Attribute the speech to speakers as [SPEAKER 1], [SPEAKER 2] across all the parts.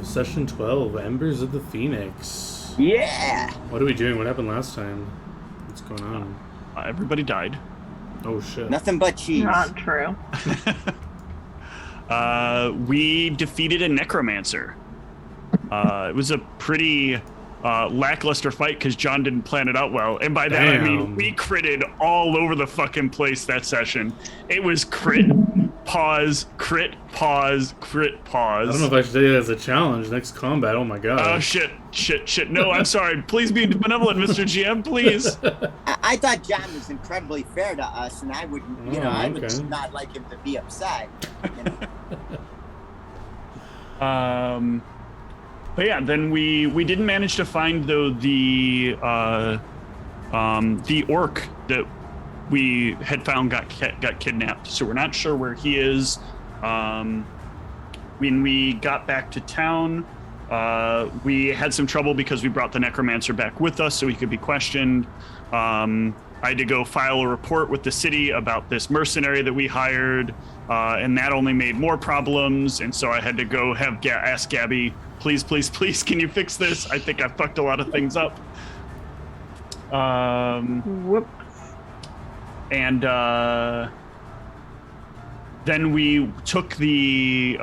[SPEAKER 1] Session 12, Embers of the Phoenix.
[SPEAKER 2] Yeah!
[SPEAKER 1] What are we doing? What happened last time? What's going on?
[SPEAKER 3] Everybody died.
[SPEAKER 1] Oh, shit.
[SPEAKER 2] Nothing but cheese.
[SPEAKER 4] Not true.
[SPEAKER 3] We defeated a necromancer. It was a pretty lackluster fight because John didn't plan it out well. And by that, I mean, we critted all over the fucking place that session. It was crit, pause, crit, pause, crit, pause.
[SPEAKER 1] I don't know if I should say that as a challenge. Next combat, oh my god.
[SPEAKER 3] Oh, shit. No, I'm sorry. Please be benevolent, Mr. GM, please.
[SPEAKER 2] I thought John was incredibly fair to us, and I would, I would not like him to be upset.
[SPEAKER 3] But yeah, then we didn't manage to find though the orc that we had found got kidnapped. So we're not sure where he is. When we got back to town, we had some trouble because we brought the necromancer back with us so he could be questioned. I had to go file a report with the city about this mercenary that we hired, and that only made more problems. And so I had to go ask Gabby, please, can you fix this? I think I fucked a lot of things up.
[SPEAKER 4] Whoops.
[SPEAKER 3] And then we took the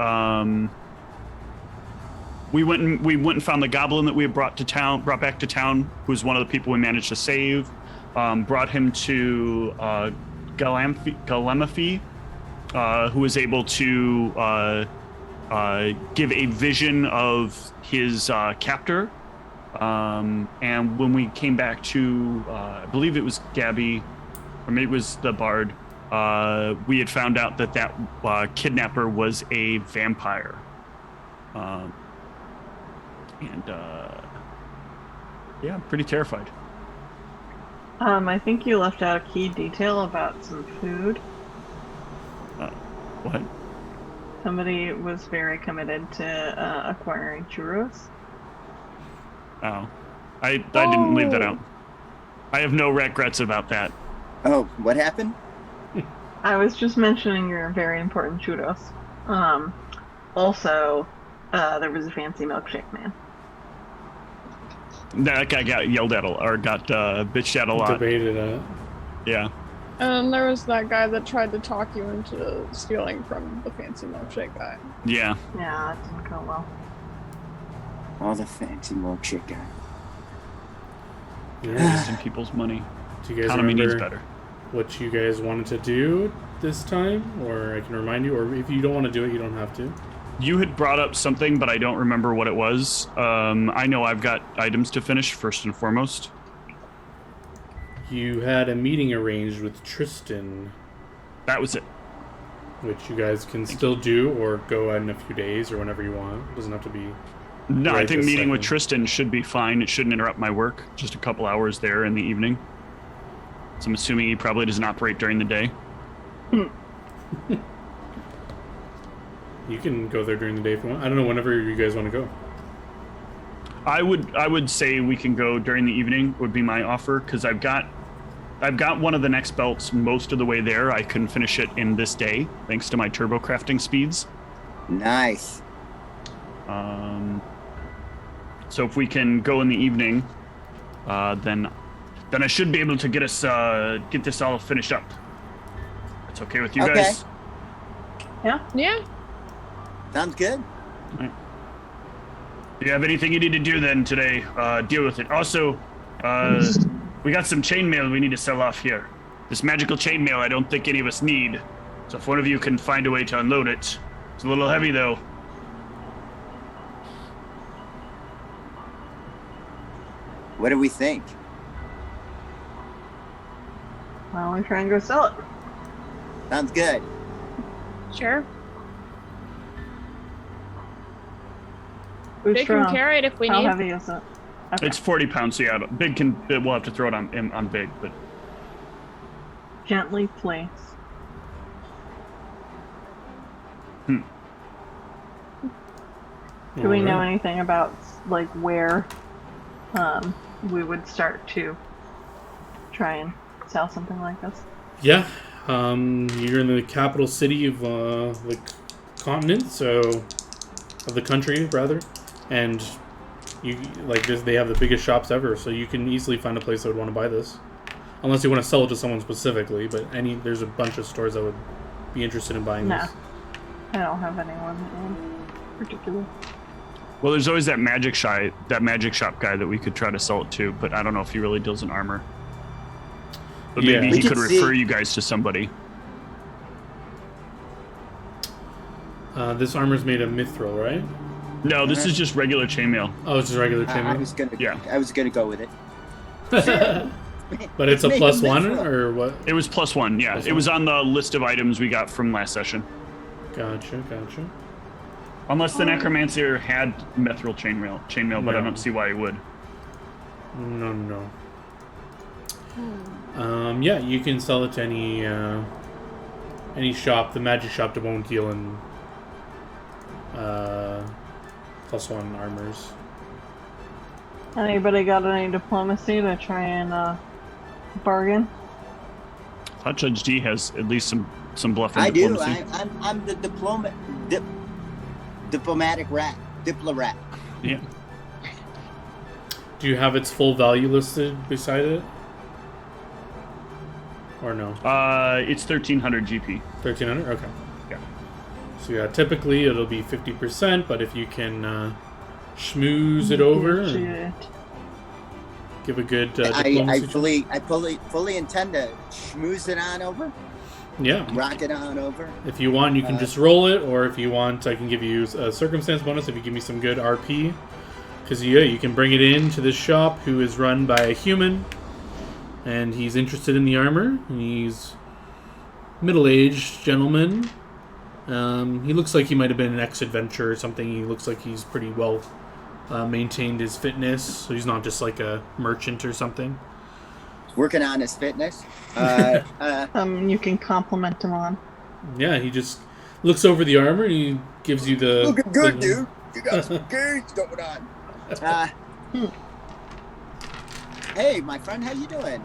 [SPEAKER 3] we went and found the goblin that we had brought back to town, who was one of the people we managed to save. Brought him to Galamafi, who was able to give a vision of his captor. And when we came back to, I believe it was Gabby, or maybe it was the bard, we had found out that kidnapper was a vampire. Yeah, pretty terrified.
[SPEAKER 4] I think you left out a key detail about some food.
[SPEAKER 3] What?
[SPEAKER 4] Somebody was very committed to acquiring churros.
[SPEAKER 3] Oh. I didn't leave that out. I have no regrets about that.
[SPEAKER 2] Oh, what happened?
[SPEAKER 4] I was just mentioning your very important churros. Also, there was a fancy milkshake man.
[SPEAKER 3] That guy got yelled at or got bitched at a lot.
[SPEAKER 1] Debated it.
[SPEAKER 3] Yeah.
[SPEAKER 5] And there was that guy that tried to talk you into stealing from the fancy milkshake guy.
[SPEAKER 3] Yeah.
[SPEAKER 4] Yeah, that didn't go well.
[SPEAKER 2] Oh, the fancy milkshake guy.
[SPEAKER 1] Yeah.
[SPEAKER 3] Wasting people's money.
[SPEAKER 1] Do you guys
[SPEAKER 3] Economy needs
[SPEAKER 1] remember
[SPEAKER 3] better.
[SPEAKER 1] what you guys wanted to do this time? Or I can remind you, or if you don't want to do it, you don't have to.
[SPEAKER 3] You had brought up something, but I don't remember what it was. I know I've got items to finish, first and foremost.
[SPEAKER 1] You had a meeting arranged with Tristan.
[SPEAKER 3] That was it.
[SPEAKER 1] Which you guys can still do, or go in a few days, or whenever you want. It doesn't have to be...
[SPEAKER 3] No,
[SPEAKER 1] right
[SPEAKER 3] I think
[SPEAKER 1] this
[SPEAKER 3] meeting with
[SPEAKER 1] second.
[SPEAKER 3] Tristan should be fine. It shouldn't interrupt my work. Just a couple hours there in the evening. So I'm assuming he probably doesn't operate during the day.
[SPEAKER 1] You can go there during the day if you want. I don't know, whenever you guys want to go.
[SPEAKER 3] I would say we can go during the evening would be my offer, because I've got one of the next belts most of the way there. I couldn't finish it in this day thanks to my turbo crafting speeds.
[SPEAKER 2] Nice.
[SPEAKER 3] So if we can go in the evening, then I should be able to get this all finished up. That's okay with you guys?
[SPEAKER 5] Yeah.
[SPEAKER 2] Sounds good.
[SPEAKER 3] Right. Do you have anything you need to do then today? Deal with it. Also, we got some chainmail we need to sell off here. This magical chainmail I don't think any of us need. So if one of you can find a way to unload it. It's a little heavy though.
[SPEAKER 2] What do we think?
[SPEAKER 4] Why don't we try and go sell it?
[SPEAKER 2] Sounds good.
[SPEAKER 5] Sure.
[SPEAKER 4] Who's
[SPEAKER 5] They can
[SPEAKER 4] strong?
[SPEAKER 5] carry it if we
[SPEAKER 4] How
[SPEAKER 5] need.
[SPEAKER 4] heavy is it? Okay.
[SPEAKER 3] It's 40 pounds, so yeah, we'll have to throw it on big, but
[SPEAKER 4] Gently place. Do we know anything about like where we would start to try and sell something like this?
[SPEAKER 1] Yeah, you're in the capital city of the continent, so of the country rather. and you like this. They have the biggest shops ever, so you can easily find a place that would want to buy this, unless you want to sell it to someone specifically. But there's a bunch of stores that would be interested in buying this.
[SPEAKER 4] I don't have anyone in particular.
[SPEAKER 3] Well, there's always that magic shop guy that we could try to sell it to, but I don't know if he really deals in armor. But maybe
[SPEAKER 1] Yeah.
[SPEAKER 3] he could refer you guys to somebody.
[SPEAKER 1] This armor's made of mithril, right?
[SPEAKER 3] No, this is just regular chainmail.
[SPEAKER 1] Oh, it's just regular
[SPEAKER 2] I
[SPEAKER 1] chainmail.
[SPEAKER 2] was gonna go with it.
[SPEAKER 1] But it's a
[SPEAKER 2] made
[SPEAKER 1] plus
[SPEAKER 2] of
[SPEAKER 1] one,
[SPEAKER 2] mithril.
[SPEAKER 1] or what?
[SPEAKER 3] It was +1, yeah.
[SPEAKER 1] Plus
[SPEAKER 3] It was on the list of items we got from last session.
[SPEAKER 1] Gotcha.
[SPEAKER 3] Unless the necromancer had mithril chainmail, but I
[SPEAKER 1] No.
[SPEAKER 3] don't see why he would.
[SPEAKER 1] No. Yeah, you can sell it to any shop. The magic shop that won't deal in +1 armors.
[SPEAKER 4] Anybody got any diplomacy to try and bargain?
[SPEAKER 3] I thought Judge D has at least some bluff in
[SPEAKER 2] I do.
[SPEAKER 3] diplomacy.
[SPEAKER 2] I'm the diplomatic rat. Diplo-rat.
[SPEAKER 3] Yeah.
[SPEAKER 1] Do you have its full value listed beside it? Or no?
[SPEAKER 3] It's 1300 GP.
[SPEAKER 1] 1300? Okay.
[SPEAKER 3] Yeah.
[SPEAKER 1] So yeah, typically it'll be 50%, but if you can schmooze it over and
[SPEAKER 4] Shit.
[SPEAKER 1] give a good
[SPEAKER 2] I
[SPEAKER 1] diplomacy
[SPEAKER 2] fully intend to schmooze it on over,
[SPEAKER 1] yeah.
[SPEAKER 2] rock it on over.
[SPEAKER 1] If you want, you can just roll it, or if you want, I can give you a circumstance bonus if you give me some good RP. Because you can bring it in to this shop, who is run by a human, and he's interested in the armor. He's middle-aged gentleman. He looks like he might have been an ex-adventurer or something. He looks like he's pretty well maintained his fitness, so he's not just like a merchant or something.
[SPEAKER 2] Working on his fitness.
[SPEAKER 4] You can compliment him on.
[SPEAKER 1] Yeah, he just looks over the armor and he gives you the...
[SPEAKER 2] Looking good,
[SPEAKER 1] the-
[SPEAKER 2] dude. You got some gains going on. Hey, my friend, how you doing?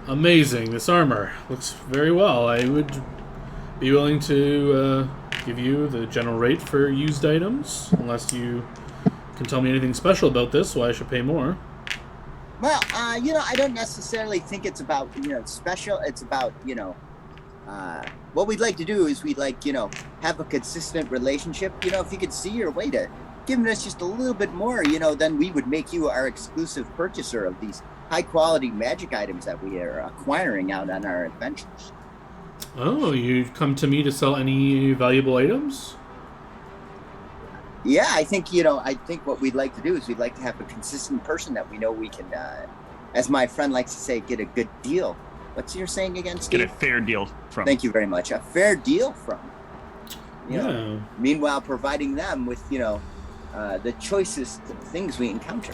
[SPEAKER 1] Amazing. This armor looks very well. I would be willing to give you the general rate for used items, unless you can tell me anything special about this, why I should pay more.
[SPEAKER 2] Well, I don't necessarily think it's about, special. It's about, what we'd like to do is we'd like, have a consistent relationship. If you could see your way to giving us just a little bit more, then we would make you our exclusive purchaser of these high-quality magic items that we are acquiring out on our adventures.
[SPEAKER 1] Oh, you've come to me to sell any valuable items?
[SPEAKER 2] Yeah, I think, what we'd like to do is we'd like to have a consistent person that we know we can, as my friend likes to say, get a good deal. What's your saying again, Steve?
[SPEAKER 3] Get a fair deal from.
[SPEAKER 2] Thank you very much. A fair deal from.
[SPEAKER 1] Yeah.
[SPEAKER 2] Meanwhile, providing them with, the choicest things we encounter.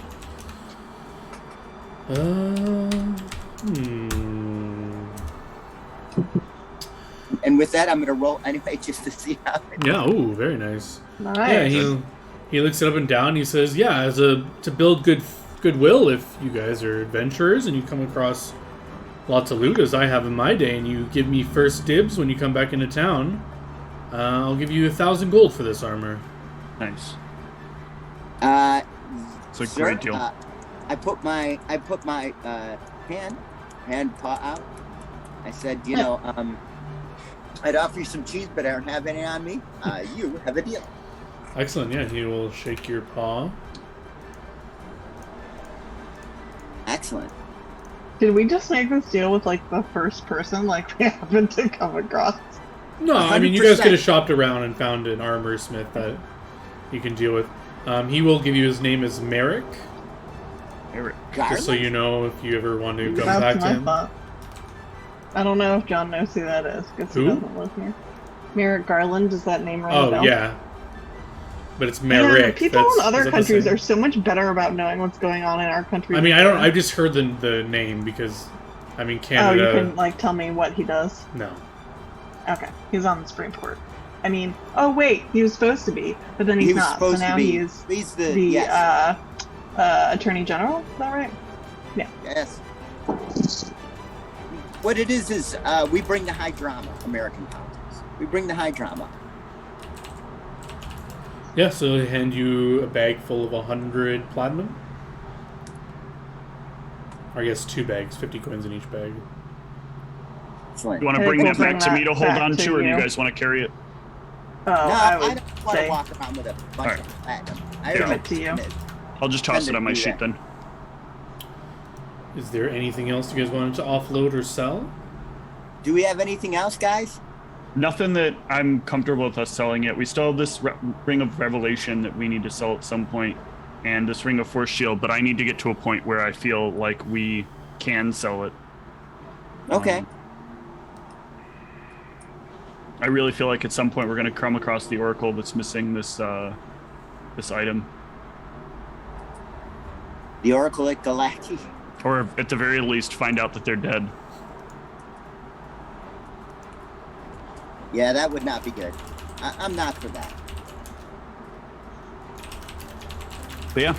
[SPEAKER 2] And with that, I'm going to roll anyway just to see how it
[SPEAKER 1] Yeah, ooh, very nice.
[SPEAKER 4] Nice.
[SPEAKER 1] Yeah, he looks it up and down. He says, "Yeah, to build goodwill, if you guys are adventurers and you come across lots of loot as I have in my day, and you give me first dibs when you come back into town, I'll give you 1,000 gold for this armor."
[SPEAKER 3] Nice. It's a
[SPEAKER 2] sir,
[SPEAKER 3] great deal.
[SPEAKER 2] I put my hand paw out. I said, I'd offer you some cheese, but I don't have any on me. You have a deal.
[SPEAKER 1] Excellent. Yeah, he will shake your paw.
[SPEAKER 2] Excellent.
[SPEAKER 4] Did we just make this deal with the first person we happened to come across?
[SPEAKER 1] No, I mean, you guys
[SPEAKER 2] 100%.
[SPEAKER 1] could have shopped around and found an armor smith that you can deal with. He will give you his name is Merrick,
[SPEAKER 3] Eric.
[SPEAKER 1] just so you know if you ever want to come
[SPEAKER 4] That's
[SPEAKER 1] back to
[SPEAKER 4] my
[SPEAKER 1] him.
[SPEAKER 4] thought. I don't know if John knows who that is because he
[SPEAKER 1] Who?
[SPEAKER 4] doesn't live here. Merrick Garland, does that name ring a bell?
[SPEAKER 1] Oh, yeah. But it's
[SPEAKER 4] Man,
[SPEAKER 1] Merrick.
[SPEAKER 4] people
[SPEAKER 1] That's-
[SPEAKER 4] in
[SPEAKER 1] is
[SPEAKER 4] other
[SPEAKER 1] that the
[SPEAKER 4] countries
[SPEAKER 1] same?
[SPEAKER 4] are so much better about knowing what's going on in our country.
[SPEAKER 1] I mean,
[SPEAKER 4] than
[SPEAKER 1] I don't.
[SPEAKER 4] we are.
[SPEAKER 1] I just heard the name because, I mean,
[SPEAKER 4] Oh,
[SPEAKER 1] Canada.
[SPEAKER 4] you can tell me what he does.
[SPEAKER 1] No.
[SPEAKER 4] Okay, he's on the Supreme Court. I mean, oh wait, he was supposed to be, but then he's
[SPEAKER 2] He was
[SPEAKER 4] not. So
[SPEAKER 2] supposed
[SPEAKER 4] now
[SPEAKER 2] to be.
[SPEAKER 4] he's
[SPEAKER 2] He's the
[SPEAKER 4] the
[SPEAKER 2] yes.
[SPEAKER 4] Attorney General. Is that right?
[SPEAKER 2] Yes. What it is we bring the high drama, American politics. We bring the high drama.
[SPEAKER 1] Yeah, so he'll hand you a bag full of 100 platinum. Or I guess 2 bags, 50 coins in each bag.
[SPEAKER 2] Excellent.
[SPEAKER 3] You want
[SPEAKER 4] I
[SPEAKER 3] to
[SPEAKER 4] think
[SPEAKER 3] bring
[SPEAKER 4] we'll
[SPEAKER 3] that back
[SPEAKER 4] bring
[SPEAKER 3] to me
[SPEAKER 4] that
[SPEAKER 3] to hold
[SPEAKER 4] back
[SPEAKER 3] on
[SPEAKER 4] to
[SPEAKER 3] to, or do you
[SPEAKER 4] you.
[SPEAKER 3] guys want to carry it?
[SPEAKER 2] No,
[SPEAKER 4] I
[SPEAKER 2] I
[SPEAKER 4] would
[SPEAKER 2] don't want
[SPEAKER 4] say
[SPEAKER 2] to walk around with a bunch
[SPEAKER 3] Alright.
[SPEAKER 2] of platinum. I
[SPEAKER 3] Yeah.
[SPEAKER 2] already
[SPEAKER 4] Give it to you.
[SPEAKER 2] did.
[SPEAKER 3] I'll just toss
[SPEAKER 2] Send
[SPEAKER 3] it on
[SPEAKER 2] it
[SPEAKER 3] my
[SPEAKER 2] to
[SPEAKER 3] sheet
[SPEAKER 2] that.
[SPEAKER 3] then.
[SPEAKER 1] Is there anything else you guys wanted to offload or sell?
[SPEAKER 2] Do we have anything else, guys?
[SPEAKER 3] Nothing that I'm comfortable with us selling yet. We still have this Ring of Revelation that we need to sell at some point, and this Ring of Force Shield, but I need to get to a point where I feel like we can sell it.
[SPEAKER 2] Okay.
[SPEAKER 3] I really feel like at some point we're going to come across the Oracle that's missing this this item.
[SPEAKER 2] The Oracle at Galacti.
[SPEAKER 3] Or at the very least, find out that they're dead.
[SPEAKER 2] Yeah, that would not be good. I'm not for that.
[SPEAKER 3] But yeah.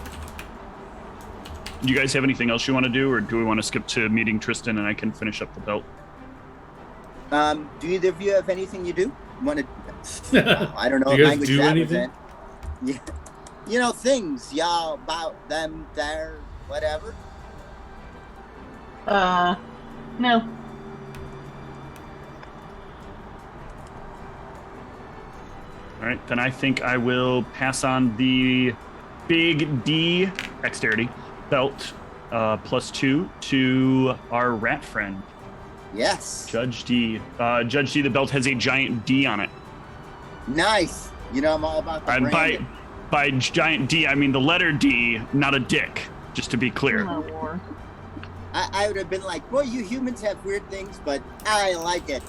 [SPEAKER 3] Do you guys have anything else you want to do, or do we want to skip to meeting Tristan and I can finish up the belt?
[SPEAKER 2] Do either of you have anything you do? Want to? I don't know
[SPEAKER 1] Do you
[SPEAKER 2] what
[SPEAKER 1] guys
[SPEAKER 2] language
[SPEAKER 1] do
[SPEAKER 2] that
[SPEAKER 1] anything?
[SPEAKER 2] was in. Yeah, you know things, y'all about them, there, whatever.
[SPEAKER 4] No.
[SPEAKER 3] All right, then I think I will pass on the Big D Dexterity belt +2 to our rat friend,
[SPEAKER 2] Yes.
[SPEAKER 3] Judge D. Judge D, the belt has a giant D on it.
[SPEAKER 2] Nice. You know I'm all about the
[SPEAKER 3] And
[SPEAKER 2] branding.
[SPEAKER 3] by giant D, I mean the letter D, not a dick, just to be clear.
[SPEAKER 4] No war.
[SPEAKER 2] I would have been like, boy, you humans have weird things, but I like it.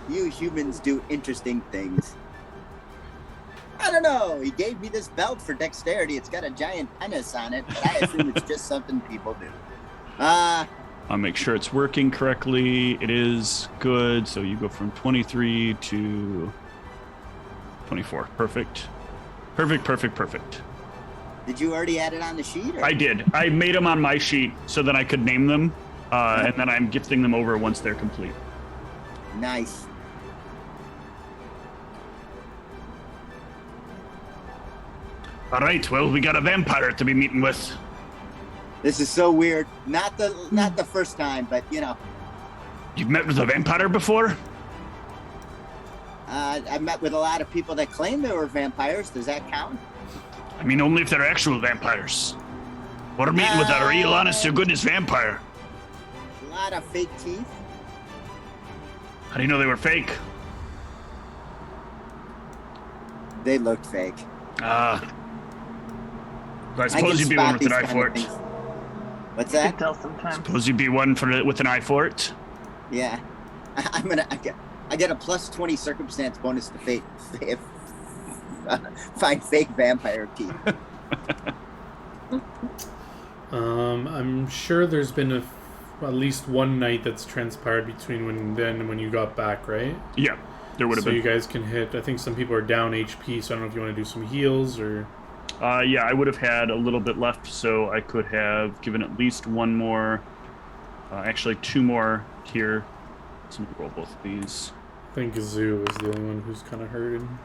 [SPEAKER 2] You humans do interesting things. I don't know. He gave me this belt for dexterity. It's got a giant penis on it, but I assume it's just something people do.
[SPEAKER 3] I'll make sure it's working correctly. It is good. So you go from 23 to 24. Perfect. Perfect.
[SPEAKER 2] did you already add it on the sheet? Or?
[SPEAKER 3] I did. I made them on my sheet so that I could name them, and then I'm gifting them over once they're complete.
[SPEAKER 2] Nice.
[SPEAKER 3] All right. Well, we got a vampire to be meeting with.
[SPEAKER 2] This is so weird. Not the first time, but you know,
[SPEAKER 3] You've met with a vampire before?
[SPEAKER 2] I've met with a lot of people that claim they were vampires. Does that count?
[SPEAKER 3] I mean, only if they're actual vampires. We're meeting with a real honest to goodness vampire.
[SPEAKER 2] A lot of fake teeth.
[SPEAKER 3] How do you know they were fake?
[SPEAKER 2] They looked fake.
[SPEAKER 3] I
[SPEAKER 2] I
[SPEAKER 3] suppose
[SPEAKER 2] can
[SPEAKER 3] you'd be
[SPEAKER 2] spot
[SPEAKER 3] one with an
[SPEAKER 2] these
[SPEAKER 3] eye
[SPEAKER 2] kind
[SPEAKER 3] for
[SPEAKER 2] of
[SPEAKER 3] it.
[SPEAKER 2] things. What's
[SPEAKER 4] You can
[SPEAKER 2] that?
[SPEAKER 4] tell sometimes.
[SPEAKER 3] Suppose you'd be one with an eye for it.
[SPEAKER 2] Yeah, I get a +20 circumstance bonus to find fake vampire teeth.
[SPEAKER 1] I'm sure there's been at least one night that's transpired between when you got back, right?
[SPEAKER 3] Yeah, there would have
[SPEAKER 1] So
[SPEAKER 3] been.
[SPEAKER 1] you guys can hit. I think some people are down HP, so I don't know if you want to do some heals or.
[SPEAKER 3] Yeah, I would have had a little bit left, so I could have given at least one more. Actually, 2 more here. So let me roll both of these.
[SPEAKER 1] I think Zoo is the only one who's kind of hurting.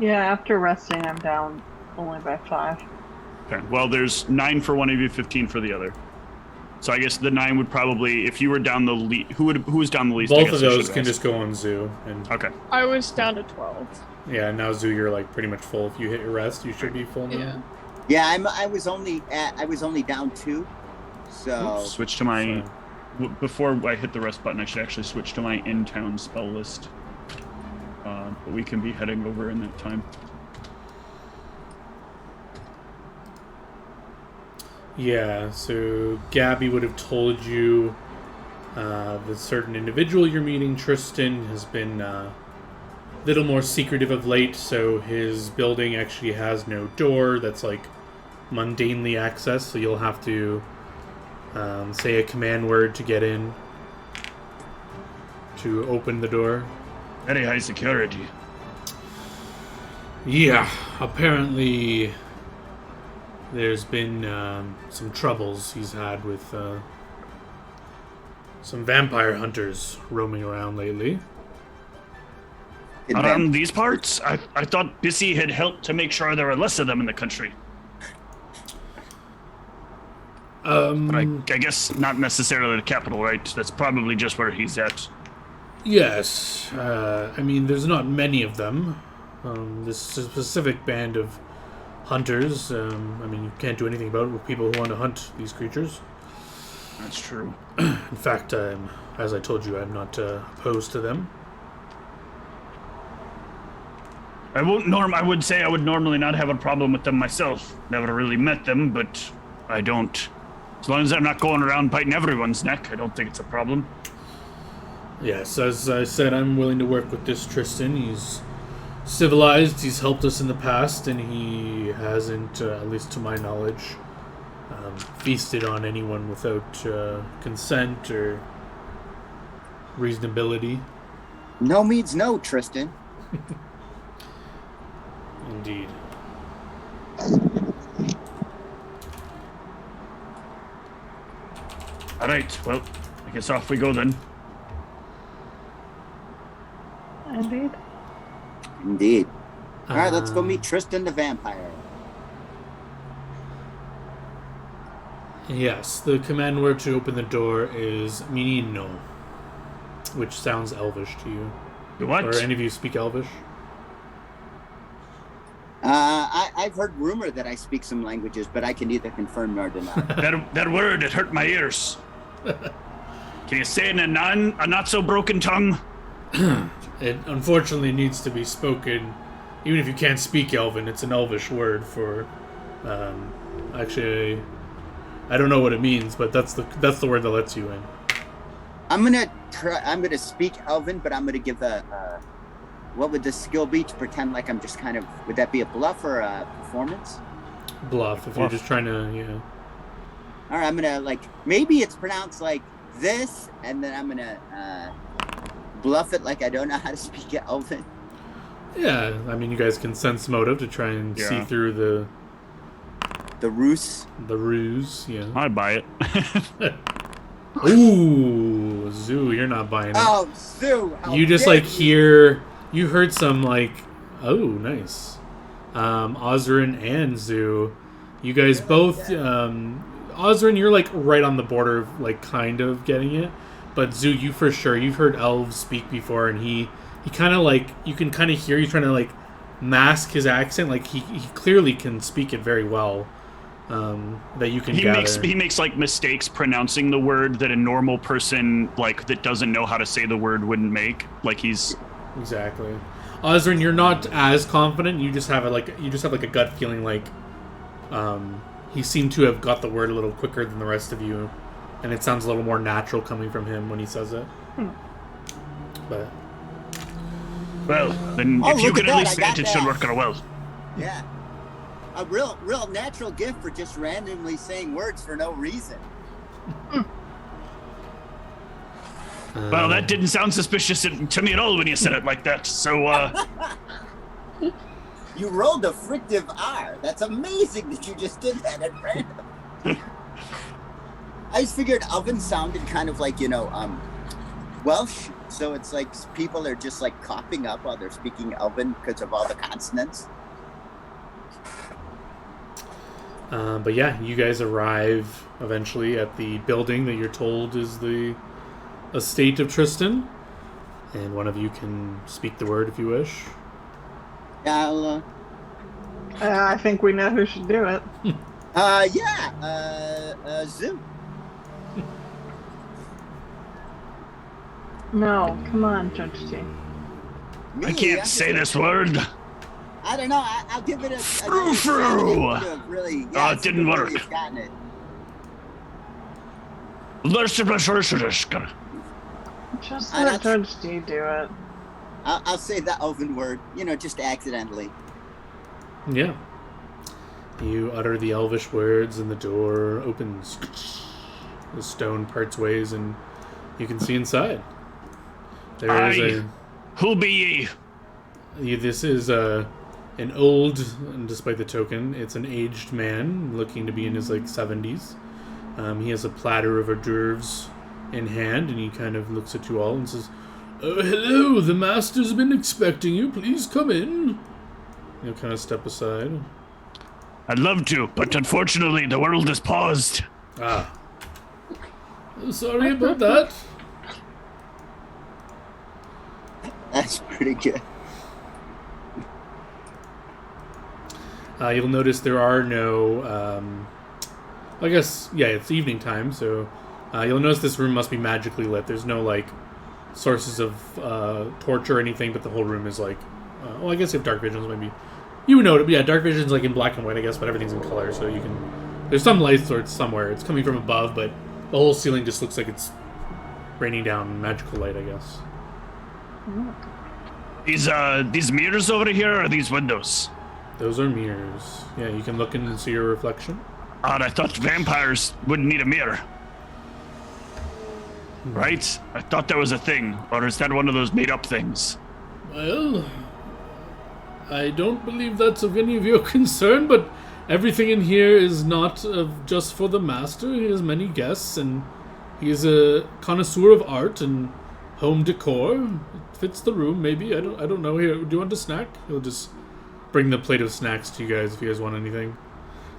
[SPEAKER 4] Yeah, after resting, I'm down only by 5.
[SPEAKER 3] Okay. Well, there's 9 for one of you, 15 for the other. So I guess the 9 would probably, if you were down the least, who was down the least? I
[SPEAKER 1] Both
[SPEAKER 3] guess
[SPEAKER 1] of
[SPEAKER 3] I
[SPEAKER 1] those
[SPEAKER 3] should
[SPEAKER 1] can
[SPEAKER 3] ask.
[SPEAKER 1] just go on Zoo, and
[SPEAKER 3] Okay.
[SPEAKER 5] I was down to 12.
[SPEAKER 1] yeah, now Zoo, you're like pretty much full. If you hit your rest, you should be full now.
[SPEAKER 5] Yeah.
[SPEAKER 2] Yeah, I was only down 2. So
[SPEAKER 3] Oops, switch to my.
[SPEAKER 1] So,
[SPEAKER 3] Before I hit the rest button, I should actually switch to my in-town spell list. But we can be heading over in that time.
[SPEAKER 1] yeah, so Gabby would have told you the certain individual you're meeting, Tristan, has been a little more secretive of late, so his building actually has no door that's like mundanely accessed, so you'll have to say a command word to get in, to open the door.
[SPEAKER 3] Very high security.
[SPEAKER 1] Yeah, apparently there's been some troubles he's had with some vampire hunters roaming around lately.
[SPEAKER 3] Around these parts? I thought Bissy had helped to make sure there were less of them in the country. But I guess not necessarily the capital, right? That's probably just where he's at.
[SPEAKER 1] Yes. I mean, there's not many of them. This specific band of hunters, I mean, you can't do anything about it with people who want to hunt these creatures.
[SPEAKER 3] That's true.
[SPEAKER 1] In fact, as I told you, I'm not opposed to them.
[SPEAKER 3] I would say I would normally not have a problem with them myself. Never really met them, but I don't. As long as I'm not going around biting everyone's neck, I don't think it's a problem.
[SPEAKER 1] Yes, as I said, I'm willing to work with this Tristan. He's civilized, he's helped us in the past, and he hasn't, at least to my knowledge, feasted on anyone without consent or reasonability.
[SPEAKER 2] No means no, Tristan.
[SPEAKER 1] Indeed.
[SPEAKER 3] All right, well, I guess off we go then.
[SPEAKER 4] Indeed.
[SPEAKER 2] Indeed. All right, let's go meet Tristan the vampire.
[SPEAKER 1] Yes, the command word to open the door is Menino, which sounds Elvish to you.
[SPEAKER 3] What?
[SPEAKER 1] Or any of you speak Elvish?
[SPEAKER 2] I've heard rumor that I speak some languages, but I can neither confirm nor deny.
[SPEAKER 3] That word, it hurt my ears. Can you say it in a not so broken tongue?
[SPEAKER 1] It unfortunately needs to be spoken, even if you can't speak Elven. It's an Elvish word for, actually, I don't know what it means, but that's the word that lets you in.
[SPEAKER 2] I'm gonna speak Elven, but I'm gonna give what would the skill be to pretend like I'm just kind of, would that be a bluff or a performance?
[SPEAKER 1] Bluff, if you're just trying to, yeah.
[SPEAKER 2] All right, I'm gonna maybe it's pronounced like this, and then I'm gonna bluff it like I don't know how to speak Elven.
[SPEAKER 1] Yeah, I mean, you guys can sense motive to try and see through
[SPEAKER 2] the ruse.
[SPEAKER 1] The ruse, yeah.
[SPEAKER 3] I'd buy it.
[SPEAKER 1] Ooh, Zoo, you're not buying it.
[SPEAKER 2] Oh, Zoo!
[SPEAKER 1] You just you heard some oh, nice. Osrin and Zoo, you guys both. Osrin, you're right on the border of kind of getting it, but Zoo, you for sure. You've heard elves speak before, and he kind of you can kind of hear you trying to mask his accent. He clearly can speak it very well. That you can gather.
[SPEAKER 3] He makes mistakes pronouncing the word that a normal person that doesn't know how to say the word wouldn't make. He's
[SPEAKER 1] exactly. Osrin, you're not as confident. You just have a gut feeling he seemed to have got the word a little quicker than the rest of you, and it sounds a little more natural coming from him when he says it. But
[SPEAKER 3] well, then if you can at least say it, it should work out well.
[SPEAKER 2] Yeah. A real natural gift for just randomly saying words for no reason.
[SPEAKER 3] Well, that didn't sound suspicious to me at all when you said it like that, so,
[SPEAKER 2] You rolled a frictive R. That's amazing that you just did that at random. I just figured Elven sounded kind of Welsh, so it's people are just coughing up while they're speaking Elven because of all the consonants.
[SPEAKER 1] But yeah, you guys arrive eventually at the building that you're told is the estate of Tristan, and one of you can speak the word if you wish.
[SPEAKER 2] Yeah,
[SPEAKER 4] I think we know who should do it.
[SPEAKER 2] Zoo.
[SPEAKER 4] No, come on, Judge T.
[SPEAKER 3] I can't say this word.
[SPEAKER 2] I don't know. I'll give it a
[SPEAKER 3] Frou-frou.
[SPEAKER 2] Really,
[SPEAKER 3] It didn't work.
[SPEAKER 2] You've gotten it.
[SPEAKER 4] Just let Judge D do it.
[SPEAKER 2] I'll say the Elven word, just accidentally.
[SPEAKER 1] Yeah. You utter the Elvish words, and the door opens. The stone parts ways, and you can see inside. There is
[SPEAKER 3] who be ye?
[SPEAKER 1] This is an old, and despite the token, it's an aged man looking to be in his 70s. He has a platter of hors d'oeuvres in hand, and he kind of looks at you all and says, Oh, hello, the master's been expecting you. Please come in. You'll kind of step aside.
[SPEAKER 3] I'd love to, but unfortunately the world is paused.
[SPEAKER 1] Ah. Sorry about that.
[SPEAKER 2] That's pretty good.
[SPEAKER 1] You'll notice there are no, I guess, yeah, it's evening time, so you'll notice this room must be magically lit. There's no, like, sources of torch or anything, but the whole room is, like, well, I guess if dark visions maybe. You would know it, but yeah, dark vision's, like, in black and white, I guess, but everything's in color, so you can, there's some light source somewhere. It's coming from above, but the whole ceiling just looks like it's raining down magical light, I guess.
[SPEAKER 3] These mirrors over here or these windows?
[SPEAKER 1] Those are mirrors. Yeah, you can look in and see your reflection.
[SPEAKER 3] I thought vampires wouldn't need a mirror. Right? I thought that was a thing. Or is that one of those made-up things?
[SPEAKER 1] Well, I don't believe that's of any of your concern, but everything in here is not just for the master. He has many guests, and he is a connoisseur of art and home decor. It fits the room, maybe. I don't know. Here, do you want a snack? He'll just bring the plate of snacks to you guys if you guys want anything.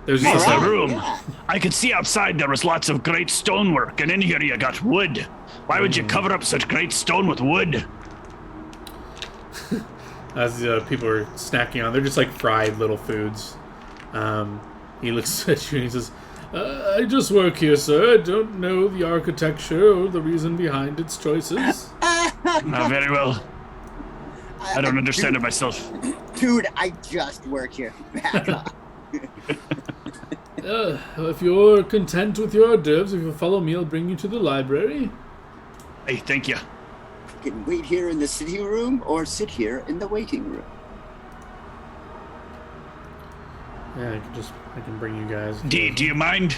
[SPEAKER 1] There's
[SPEAKER 3] It's
[SPEAKER 1] just
[SPEAKER 3] the
[SPEAKER 2] Alright,
[SPEAKER 3] room.
[SPEAKER 2] yeah.
[SPEAKER 3] I could see outside there was lots of great stonework, and in here you got wood. Why would you cover up such great stone with wood?
[SPEAKER 1] as people are snacking on. They're just like fried little foods. He looks at you and he says, I just work here, sir. I don't know the architecture or the reason behind its choices.
[SPEAKER 3] Very well. I don't understand it myself.
[SPEAKER 2] Dude, I just work here. Back up.
[SPEAKER 1] If you're content with your hors d'oeuvres, if you'll follow me, I'll bring you to the library.
[SPEAKER 3] Hey, thank you.
[SPEAKER 2] You can wait here in the sitting room or sit here in the waiting room.
[SPEAKER 1] Yeah, I can bring you guys.
[SPEAKER 3] Do you mind?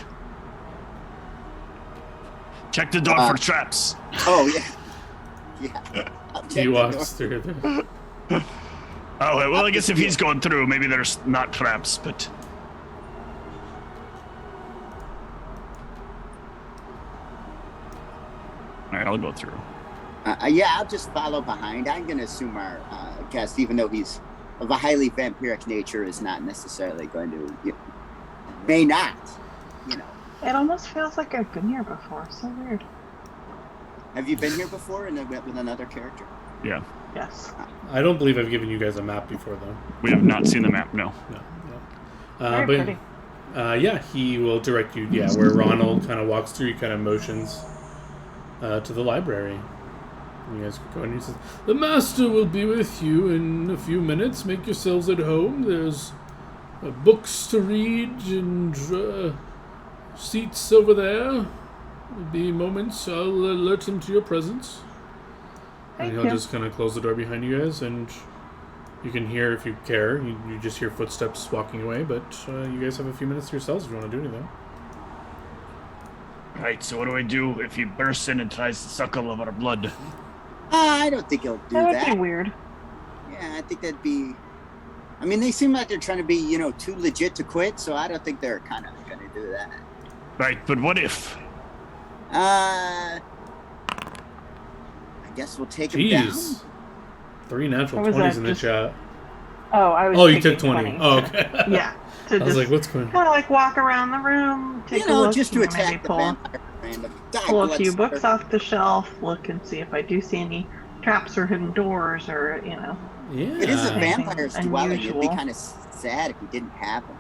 [SPEAKER 3] Check the door for traps.
[SPEAKER 2] Oh, yeah. Yeah. I'll check
[SPEAKER 1] He
[SPEAKER 2] the
[SPEAKER 1] walks
[SPEAKER 2] door.
[SPEAKER 1] through there.
[SPEAKER 3] Oh, well, I guess if he's going through, maybe there's not traps, but... Alright, I'll go through.
[SPEAKER 2] Yeah, I'll just follow behind. I'm going to assume our guest, even though he's of a highly vampiric nature, is not necessarily going to, may not,
[SPEAKER 4] It almost feels like I've been here before. So weird.
[SPEAKER 2] Have you been here before with another character?
[SPEAKER 3] Yeah.
[SPEAKER 4] Yes.
[SPEAKER 1] I don't believe I've given you guys a map before, though.
[SPEAKER 3] We have not seen the map, no.
[SPEAKER 1] No.
[SPEAKER 4] Very
[SPEAKER 1] But
[SPEAKER 4] pretty.
[SPEAKER 1] yeah, he will direct you. Yeah, where Ronald kind of walks through, he kind of motions to the library. You guys can go and he says, "The master will be with you in a few minutes. Make yourselves at home. There's books to read and seats over there. There'll be moments. I'll alert him to your presence." And
[SPEAKER 4] Thank
[SPEAKER 1] he'll
[SPEAKER 4] you.
[SPEAKER 1] just kind of close the door behind you guys, and you can hear, if you care, you just hear footsteps walking away, but you guys have a few minutes to yourselves if you want to do anything.
[SPEAKER 3] Right, so what do I do if he bursts in and tries to suck all of our blood?
[SPEAKER 2] I don't think he'll do
[SPEAKER 4] That would
[SPEAKER 2] that.
[SPEAKER 4] be weird.
[SPEAKER 2] Yeah, I think that'd be... I mean, they seem like they're trying to be, too legit to quit, so I don't think they're kind of going to do that.
[SPEAKER 3] Right, but what if?
[SPEAKER 2] I guess we'll take him down.
[SPEAKER 1] Jeez. 3 natural
[SPEAKER 4] What was
[SPEAKER 1] 20s
[SPEAKER 4] that,
[SPEAKER 1] in the
[SPEAKER 4] just-
[SPEAKER 1] chat.
[SPEAKER 4] Oh, I was.
[SPEAKER 1] Oh, you
[SPEAKER 4] taking
[SPEAKER 1] took 20. Oh, okay.
[SPEAKER 4] Yeah. To
[SPEAKER 1] I was
[SPEAKER 4] just
[SPEAKER 1] like, what's going on?
[SPEAKER 4] kind of like walk around the room, take a look,
[SPEAKER 2] Just to
[SPEAKER 4] maybe
[SPEAKER 2] attack the
[SPEAKER 4] pull,
[SPEAKER 2] vampire random.
[SPEAKER 4] pull a few books off the shelf, look and see if I do see any traps or hidden doors or
[SPEAKER 1] Yeah.
[SPEAKER 2] It is a
[SPEAKER 4] Anything
[SPEAKER 2] vampire's dwelling. It'd be
[SPEAKER 4] unusual.
[SPEAKER 2] kind of sad if we didn't have him.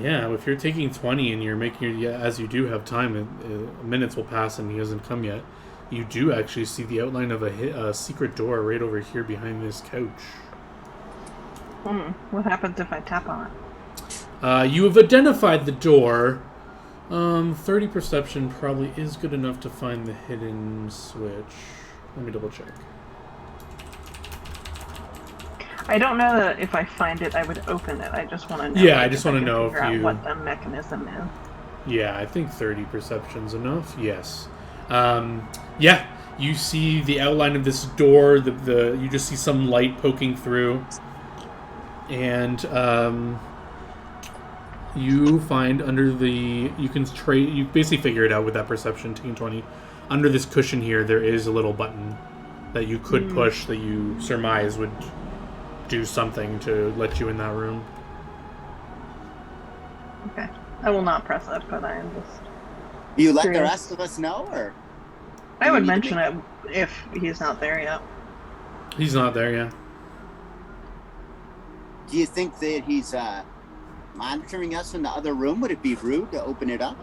[SPEAKER 1] Yeah, if you're taking 20 and you're making your, as you do have time, minutes will pass and he hasn't come yet, you do actually see the outline of a secret door right over here behind this couch.
[SPEAKER 4] What happens if I tap on it?
[SPEAKER 1] You have identified the door. 30 perception probably is good enough to find the hidden switch. Let me double check.
[SPEAKER 4] I don't know that if I find it, I would open it. I just want to know.
[SPEAKER 1] Yeah, I just wanna
[SPEAKER 4] can
[SPEAKER 1] know
[SPEAKER 4] figure
[SPEAKER 1] if
[SPEAKER 4] out
[SPEAKER 1] you-
[SPEAKER 4] what the mechanism is.
[SPEAKER 1] Yeah, I think 30 perception's enough. Yes. Yeah, you see the outline of this door. You just see some light poking through, and you find under the you basically figure it out with that perception taking 20. Under this cushion here, there is a little button that you could push that you surmise would do something to let you in that room.
[SPEAKER 4] Okay. I will not press it, but I am just...
[SPEAKER 2] You let the
[SPEAKER 4] Curious.
[SPEAKER 2] rest of us know, or?
[SPEAKER 4] I
[SPEAKER 2] you
[SPEAKER 4] would
[SPEAKER 2] need to
[SPEAKER 4] mention
[SPEAKER 2] make-
[SPEAKER 4] it if he's not there yet.
[SPEAKER 1] He's not there yet.
[SPEAKER 2] Do you think that he's monitoring us in the other room? Would it be rude to open it up?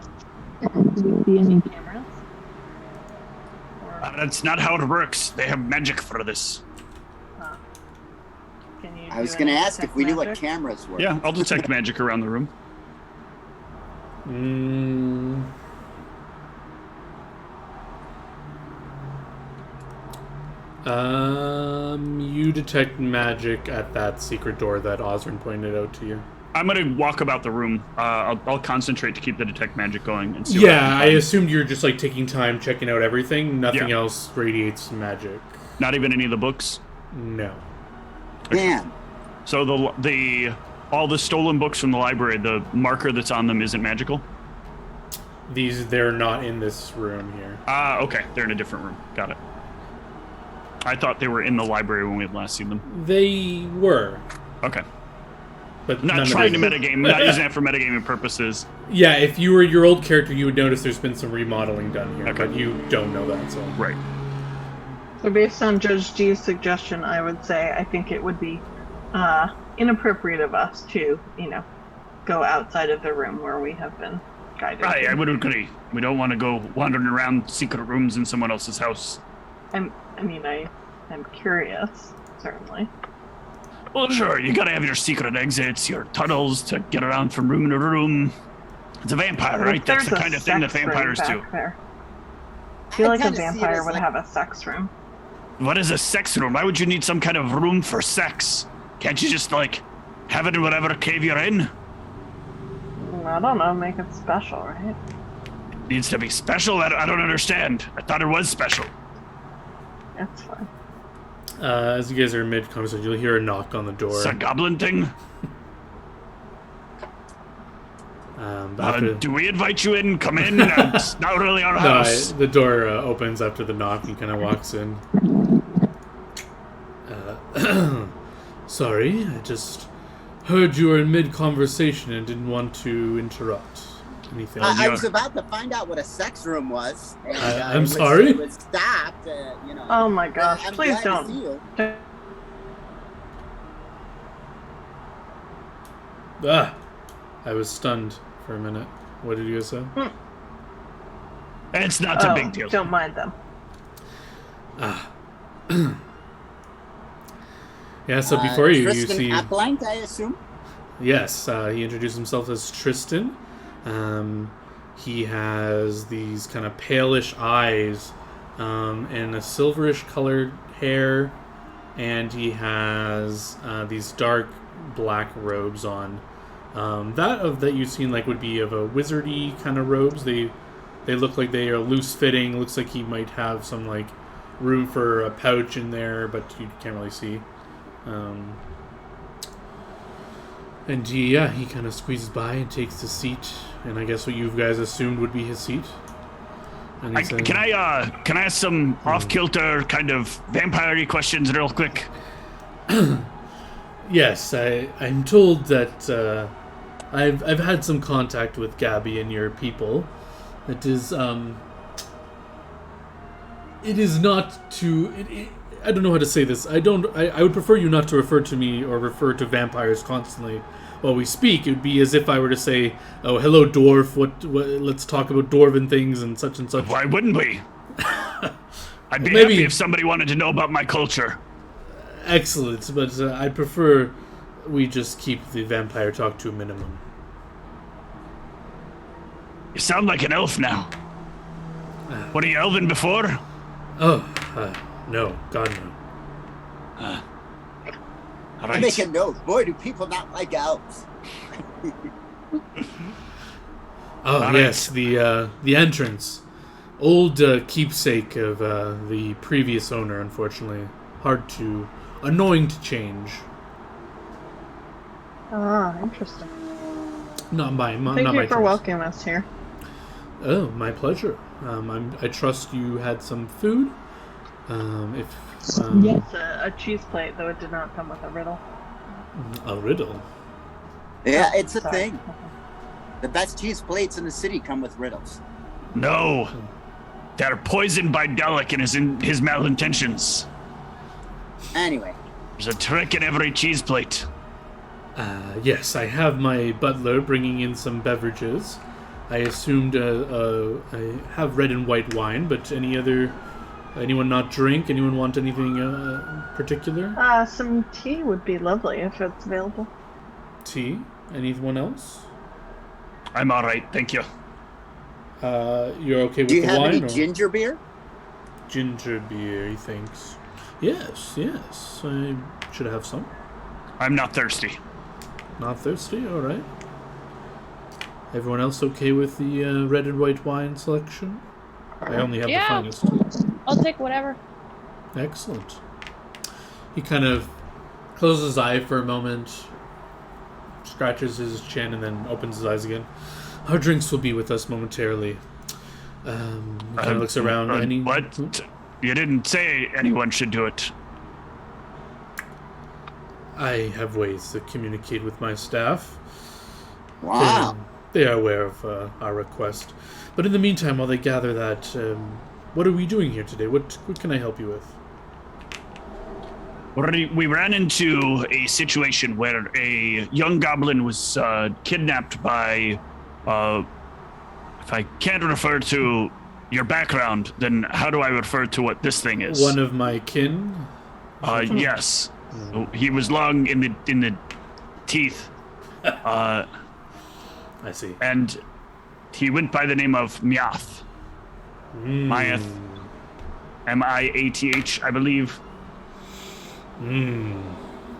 [SPEAKER 4] Do you see any cameras? Or,
[SPEAKER 3] That's not how it works. They have magic for this.
[SPEAKER 4] can you
[SPEAKER 2] I was
[SPEAKER 4] do
[SPEAKER 2] going to
[SPEAKER 4] any
[SPEAKER 2] ask if
[SPEAKER 4] detect
[SPEAKER 2] we knew what
[SPEAKER 4] magic?
[SPEAKER 2] cameras were.
[SPEAKER 3] Yeah, I'll detect magic around the room.
[SPEAKER 1] You detect magic at that secret door that Osrin pointed out to you.
[SPEAKER 3] I'm gonna walk about the room. I'll concentrate to keep the detect magic going and see. what
[SPEAKER 1] Yeah, I
[SPEAKER 3] can find.
[SPEAKER 1] assumed you're just like taking time checking out everything. Nothing
[SPEAKER 3] Yeah.
[SPEAKER 1] else radiates magic.
[SPEAKER 3] Not even any of the books.
[SPEAKER 1] No.
[SPEAKER 2] Damn.
[SPEAKER 3] So all the stolen books from the library, the marker that's on them isn't magical.
[SPEAKER 1] They're not in this room here.
[SPEAKER 3] Okay, they're in a different room. Got it. I thought they were in the library when we had last seen them.
[SPEAKER 1] They were,
[SPEAKER 3] Okay.
[SPEAKER 1] but
[SPEAKER 3] Not
[SPEAKER 1] none
[SPEAKER 3] trying to
[SPEAKER 1] of it.
[SPEAKER 3] metagame, not using that for metagaming purposes.
[SPEAKER 1] Yeah, if you were your old character, you would notice there's been some remodeling done here,
[SPEAKER 3] Okay.
[SPEAKER 1] but you don't know that, so.
[SPEAKER 3] Right.
[SPEAKER 4] So based on Judge G's suggestion, I would say I think it would be inappropriate of us to, go outside of the room where we have been guided.
[SPEAKER 3] I would agree. We don't want to go wandering around secret rooms in someone else's house.
[SPEAKER 4] I'm curious, certainly.
[SPEAKER 3] Well, sure, you gotta have your secret exits, your tunnels to get around from room to room. It's a vampire,
[SPEAKER 4] But
[SPEAKER 3] right?
[SPEAKER 4] if
[SPEAKER 3] That's the
[SPEAKER 4] there's a
[SPEAKER 3] kind of thing that
[SPEAKER 4] sex room
[SPEAKER 3] vampires
[SPEAKER 4] back
[SPEAKER 3] do.
[SPEAKER 4] there, I feel
[SPEAKER 2] I
[SPEAKER 4] like a
[SPEAKER 2] kinda see it
[SPEAKER 4] vampire
[SPEAKER 2] as
[SPEAKER 4] would
[SPEAKER 2] like-
[SPEAKER 4] have a sex room.
[SPEAKER 3] What is a sex room? Why would you need some kind of room for sex? Can't you just, have it in whatever cave you're in?
[SPEAKER 4] I don't know, make it special, right?
[SPEAKER 3] Needs to be special? I don't understand. I thought it was special.
[SPEAKER 4] That's fine.
[SPEAKER 1] As you guys are mid-conversation, you'll hear a knock on the door.
[SPEAKER 3] It's a goblin thing?
[SPEAKER 1] After,
[SPEAKER 3] Do we invite you in? Come in. It's not really our house.
[SPEAKER 1] the door opens after the knock. He kind of walks in. Sorry, I just heard you were in mid-conversation and didn't want to interrupt anything.
[SPEAKER 2] I was about to find out what a sex room was. And,
[SPEAKER 1] I'm
[SPEAKER 2] it was-
[SPEAKER 1] sorry?
[SPEAKER 2] It was stopped,
[SPEAKER 4] Oh my gosh,
[SPEAKER 2] I'm
[SPEAKER 4] please
[SPEAKER 2] glad to see
[SPEAKER 4] don't.
[SPEAKER 2] you.
[SPEAKER 1] I was stunned for a minute. What did you guys say?
[SPEAKER 3] It's not a big deal.
[SPEAKER 4] Don't mind them.
[SPEAKER 1] Yeah, so before you
[SPEAKER 2] Tristan
[SPEAKER 1] see...
[SPEAKER 2] Applank, I assume?
[SPEAKER 1] Yes, he introduced himself as Tristan. He has these kind of palish eyes and a silverish colored hair, and he has these dark black robes on. That you've seen would be of a wizardy kind of robes. They look like they are loose fitting. Looks like he might have some room for a pouch in there, but you can't really see. And he kind of squeezes by and takes the seat, and I guess what you guys assumed would be his seat. And he says,
[SPEAKER 3] Can I ask some off-kilter kind of vampire-y questions real quick?
[SPEAKER 1] Yes, I'm told that I've had some contact with Gabby and your people. It is not to. I don't know how to say this. I would prefer you not to refer to me or refer to vampires constantly while we speak. It would be as if I were to say, "Oh, hello, dwarf. What? Let's talk about dwarven things and such and such."
[SPEAKER 3] Why wouldn't we? I'd be
[SPEAKER 1] Maybe-
[SPEAKER 3] happy if somebody wanted to know about my culture.
[SPEAKER 1] Excellent, but I prefer we just keep the vampire talk to a minimum.
[SPEAKER 3] You sound like an elf now. Were you elven before?
[SPEAKER 1] Oh, no, God no.
[SPEAKER 3] All
[SPEAKER 2] I
[SPEAKER 3] right.
[SPEAKER 2] make a note. Boy, do people not like elves.
[SPEAKER 1] Oh
[SPEAKER 3] All
[SPEAKER 1] yes, the entrance, old keepsake of the previous owner. Unfortunately, annoying to change.
[SPEAKER 4] Ah, interesting.
[SPEAKER 1] Not my
[SPEAKER 4] Thank you for
[SPEAKER 1] choice.
[SPEAKER 4] welcoming us here.
[SPEAKER 1] Oh, my pleasure. I trust you had some food.
[SPEAKER 4] Yes, a cheese plate, though it did not come with a riddle.
[SPEAKER 1] A riddle.
[SPEAKER 2] Yeah,
[SPEAKER 4] Oh,
[SPEAKER 2] it's a
[SPEAKER 4] sorry.
[SPEAKER 2] thing. The best cheese plates in the city come with riddles.
[SPEAKER 3] No. They're poisoned by Dalek and his malintentions.
[SPEAKER 2] Anyway,
[SPEAKER 3] There's a trick in every cheese plate.
[SPEAKER 1] Yes, I have my butler bringing in some beverages. I assumed I have red and white wine, but anyone not drink? Anyone want anything particular?
[SPEAKER 4] Some tea would be lovely if it's available.
[SPEAKER 1] Tea? Anyone else?
[SPEAKER 3] I'm all right, thank you.
[SPEAKER 1] You're okay with
[SPEAKER 2] do you
[SPEAKER 1] the
[SPEAKER 2] have
[SPEAKER 1] wine?
[SPEAKER 2] any
[SPEAKER 1] or?
[SPEAKER 2] ginger beer?
[SPEAKER 1] Ginger beer, he thinks. Yes, I should have some.
[SPEAKER 3] I'm not thirsty.
[SPEAKER 1] Not thirsty? Alright. Everyone else okay with the red and white wine selection? I only have the finest.
[SPEAKER 5] I'll take whatever.
[SPEAKER 1] Excellent. He kind of closes his eye for a moment, scratches his chin, and then opens his eyes again. Our drinks will be with us momentarily. He kind of looks around.
[SPEAKER 3] What? You didn't say anyone should do it.
[SPEAKER 1] I have ways to communicate with my staff.
[SPEAKER 2] Wow.
[SPEAKER 1] They are aware of our request. But in the meantime, while they gather that, what are we doing here today? What can I help you with?
[SPEAKER 3] We ran into a situation where a young goblin was kidnapped by... if I can't refer to your background, then how do I refer to what this thing is?
[SPEAKER 1] One of my kin?
[SPEAKER 3] Yes. He was long in the teeth.
[SPEAKER 1] I see.
[SPEAKER 3] And he went by the name of Miath. Miath. Miath, I believe.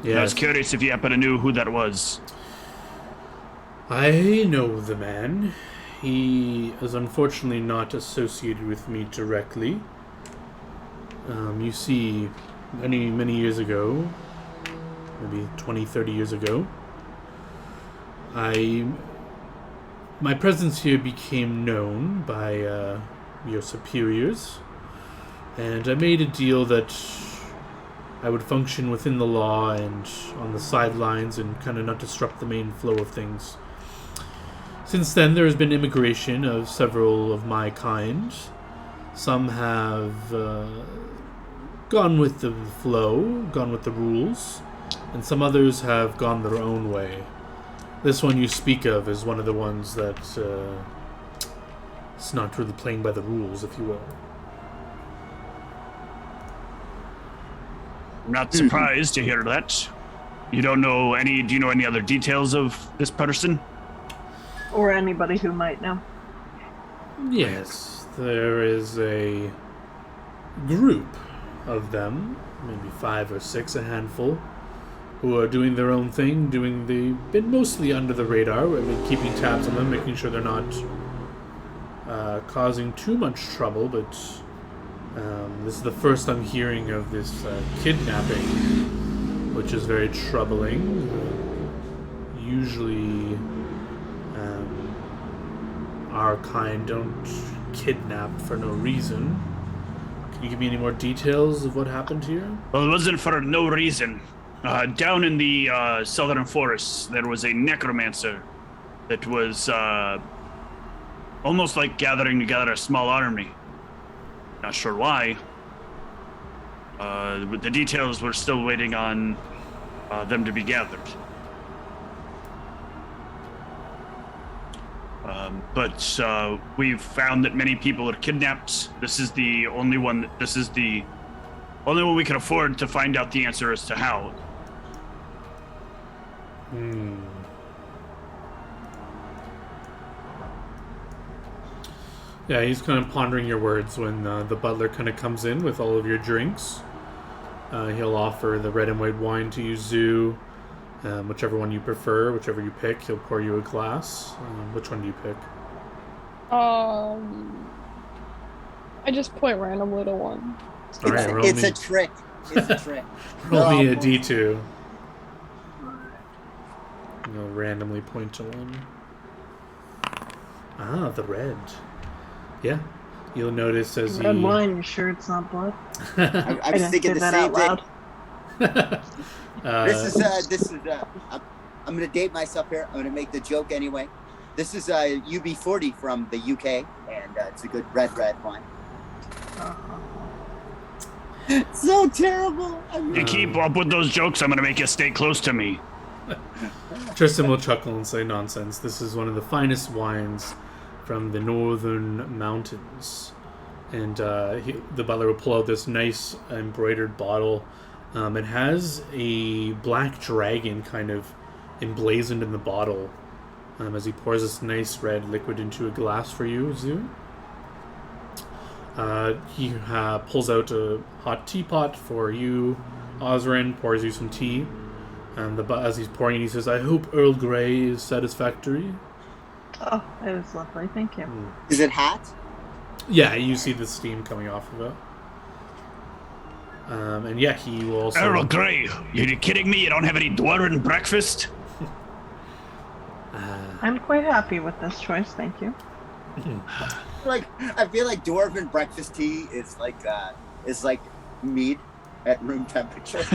[SPEAKER 1] Yes.
[SPEAKER 3] I was curious if you happen to know who that was.
[SPEAKER 1] I know the man. He is unfortunately not associated with me directly. You see, many years ago, maybe 20, 30 years ago, my presence here became known by your superiors, and I made a deal that I would function within the law and on the sidelines and kind of not disrupt the main flow of things. Since then, there has been immigration of several of my kind. Some have gone with the flow, gone with the rules, and some others have gone their own way. This one you speak of is one of the ones that it's not really playing by the rules, if you will.
[SPEAKER 3] I'm not surprised to hear that. Do you know any other details of this person?
[SPEAKER 4] Or anybody who might know.
[SPEAKER 1] Yes, there is a group of them, maybe 5 or 6, a handful, who are doing their own thing, been mostly under the radar. I've been keeping tabs on them, making sure they're not causing too much trouble, but this is the first I'm hearing of this kidnapping, which is very troubling. Usually, our kind don't kidnap for no reason. Can you give me any more details of what happened here?
[SPEAKER 3] Well, it wasn't for no reason. Down in the southern forests, there was a necromancer that was almost like gathering together a small army. Not sure why. The details were still waiting on them to be gathered. But we've found that many people are kidnapped. This is the only one we can afford to find out the answer as to how.
[SPEAKER 1] Yeah, he's kind of pondering your words when the butler kind of comes in with all of your drinks. He'll offer the red and white wine to you, Zoo. Whichever one you prefer, whichever you pick, he'll pour you a glass. Which one do you pick?
[SPEAKER 5] I just point randomly to one.
[SPEAKER 1] All right,
[SPEAKER 2] It's a trick. It's a trick.
[SPEAKER 1] roll me a D2. I'll randomly point to one. Ah, the red. Yeah. You'll notice as
[SPEAKER 4] Red
[SPEAKER 1] he...
[SPEAKER 4] wine, you sure it's not blood?
[SPEAKER 2] I was
[SPEAKER 4] didn't
[SPEAKER 2] thinking
[SPEAKER 4] say
[SPEAKER 2] the
[SPEAKER 4] that
[SPEAKER 2] same
[SPEAKER 4] out
[SPEAKER 2] thing.
[SPEAKER 4] loud.
[SPEAKER 2] This is I'm gonna date myself here. I'm gonna make the joke anyway. This is UB40 from the UK, and it's a good red wine. So terrible.
[SPEAKER 3] You keep up with those jokes, I'm gonna make you stay close to me.
[SPEAKER 1] Tristan will chuckle and say, nonsense. This is one of the finest wines from the northern mountains. And the butler will pull out this nice embroidered bottle. It has a black dragon kind of emblazoned in the bottle as he pours this nice red liquid into a glass for you, Zoo. He pulls out a hot teapot for you, Osrin, pours you some tea. And as he's pouring it, he says, I hope Earl Grey is satisfactory.
[SPEAKER 4] Oh, it is lovely. Thank you.
[SPEAKER 2] Is it hot?
[SPEAKER 1] Yeah, you see the steam coming off of it. And yeah, he will also...
[SPEAKER 3] Earl Grey, you kidding me? You don't have any dwarven breakfast?
[SPEAKER 4] I'm quite happy with this choice. Thank you.
[SPEAKER 2] I feel like dwarven breakfast tea is like mead at room temperature.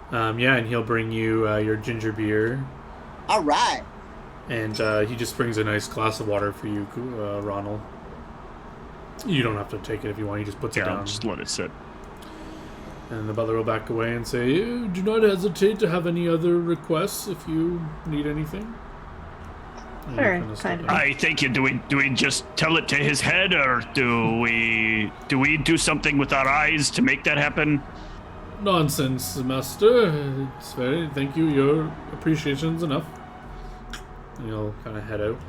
[SPEAKER 1] Yeah, and he'll bring you your ginger beer.
[SPEAKER 2] All right.
[SPEAKER 1] And he just brings a nice glass of water for you, Ronald. You don't have to take it if you want. He just puts it down.
[SPEAKER 3] Just let it sit.
[SPEAKER 1] And the butler will back away and say, do not hesitate to have any other requests if you need anything.
[SPEAKER 4] Very kind of you.
[SPEAKER 3] I thank you. Do we just tell it to his head, or do we do something with our eyes to make that happen?
[SPEAKER 1] Nonsense, master. It's very... Thank you. Your appreciation's enough. And you'll kind of head out.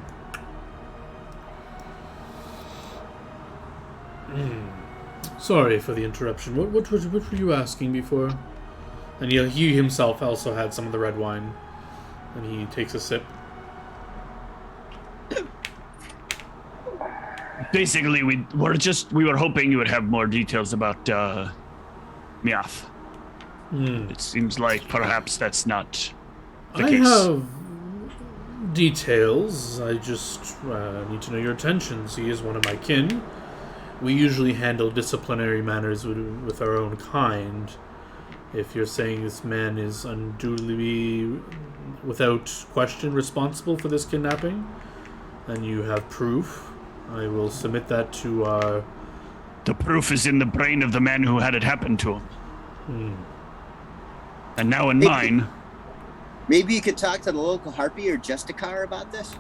[SPEAKER 1] Sorry for the interruption. What were you asking before? And he himself also had some of the red wine. And he takes a sip.
[SPEAKER 3] Basically, we were hoping you would have more details about Miath. It seems like perhaps that's not the case.
[SPEAKER 1] I have details. I just need to know your intentions. He is one of my kin. We usually handle disciplinary matters with our own kind. If you're saying this man is unduly, without question, responsible for this kidnapping, and you have proof, I will submit that to our...
[SPEAKER 3] The proof is in the brain of the man who had it happen to him. And now in mine.
[SPEAKER 2] Maybe you could talk to the local harpy or Justicar about this?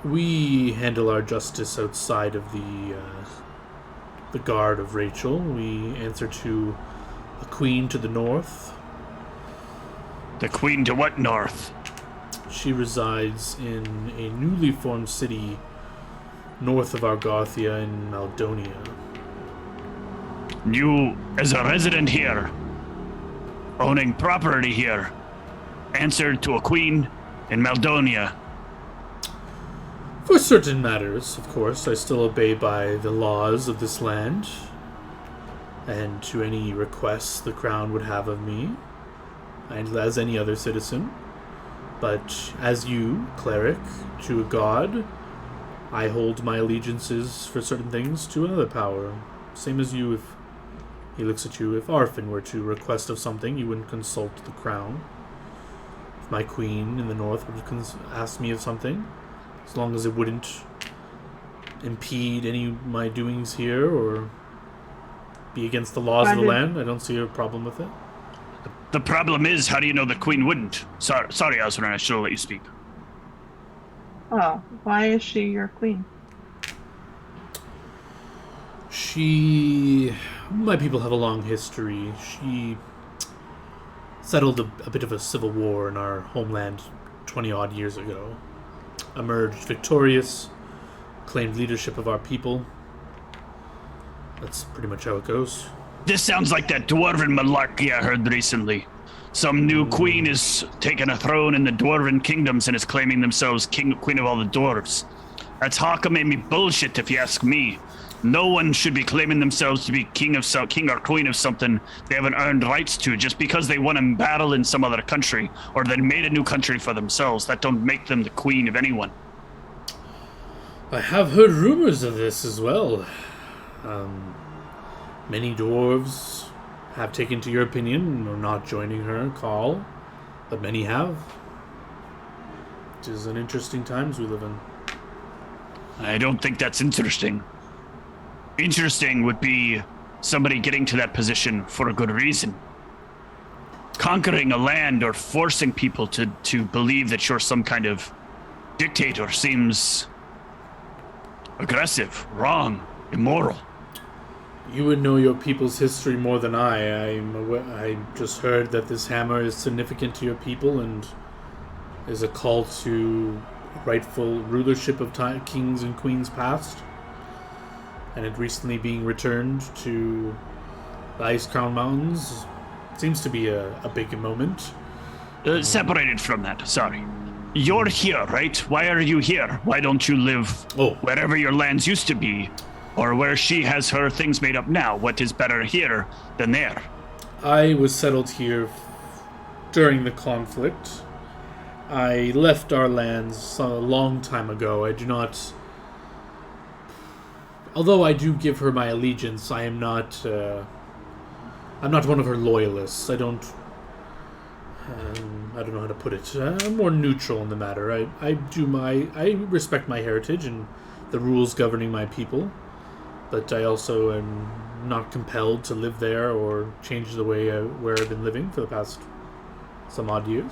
[SPEAKER 1] We handle our justice outside of the guard of Rachel. We answer to a queen to the north.
[SPEAKER 3] The queen to what north?
[SPEAKER 1] She resides in a newly formed city north of Argothia in Maldonia.
[SPEAKER 3] You, as a resident here, owning property here, answered to a queen in Maldonia.
[SPEAKER 1] For certain matters, of course, I still obey by the laws of this land, and to any requests the crown would have of me, and as any other citizen. But as you, cleric, to a god, I hold my allegiances for certain things to another power. Same as you, if he looks at you, if Arfin were to request of something, you wouldn't consult the crown. If my queen in the north would ask me of something, as long as it wouldn't impede any of my doings here or be against the laws of the land, I don't see a problem with it.
[SPEAKER 3] The problem is, how do you know the queen wouldn't? Sorry, Osran, I should have let you speak.
[SPEAKER 4] Oh, why is she your queen?
[SPEAKER 1] My people have a long history. She settled a bit of a civil war in our homeland 20-odd years ago. Emerged victorious, claimed leadership of our people. That's pretty much how it goes.
[SPEAKER 3] This sounds like that dwarven malarkey I heard recently. Some new queen is taking a throne in the dwarven kingdoms and is claiming themselves queen of all the dwarves. That's hockamamie bullshit if you ask me. No one should be claiming themselves to be king or queen of something they haven't earned rights to just because they won a battle in some other country or they made a new country for themselves. That don't make them the queen of anyone.
[SPEAKER 1] I have heard rumors of this as well. Many dwarves have taken to your opinion and are not joining her call, but many have. It is an interesting times we live in.
[SPEAKER 3] I don't think that's interesting. Interesting would be somebody getting to that position for a good reason. Conquering a land or forcing people to believe that you're some kind of dictator seems aggressive, wrong, immoral.
[SPEAKER 1] You would know your people's history more than I just heard that this hammer is significant to your people and is a call to rightful rulership of kings and queens past. And it recently being returned to the Ice Crown Mountains seems to be a big moment.
[SPEAKER 3] Separated from that, sorry. You're here, right? Why are you here? Why don't you live wherever your lands used to be? Or where she has her things made up now? What is better here than there?
[SPEAKER 1] I was settled here during the conflict. I left our lands a long time ago. I do not... Although I do give her my allegiance, I am not... I'm not one of her loyalists. I don't know how to put it. I'm more neutral in the matter. I respect my heritage and the rules governing my people, but I also am not compelled to live there or change the way where I've been living for the past some odd years.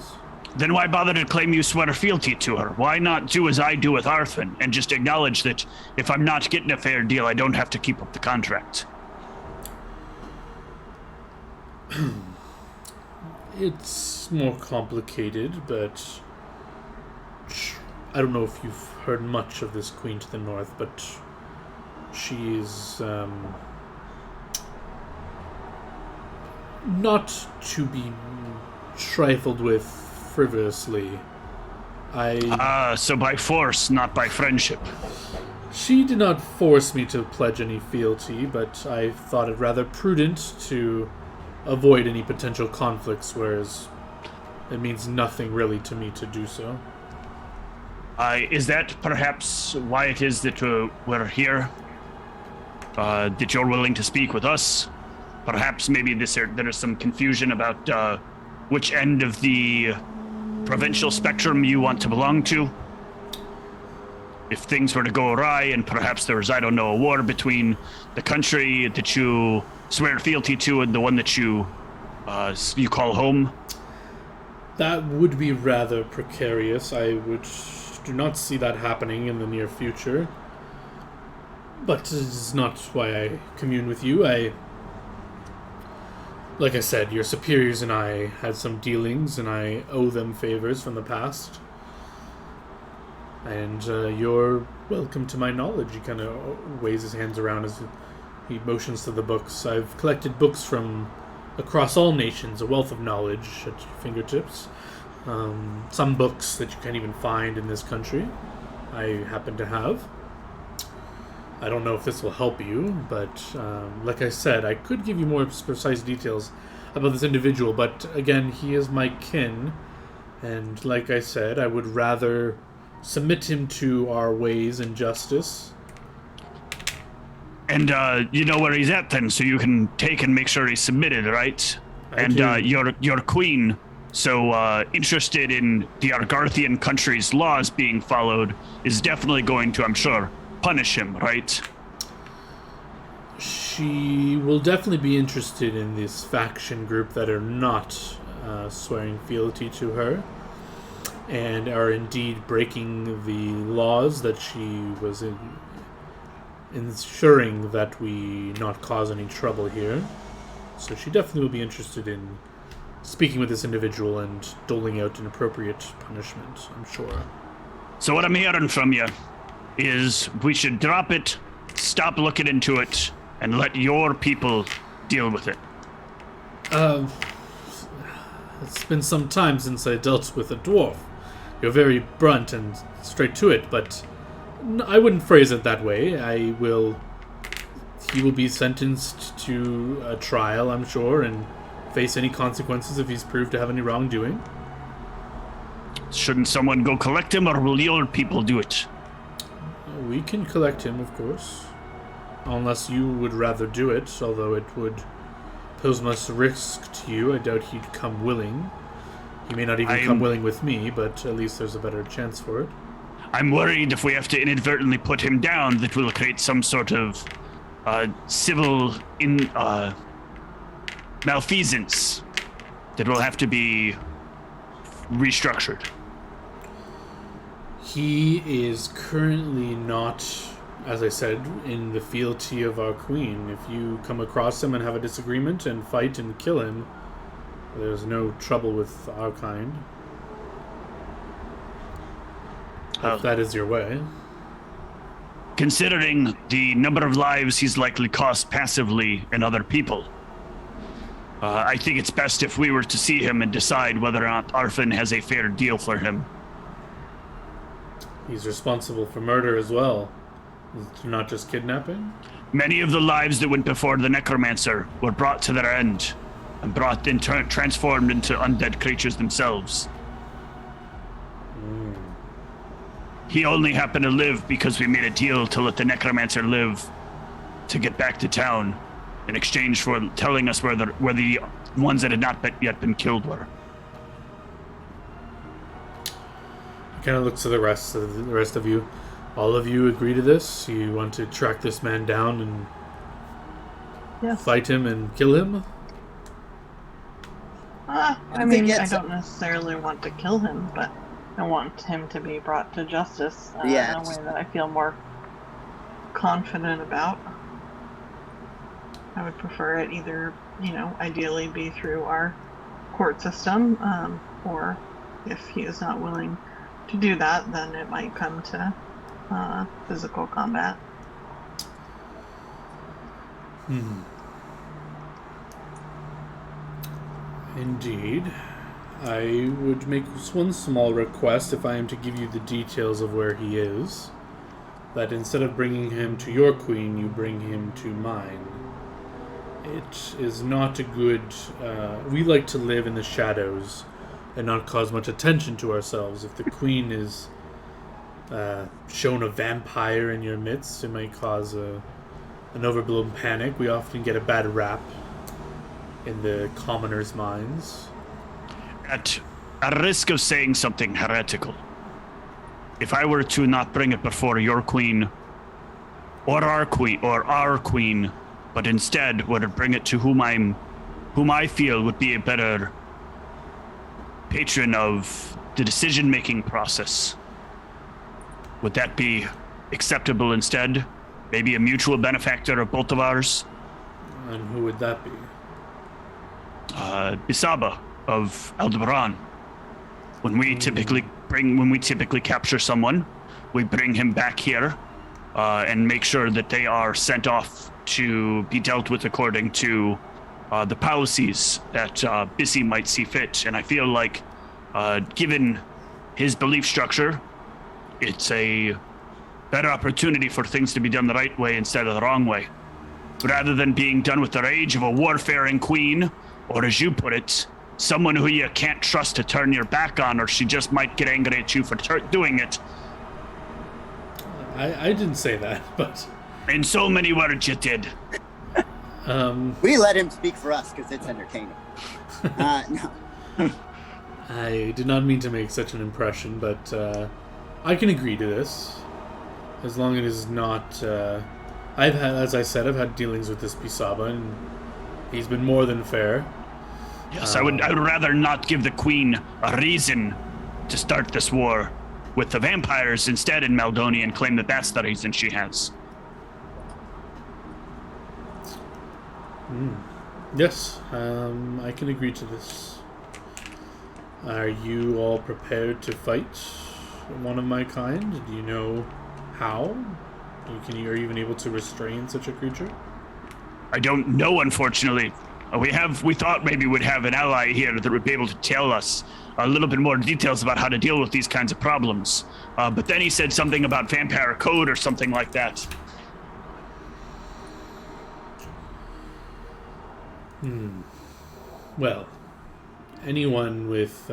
[SPEAKER 3] Then why bother to claim you swear fealty to her? Why not do as I do with Arthur and just acknowledge that if I'm not getting a fair deal, I don't have to keep up the contract?
[SPEAKER 1] It's more complicated, but I don't know if you've heard much of this queen to the north, but she is not to be trifled with frivolously.
[SPEAKER 3] So by force, not by friendship.
[SPEAKER 1] She did not force me to pledge any fealty, but I thought it rather prudent to avoid any potential conflicts, whereas it means nothing really to me to do so.
[SPEAKER 3] Is that perhaps why it is that we're here? That you're willing to speak with us? Perhaps maybe there is some confusion about which end of the provincial spectrum you want to belong to? If things were to go awry and perhaps there was, I don't know, a war between the country that you swear fealty to and the one that you call home?
[SPEAKER 1] That would be rather precarious. I do not see that happening in the near future. But it is not why I commune with you. Like I said, your superiors and I had some dealings, and I owe them favors from the past. And you're welcome to my knowledge. He kind of waves his hands around as he motions to the books. I've collected books from across all nations, a wealth of knowledge at your fingertips. Some books that you can't even find in this country, I happen to have. I don't know if this will help you, but like I said, I could give you more precise details about this individual, but again, he is my kin, and like I said, I would rather submit him to our ways and justice.
[SPEAKER 3] And you know where he's at then, so you can take and make sure he's submitted, right? Your queen, so interested in the Argarthian country's laws being followed, is definitely going to, I'm sure, punish him, right?
[SPEAKER 1] She will definitely be interested in this faction group that are not swearing fealty to her, and are indeed breaking the laws that she was ensuring that we not cause any trouble here. So she definitely will be interested in speaking with this individual and doling out an appropriate punishment, I'm sure.
[SPEAKER 3] So what I'm hearing from you is we should drop it, stop looking into it, and let your people deal with it.
[SPEAKER 1] It's been some time since I dealt with a dwarf. You're very blunt and straight to it, but I wouldn't phrase it that way. He will be sentenced to a trial, I'm sure, and face any consequences if he's proved to have any wrongdoing.
[SPEAKER 3] Shouldn't someone go collect him, or will your people do it?
[SPEAKER 1] We can collect him, of course. Unless you would rather do it, although it would pose much risk to you. I doubt he'd come willing. He may not even come willing with me, but at least there's a better chance for it.
[SPEAKER 3] I'm worried if we have to inadvertently put him down, that will create some sort of civil malfeasance that will have to be restructured.
[SPEAKER 1] He is currently not, as I said, in the fealty of our queen. If you come across him and have a disagreement and fight and kill him, there's no trouble with our kind. If that is your way.
[SPEAKER 3] Considering the number of lives he's likely cost passively in other people, I think it's best if we were to see him and decide whether or not Arfin has a fair deal for him.
[SPEAKER 1] He's responsible for murder as well, not just kidnapping.
[SPEAKER 3] Many of the lives that went before the Necromancer were brought to their end and brought in transformed into undead creatures themselves. He only happened to live because we made a deal to let the Necromancer live to get back to town in exchange for telling us where the ones that had not yet been killed were.
[SPEAKER 1] Kind of looks to the rest of you. All of you agree to this? You want to track this man down and fight him and kill him?
[SPEAKER 4] I mean, I don't necessarily want to kill him, but I want him to be brought to justice in a way that I feel more confident about. I would prefer it either, ideally be through our court system, or if he is not willing to do that, then it might come to physical combat.
[SPEAKER 1] Indeed. I would make one small request if I am to give you the details of where he is. That instead of bringing him to your queen, you bring him to mine. It is not a good... we like to live in the shadows and not cause much attention to ourselves. If the queen is shown a vampire in your midst, it might cause an overblown panic. We often get a bad rap in the commoners' minds.
[SPEAKER 3] At risk of saying something heretical, if I were to not bring it before your queen, or our queen, but instead were to bring it to whom I feel would be a better patron of the decision-making process, would that be acceptable instead? Maybe a mutual benefactor of both of ours?
[SPEAKER 1] And who would that be?
[SPEAKER 3] Bisaba of Aldebaran. When we typically capture someone, we bring him back here and make sure that they are sent off to be dealt with according to the policies that Bissy might see fit. And I feel like, given his belief structure, it's a better opportunity for things to be done the right way instead of the wrong way. Rather than being done with the rage of a warfaring queen, or as you put it, someone who you can't trust to turn your back on, or she just might get angry at you for doing it.
[SPEAKER 1] I didn't say that, but...
[SPEAKER 3] In so many words you did.
[SPEAKER 2] We let him speak for us because it's entertaining. No.
[SPEAKER 1] I did not mean to make such an impression, but I can agree to this. As long as it is not... as I said, I've had dealings with this Pisaba, and he's been more than fair.
[SPEAKER 3] Yes, I would rather not give the queen a reason to start this war with the vampires instead in Maldoni and claim that that's the reason she has.
[SPEAKER 1] Yes, I can agree to this. Are you all prepared to fight one of my kind? Do you know how? Are you even able to restrain such a creature?
[SPEAKER 3] I don't know, unfortunately. We thought maybe we'd have an ally here that would be able to tell us a little bit more details about how to deal with these kinds of problems. But then he said something about vampire code or something like that.
[SPEAKER 1] Well, anyone with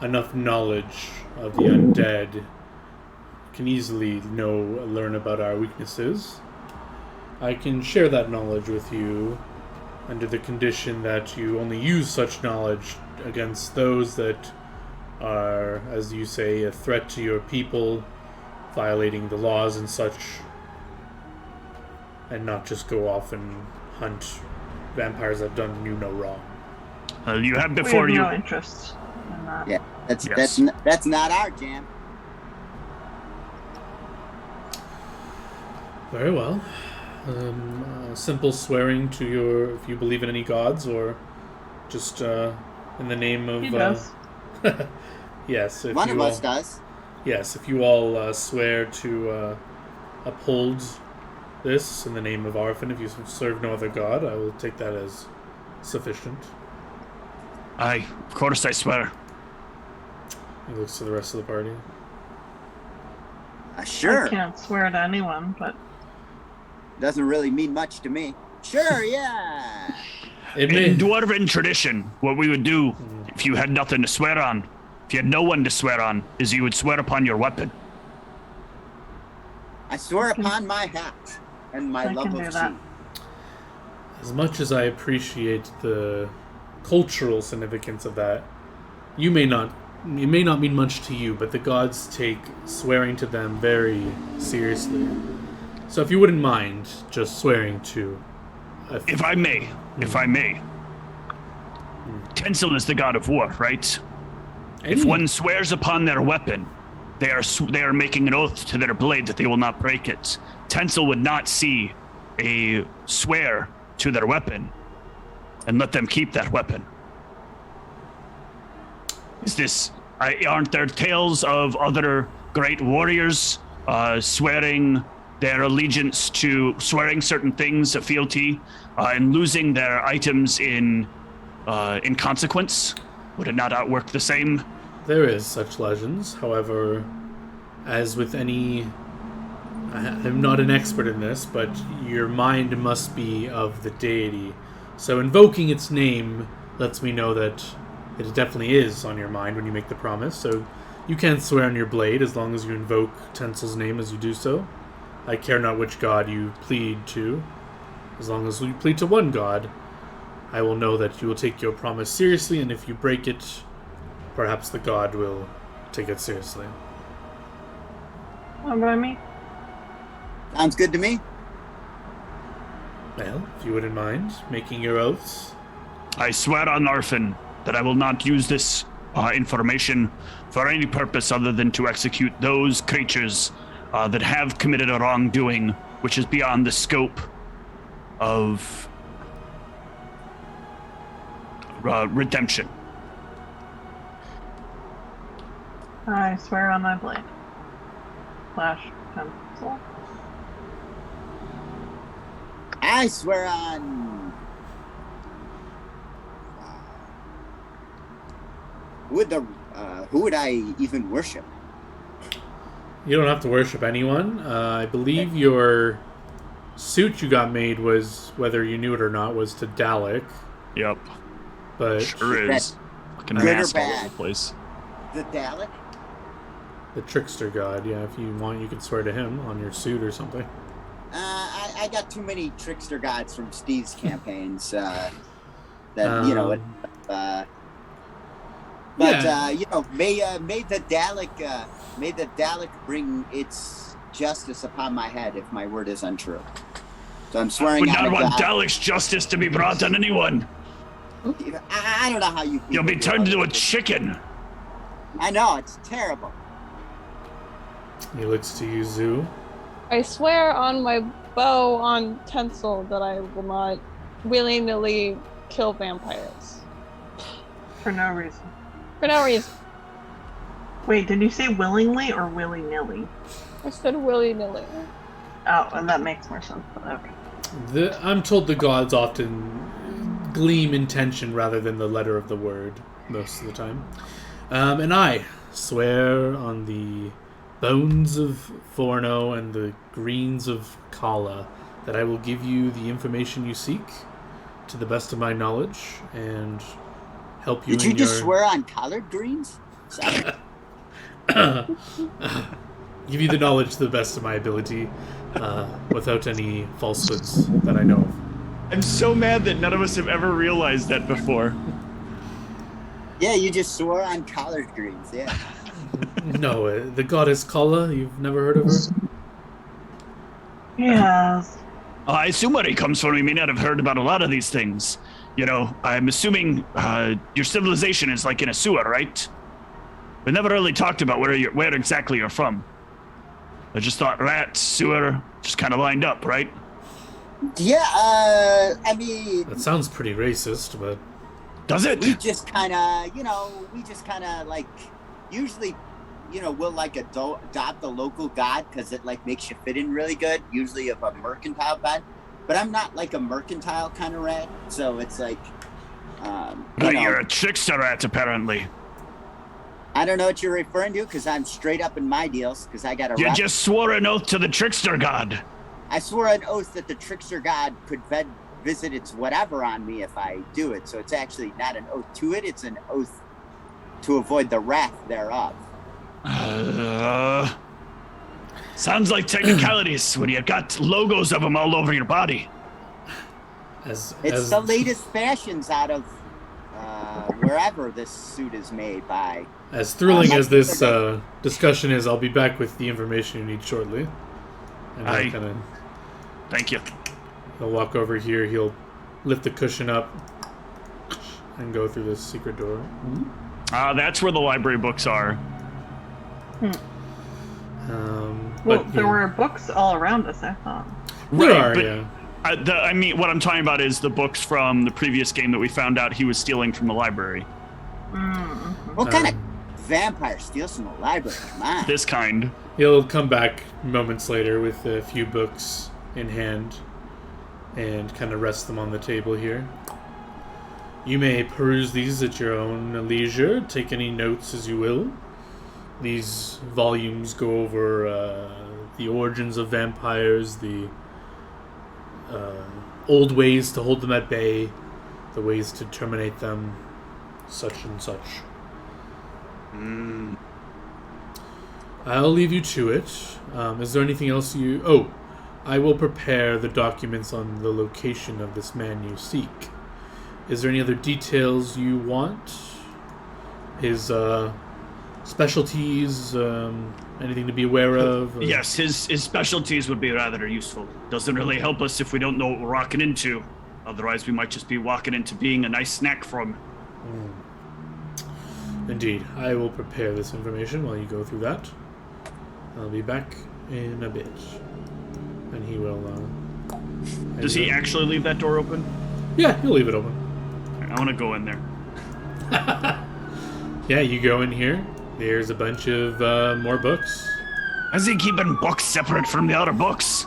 [SPEAKER 1] enough knowledge of the undead can easily learn about our weaknesses. I can share that knowledge with you under the condition that you only use such knowledge against those that are, as you say, a threat to your people, violating the laws and such, and not just go off and hunt vampires that done you no wrong.
[SPEAKER 3] You have before
[SPEAKER 4] we have
[SPEAKER 3] you.
[SPEAKER 4] no interest in that.
[SPEAKER 2] Yeah,
[SPEAKER 3] Yes.
[SPEAKER 2] that's not our jam.
[SPEAKER 1] Very well. Simple swearing to your, if you believe in any gods, or just in the name of.
[SPEAKER 4] He does.
[SPEAKER 1] Yes. If
[SPEAKER 2] One
[SPEAKER 1] you
[SPEAKER 2] of us
[SPEAKER 1] all,
[SPEAKER 2] does.
[SPEAKER 1] Yes, if you all swear to uphold this in the name of Arfin, if you serve no other god, I will take that as sufficient.
[SPEAKER 3] Aye, of course I swear.
[SPEAKER 1] He looks to the rest of the party.
[SPEAKER 2] Sure.
[SPEAKER 4] I can't swear to anyone, but
[SPEAKER 2] Doesn't really mean much to me. Sure, yeah.
[SPEAKER 1] It may.
[SPEAKER 3] In Dwarven tradition, what we would do if you had nothing to swear on, if you had no one to swear on, is you would swear upon your weapon.
[SPEAKER 2] I swear upon my hat and my
[SPEAKER 4] I
[SPEAKER 2] love
[SPEAKER 4] can
[SPEAKER 2] of
[SPEAKER 4] do that.
[SPEAKER 2] tea.
[SPEAKER 1] As much as I appreciate the cultural significance of that, it may not mean much to you, but the gods take swearing to them very seriously. So if you wouldn't mind just swearing to...
[SPEAKER 3] If I may. Tencel is the god of war, right? If one swears upon their weapon, they are making an oath to their blade that they will not break it. Tencel would not see a swear to their weapon and let them keep that weapon. Aren't there tales of other great warriors swearing their allegiance to, swearing certain things of fealty and losing their items in consequence? Would it not outwork the same?
[SPEAKER 1] There is such legends. However, as with any... I'm not an expert in this, but your mind must be of the deity. So invoking its name lets me know that it definitely is on your mind when you make the promise. So you can swear on your blade as long as you invoke Tensel's name as you do so. I care not which god you plead to. As long as you plead to one god, I will know that you will take your promise seriously, and if you break it, perhaps the god will take it seriously.
[SPEAKER 4] What about me?
[SPEAKER 2] Sounds good to me.
[SPEAKER 1] Well, if you wouldn't mind making your oaths.
[SPEAKER 3] I swear on Arfin that I will not use this information for any purpose other than to execute those creatures that have committed a wrongdoing which is beyond the scope of redemption.
[SPEAKER 4] I swear on my blade. /pencil.
[SPEAKER 2] I swear on... who would I even worship?
[SPEAKER 1] You don't have to worship anyone. I believe your suit you got made was, whether you knew it or not, was to Dalek.
[SPEAKER 3] Yep.
[SPEAKER 1] But
[SPEAKER 3] Sure is. Fucking
[SPEAKER 2] Good or
[SPEAKER 3] mask all over
[SPEAKER 2] bad?
[SPEAKER 3] the place.
[SPEAKER 2] The Dalek?
[SPEAKER 1] the trickster god, yeah, if you want, you can swear to him on your suit or something.
[SPEAKER 2] I got too many trickster gods from Steve's campaigns that you know. You know, may the Dalek bring its justice upon my head if my word is untrue. So I'm swearing.
[SPEAKER 3] Would
[SPEAKER 2] on
[SPEAKER 3] not
[SPEAKER 2] a
[SPEAKER 3] want
[SPEAKER 2] god.
[SPEAKER 3] Dalek's justice to be brought on anyone.
[SPEAKER 2] I don't know how you.
[SPEAKER 3] You'll be turned into a chicken.
[SPEAKER 2] I know, it's terrible.
[SPEAKER 1] He looks to you, Zoo.
[SPEAKER 5] I swear on my bow on Tencel that I will not willy-nilly kill vampires.
[SPEAKER 4] For no reason.
[SPEAKER 5] For no reason.
[SPEAKER 4] Wait, did you say willingly or willy-nilly?
[SPEAKER 5] I said willy-nilly.
[SPEAKER 4] Oh, and that makes more sense. Okay.
[SPEAKER 1] I'm told the gods often gleam intention rather than the letter of the word most of the time. And I swear on the bones of Forno and the greens of Kala that I will give you the information you seek to the best of my knowledge and help you.
[SPEAKER 2] Did you just swear on collard greens? Sorry.
[SPEAKER 1] give you the knowledge to the best of my ability, without any falsehoods that I know of.
[SPEAKER 3] I'm so mad that none of us have ever realized that before.
[SPEAKER 2] Yeah, you just swore on collard greens. Yeah.
[SPEAKER 1] No, the goddess Kala. You've never heard of her?
[SPEAKER 4] Yes.
[SPEAKER 3] I assume where he comes from, he may not have heard about a lot of these things. You know, I'm assuming your civilization is like in a sewer, right? We never really talked about where exactly you're from. I just thought rat, sewer, just kind of lined up, right?
[SPEAKER 2] Yeah, I mean...
[SPEAKER 1] That sounds pretty racist, but...
[SPEAKER 3] Does it?
[SPEAKER 2] We just kind of, like, usually, we'll, like, adopt a local god because it, like, makes you fit in really good, usually of a mercantile god. But I'm not, like, a mercantile kind of rat, so it's, like,
[SPEAKER 3] You're a trickster rat, apparently.
[SPEAKER 2] I don't know what you're referring to because I'm straight up in my deals because I got a...
[SPEAKER 3] You just swore an oath to the trickster god.
[SPEAKER 2] I swore an oath that the trickster god could visit its whatever on me if I do it. So it's actually not an oath to it. It's an oath to avoid the wrath thereof.
[SPEAKER 3] Sounds like technicalities when you've got logos of them all over your body.
[SPEAKER 2] It's the latest fashions out of wherever this suit is made by.
[SPEAKER 1] As thrilling as this discussion is, I'll be back with the information you need shortly. And
[SPEAKER 3] Thank you.
[SPEAKER 1] He'll walk over here, he'll lift the cushion up and go through this secret door.
[SPEAKER 3] That's where the library books are.
[SPEAKER 4] There were books all around us, I thought.
[SPEAKER 1] Yeah.
[SPEAKER 3] I mean, what I'm talking about is the books from the previous game that we found out he was stealing from the library.
[SPEAKER 2] What kind of vampire steals from the library? Come on.
[SPEAKER 3] This kind.
[SPEAKER 1] He'll come back moments later with a few books in hand and kind of rest them on the table here. You may peruse these at your own leisure. Take any notes as you will. These volumes go over the origins of vampires, the old ways to hold them at bay, the ways to terminate them, such and such. I'll leave you to it. Is there anything else you... Oh, I will prepare the documents on the location of this man you seek. Is there any other details you want? His specialties, anything to be aware of? Or?
[SPEAKER 3] Yes, his specialties would be rather useful. Doesn't really help us if we don't know what we're walking into. Otherwise, we might just be walking into being a nice snack for him.
[SPEAKER 1] Indeed. I will prepare this information while you go through that. I'll be back in a bit. And he will...
[SPEAKER 3] Does he actually leave that door open?
[SPEAKER 1] Yeah, he'll leave it open.
[SPEAKER 3] I want to go in there.
[SPEAKER 1] Yeah, you go in here. There's a bunch of more books.
[SPEAKER 3] Is he keeping books separate from the other books?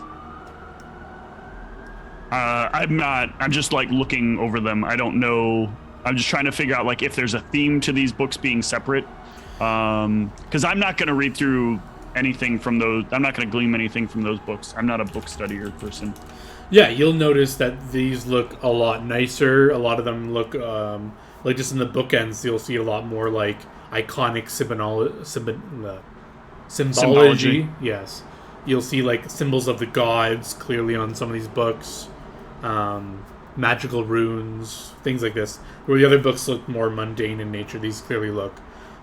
[SPEAKER 3] I'm not. I'm just like looking over them. I don't know. I'm just trying to figure out like if there's a theme to these books being separate. Because I'm not going to read through anything from those. I'm not going to glean anything from those books. I'm not a book studier person.
[SPEAKER 1] Yeah, you'll notice that these look a lot nicer. A lot of them look like just in the bookends. You'll see a lot more like iconic symbology. Yes, you'll see like symbols of the gods clearly on some of these books. Magical runes, things like this. Where the other books look more mundane in nature, these clearly look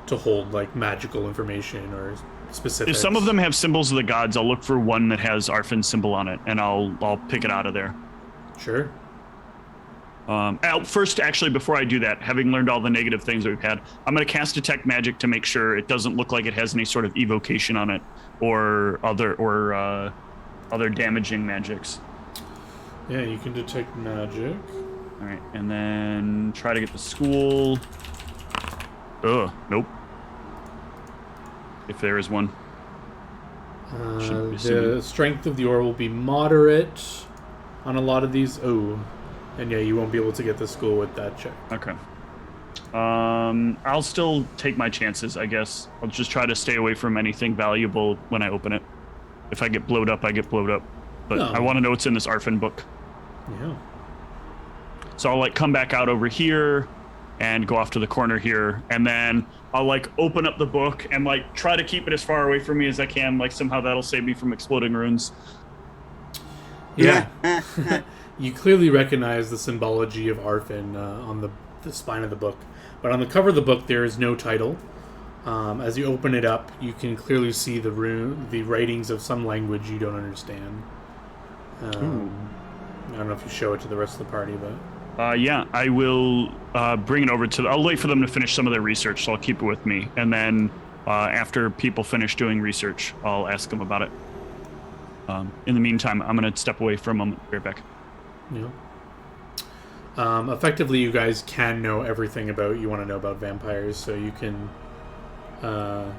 [SPEAKER 1] to hold like magical information or specific.
[SPEAKER 3] If some of them have symbols of the gods, I'll look for one that has Arfin's symbol on it, and I'll pick it out of there.
[SPEAKER 1] Sure.
[SPEAKER 3] First, actually, before I do that, having learned all the negative things that we've had, I'm going to cast Detect Magic to make sure it doesn't look like it has any sort of evocation on it or other damaging magics.
[SPEAKER 1] Yeah, you can detect magic.
[SPEAKER 3] All right, and then try to get the school. Nope. If there is one.
[SPEAKER 1] The strength of the aura will be moderate on a lot of these. Oh, and yeah, you won't be able to get the school with that check.
[SPEAKER 3] Okay. I'll still take my chances, I guess. I'll just try to stay away from anything valuable when I open it. If I get blowed up, I get blowed up. But I want to know what's in this Arfin book.
[SPEAKER 1] Yeah.
[SPEAKER 3] So I'll like come back out over here. and go off to the corner here, and then I'll like open up the book and like try to keep it as far away from me as I can. Like somehow that'll save me from exploding runes.
[SPEAKER 1] Yeah. You clearly recognize the symbology of Arfin on the spine of the book. But on the cover of the book, there is no title. As you open it up, you can clearly see the writings of some language you don't understand. I don't know if you show it to the rest of the party, but...
[SPEAKER 3] yeah, I will bring it over to... I'll wait for them to finish some of their research, so I'll keep it with me. And then after people finish doing research, I'll ask them about it. In the meantime, I'm going to step away for a moment. Be right back.
[SPEAKER 1] Yeah. Effectively, you guys can know everything you want to know about vampires, so you can... I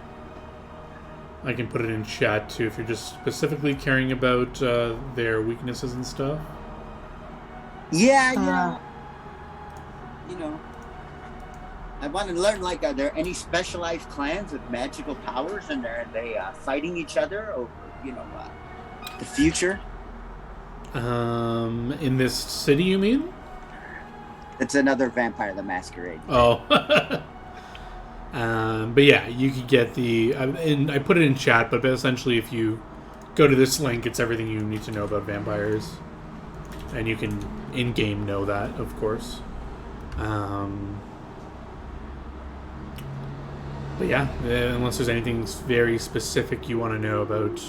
[SPEAKER 1] can put it in chat, too, if you're just specifically caring about their weaknesses and stuff.
[SPEAKER 2] Yeah, you know, I want to learn, like, are there any specialized clans with magical powers, and are they fighting each other over, the future?
[SPEAKER 1] In this city, you mean?
[SPEAKER 2] It's another Vampire the Masquerade.
[SPEAKER 1] Oh. But yeah, you could get and I put it in chat, but essentially if you go to this link, it's everything you need to know about vampires. And you can in-game know that, of course. But yeah, unless there's anything very specific you want to know about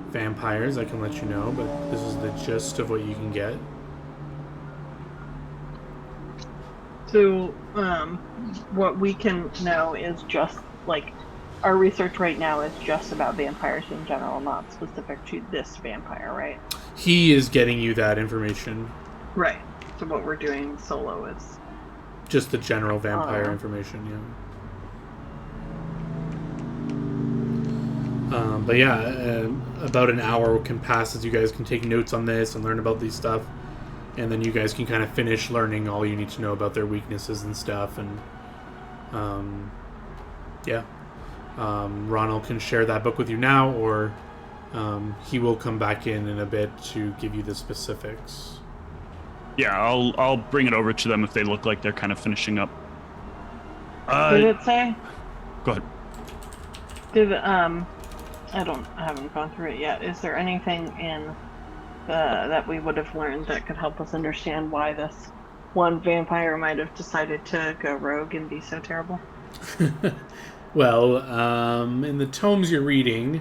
[SPEAKER 1] vampires, I can let you know, but this is the gist of what you can get.
[SPEAKER 4] So, what we can know is just, like, our research right now is just about vampires in general, not specific to this vampire, right?
[SPEAKER 1] He is getting you that information.
[SPEAKER 4] Right. So what we're doing solo is...
[SPEAKER 1] just the general vampire information, yeah. But yeah, about an hour can pass as you guys can take notes on this and learn about these stuff. And then you guys can kind of finish learning all you need to know about their weaknesses and stuff. And, yeah. Ronald can share that book with you now, or he will come back in a bit to give you the specifics.
[SPEAKER 3] Yeah, I'll bring it over to them if they look like they're kind of finishing up.
[SPEAKER 4] Did it say?
[SPEAKER 3] Go ahead.
[SPEAKER 4] I haven't gone through it yet. Is there anything in that we would have learned that could help us understand why this one vampire might have decided to go rogue and be so terrible?
[SPEAKER 1] Well, in the tomes you're reading,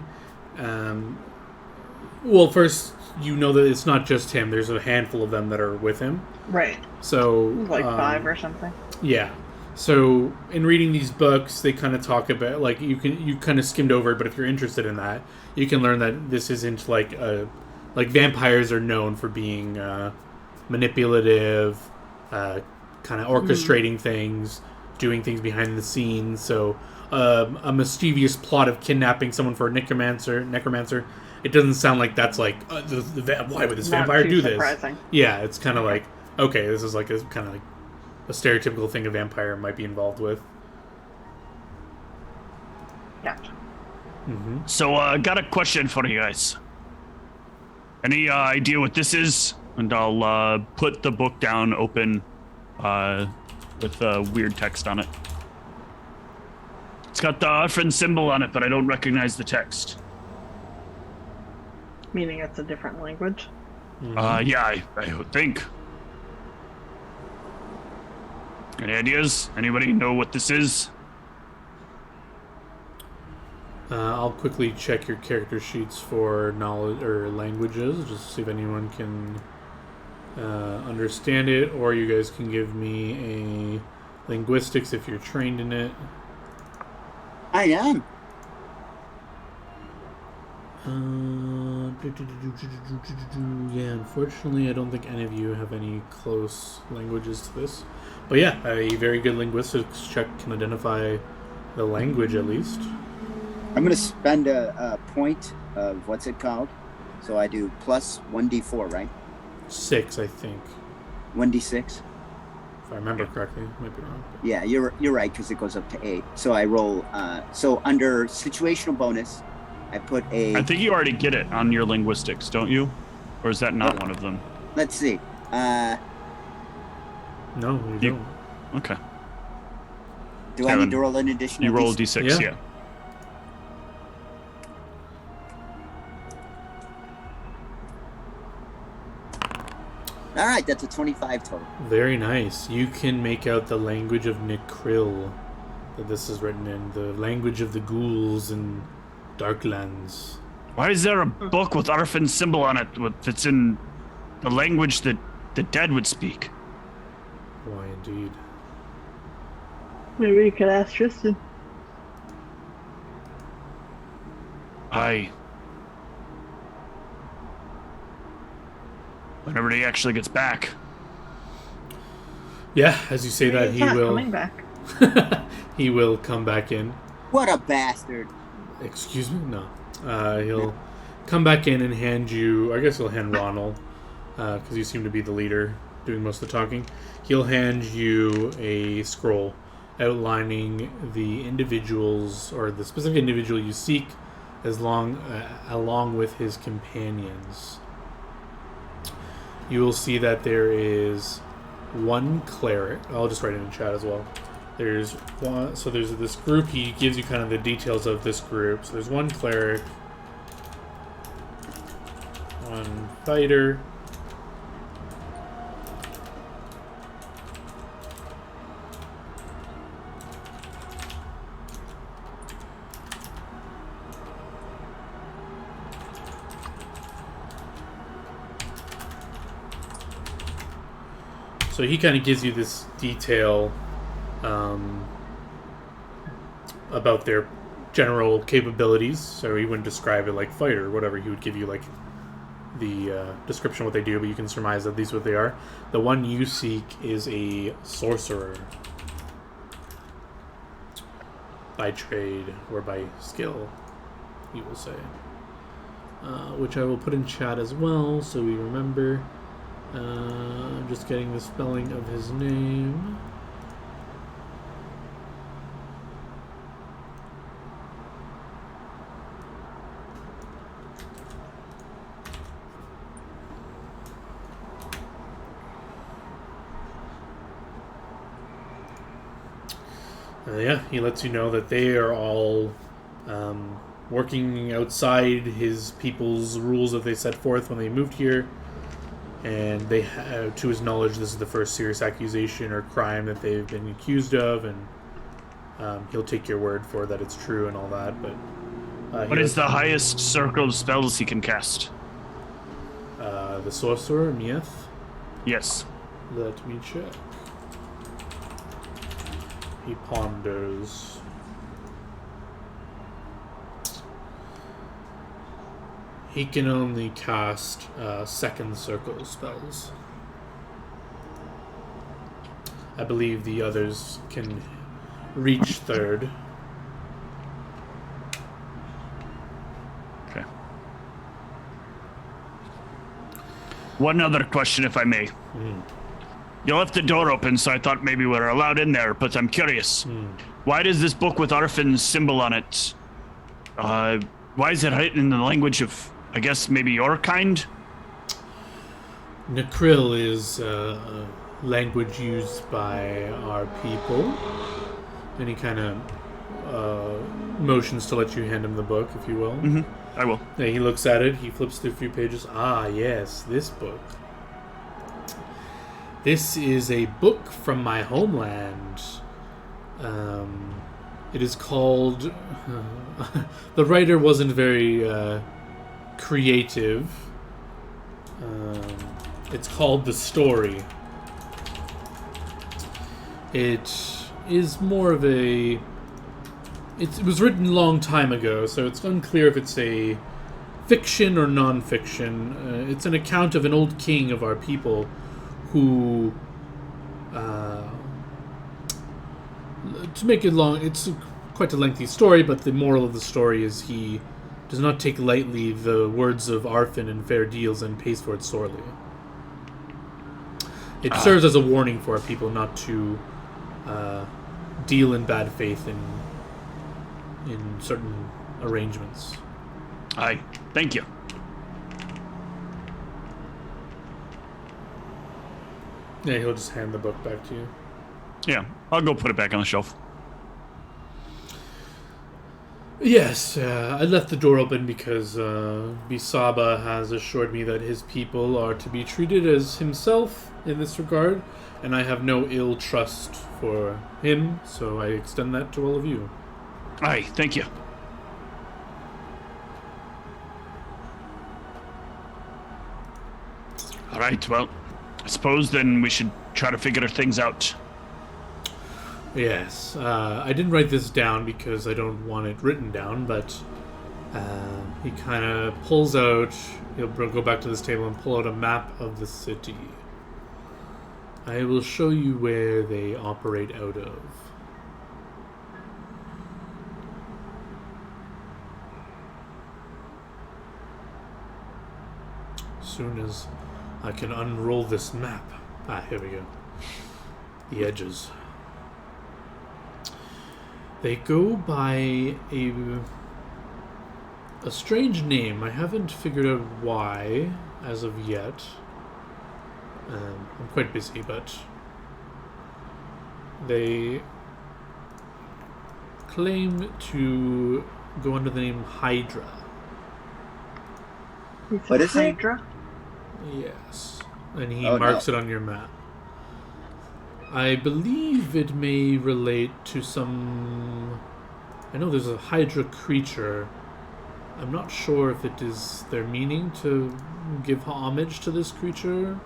[SPEAKER 1] well, first, you know that it's not just him. There's a handful of them that are with him.
[SPEAKER 4] Right.
[SPEAKER 1] So...
[SPEAKER 4] like 5 or something? Yeah.
[SPEAKER 1] So, in reading these books, they kind of talk about, like, you kind of skimmed over it, but if you're interested in that, you can learn that this isn't, like, vampires are known for being manipulative, kind of orchestrating things, doing things behind the scenes. So, a mischievous plot of kidnapping someone for a necromancer, it doesn't sound like that's like, why would this vampire do this? Surprising. Yeah, it's kind of like, okay, this is like a kind of like a stereotypical thing a vampire might be involved with.
[SPEAKER 4] Gotcha.
[SPEAKER 1] Mm-hmm.
[SPEAKER 3] So, got a question for you guys. Any idea what this is? And I'll put the book down open with weird text on it. It's got the Arfin symbol on it, but I don't recognize the text.
[SPEAKER 4] Meaning it's a different language?
[SPEAKER 3] Mm-hmm. Yeah, I would think. Any ideas? Anybody know what this is?
[SPEAKER 1] I'll quickly check your character sheets for knowledge or languages, just to see if anyone can understand it, or you guys can give me a linguistics if you're trained in it.
[SPEAKER 2] I am.
[SPEAKER 1] Yeah, unfortunately, I don't think any of you have any close languages to this. But yeah, a very good linguistics check can identify the language at least.
[SPEAKER 2] I'm going to spend a point of, what's it called? So I do plus 1d4, right?
[SPEAKER 1] 6, I think.
[SPEAKER 2] 1d6?
[SPEAKER 1] If I remember correctly. Might be wrong.
[SPEAKER 2] Yeah, you're right, because it goes up to 8. So I roll, so under situational bonus, I put a...
[SPEAKER 3] I think you already get it on your linguistics, don't you? Or is that not one of them?
[SPEAKER 2] Let's see.
[SPEAKER 1] No, you don't.
[SPEAKER 3] Okay.
[SPEAKER 2] Do I need to roll an additional?
[SPEAKER 3] You roll a d6, yeah.
[SPEAKER 2] All right, that's a 25 total.
[SPEAKER 1] Very nice. You can make out the language of Nicril that this is written in, the language of the ghouls and Darklands.
[SPEAKER 3] Why is there a book with Arfin's symbol on it that's in the language that the dead would speak?
[SPEAKER 1] Why, indeed.
[SPEAKER 4] Maybe you could ask Tristan.
[SPEAKER 3] Whenever he actually gets back.
[SPEAKER 1] Yeah, as you say that, he will.
[SPEAKER 4] Coming back.
[SPEAKER 1] He will come back in.
[SPEAKER 2] What a bastard!
[SPEAKER 1] Excuse me? No. He'll come back in and hand you. I guess he'll hand Ronald, because you seem to be the leader, doing most of the talking. He'll hand you a scroll outlining the individuals or the specific individual you seek, along with his companions. You will see that there is one cleric. I'll just write it in chat as well. There's one. So there's this group. He gives you kind of the details of this group. So there's one cleric, one fighter, so he kind of gives you this detail about their general capabilities. So he wouldn't describe it like fighter or whatever. He would give you like the description of what they do, but you can surmise that these are what they are. The one you seek is a sorcerer by trade or by skill, you will say, which I will put in chat as well so we remember. I'm just getting the spelling of his name. Yeah, he lets you know that they are all working outside his people's rules that they set forth when they moved here. And they, to his knowledge, this is the first serious accusation or crime that they've been accused of, and he'll take your word for that it's true and all that. But
[SPEAKER 3] what is the highest circle of spells he can cast?
[SPEAKER 1] The sorcerer, Mieth?
[SPEAKER 3] Yes.
[SPEAKER 1] Let me check. He ponders. He can only cast second circle spells. I believe the others can reach third.
[SPEAKER 3] Okay. One other question, if I may. You left the door open, so I thought maybe we were allowed in there, but I'm curious. Why does this book with Arfin's symbol on it, why is it written in the language of, I guess, maybe your kind?
[SPEAKER 1] Nicril is a language used by our people. And he kind of motions to let you hand him the book, if you will.
[SPEAKER 3] Mm-hmm. I will.
[SPEAKER 1] Yeah, he looks at it. He flips through a few pages. Ah, yes, this book. This is a book from my homeland. It is called... the writer wasn't very creative. It's called The Story. It is more of a... It was written a long time ago, so it's unclear if it's a fiction or non-fiction. It's an account of an old king of our people who... to make it long, it's quite a lengthy story, but the moral of the story is he does not take lightly the words of Arfin and fair deals and pays for it sorely. It serves as a warning for our people not to deal in bad faith in certain arrangements.
[SPEAKER 3] Aye. Thank you.
[SPEAKER 1] Yeah, he'll just hand the book back to you.
[SPEAKER 3] Yeah, I'll go put it back on the shelf.
[SPEAKER 1] Yes, I left the door open because Bisaba has assured me that his people are to be treated as himself in this regard, and I have no ill trust for him, so I extend that to all of you.
[SPEAKER 3] Aye, thank you. All right, well, I suppose then we should try to figure things out.
[SPEAKER 1] Yes, I didn't write this down because I don't want it written down, but he kind of pulls out, he'll go back to this table and pull out a map of the city. I will show you where they operate out of. As soon as I can unroll this map. Here we go. The edges. They go by a strange name. I haven't figured out why as of yet. I'm quite busy, but they claim to go under the name Hydra.
[SPEAKER 2] What is it?
[SPEAKER 4] Hydra?
[SPEAKER 1] Yes. And he marks it on your map. I believe it may relate to some... I know there's a Hydra creature. I'm not sure if it is their meaning to give homage to this creature.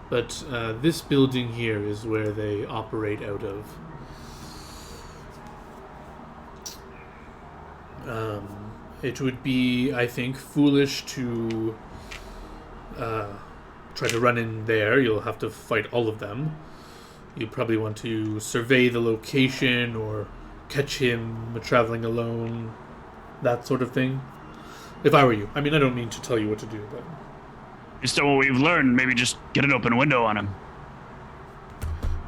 [SPEAKER 1] But this building here is where they operate out of. It would be, I think, foolish to try to run in there. You'll have to fight all of them. You probably want to survey the location or catch him traveling alone, that sort of thing. If I were you. I mean, I don't mean to tell you what to do, but...
[SPEAKER 3] Based on what we've learned, maybe just get an open window on him.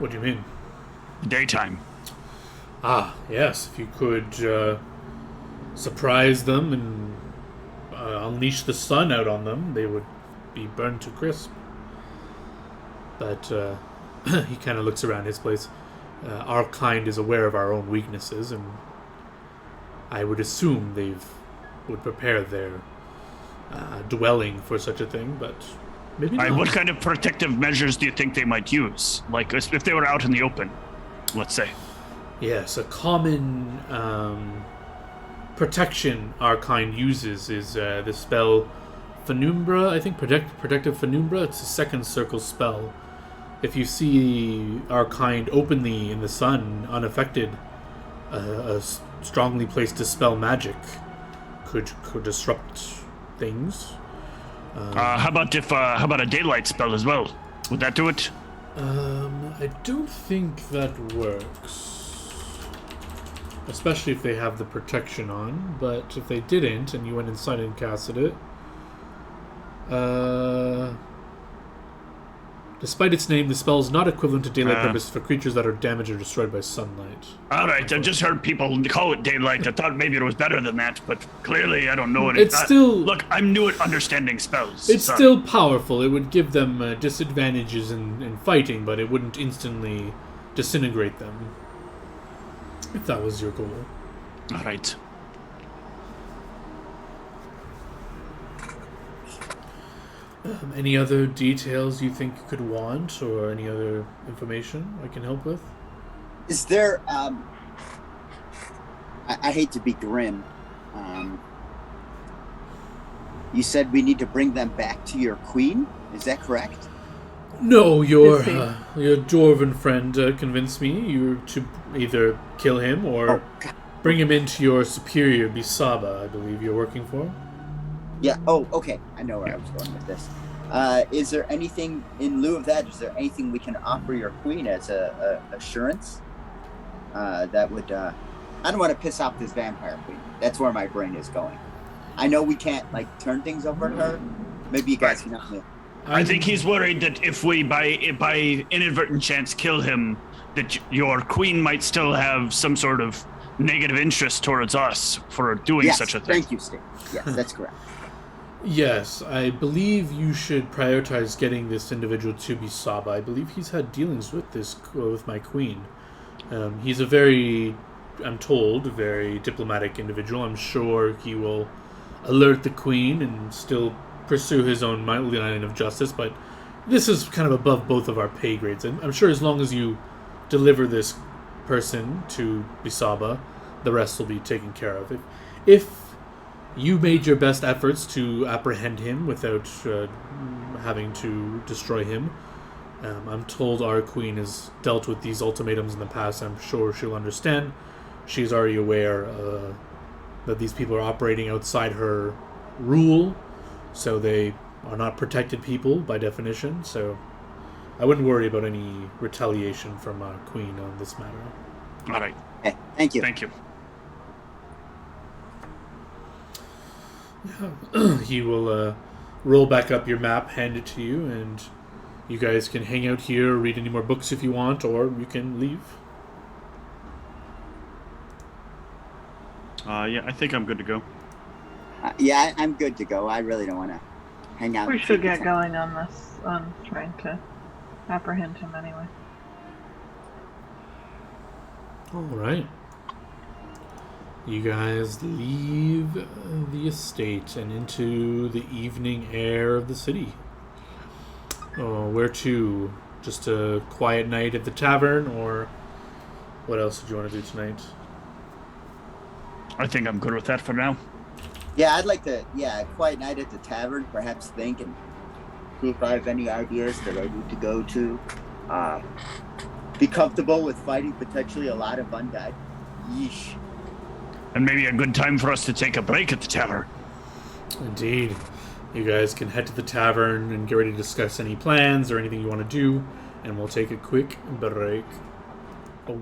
[SPEAKER 1] What do you mean?
[SPEAKER 3] Daytime.
[SPEAKER 1] Yes. If you could surprise them and unleash the sun out on them, they would be burned to crisp. But he kind of looks around his place. Our kind is aware of our own weaknesses, and I would assume would prepare their dwelling for such a thing, but maybe not.
[SPEAKER 3] What kind of protective measures do you think they might use? Like, if they were out in the open, let's say.
[SPEAKER 1] Yes, a common protection our kind uses is the spell Penumbra. I think protective Penumbra. It's a second circle spell. If you see our kind openly in the sun, unaffected, a strongly placed dispel magic could disrupt things.
[SPEAKER 3] How about a daylight spell as well? Would that do it?
[SPEAKER 1] I don't think that works. Especially if they have the protection on, but if they didn't and you went inside and casted it, despite its name, the spell is not equivalent to daylight purpose for creatures that are damaged or destroyed by sunlight.
[SPEAKER 3] Alright, I've just heard people call it daylight. I thought maybe it was better than that, but clearly I don't know it.
[SPEAKER 1] It's still...
[SPEAKER 3] Look, I'm new at understanding spells.
[SPEAKER 1] It's still powerful. It would give them disadvantages in fighting, but it wouldn't instantly disintegrate them. If that was your goal.
[SPEAKER 3] Alright.
[SPEAKER 1] Any other details you think you could want, or any other information I can help with?
[SPEAKER 2] Is there, I hate to be grim. You said we need to bring them back to your queen? Is that correct?
[SPEAKER 1] No, your dwarven friend convinced me you to either kill him or bring him into your superior, Bisaba, I believe you're working for.
[SPEAKER 2] Yeah, okay. I know where I was going with this. Is there anything, in lieu of that, is there anything we can offer your queen as a assurance? That would, I don't want to piss off this vampire queen. That's where my brain is going. I know we can't, turn things over to her. Maybe you guys can help me.
[SPEAKER 3] I think he's worried that if we, by inadvertent chance, kill him, that your queen might still have some sort of negative interest towards us for doing such a thing.
[SPEAKER 2] Thank you, Steve. Yes, that's correct.
[SPEAKER 1] Yes, I believe you should prioritize getting this individual to Bisaba. I believe he's had dealings with my queen. He's a very I'm told, a very diplomatic individual. I'm sure he will alert the Queen and still pursue his own line of justice, but this is kind of above both of our pay grades. And I'm sure as long as you deliver this person to Bisaba, the rest will be taken care of. If you made your best efforts to apprehend him without having to destroy him, I'm told our queen has dealt with these ultimatums in the past. I'm sure she'll understand. She's already aware that these people are operating outside her rule, so they are not protected people by definition. So I wouldn't worry about any retaliation from our queen on this matter.
[SPEAKER 3] All right.
[SPEAKER 2] Okay, thank you.
[SPEAKER 3] Thank you.
[SPEAKER 1] He will roll back up your map, hand it to you, and you guys can hang out here, read any more books if you want, or you can leave.
[SPEAKER 3] Yeah, I think I'm good to go.
[SPEAKER 2] Yeah, I'm good to go. I really don't want to hang out.
[SPEAKER 4] We should get going on this, on trying to apprehend him anyway.
[SPEAKER 1] All right. You guys leave the estate and into the evening air of the city. Oh, where to? Just a quiet night at the tavern, or what else did you want to do tonight?
[SPEAKER 3] I think I'm good with that for now.
[SPEAKER 2] Yeah, I'd like to. Yeah, a quiet night at the tavern. Perhaps think and see if I have any ideas that I need to go to. Be comfortable with fighting potentially a lot of undead. Yeesh.
[SPEAKER 3] And maybe a good time for us to take a break at the tavern.
[SPEAKER 1] Indeed. You guys can head to the tavern and get ready to discuss any plans or anything you want to do, and we'll take a quick break. Oh.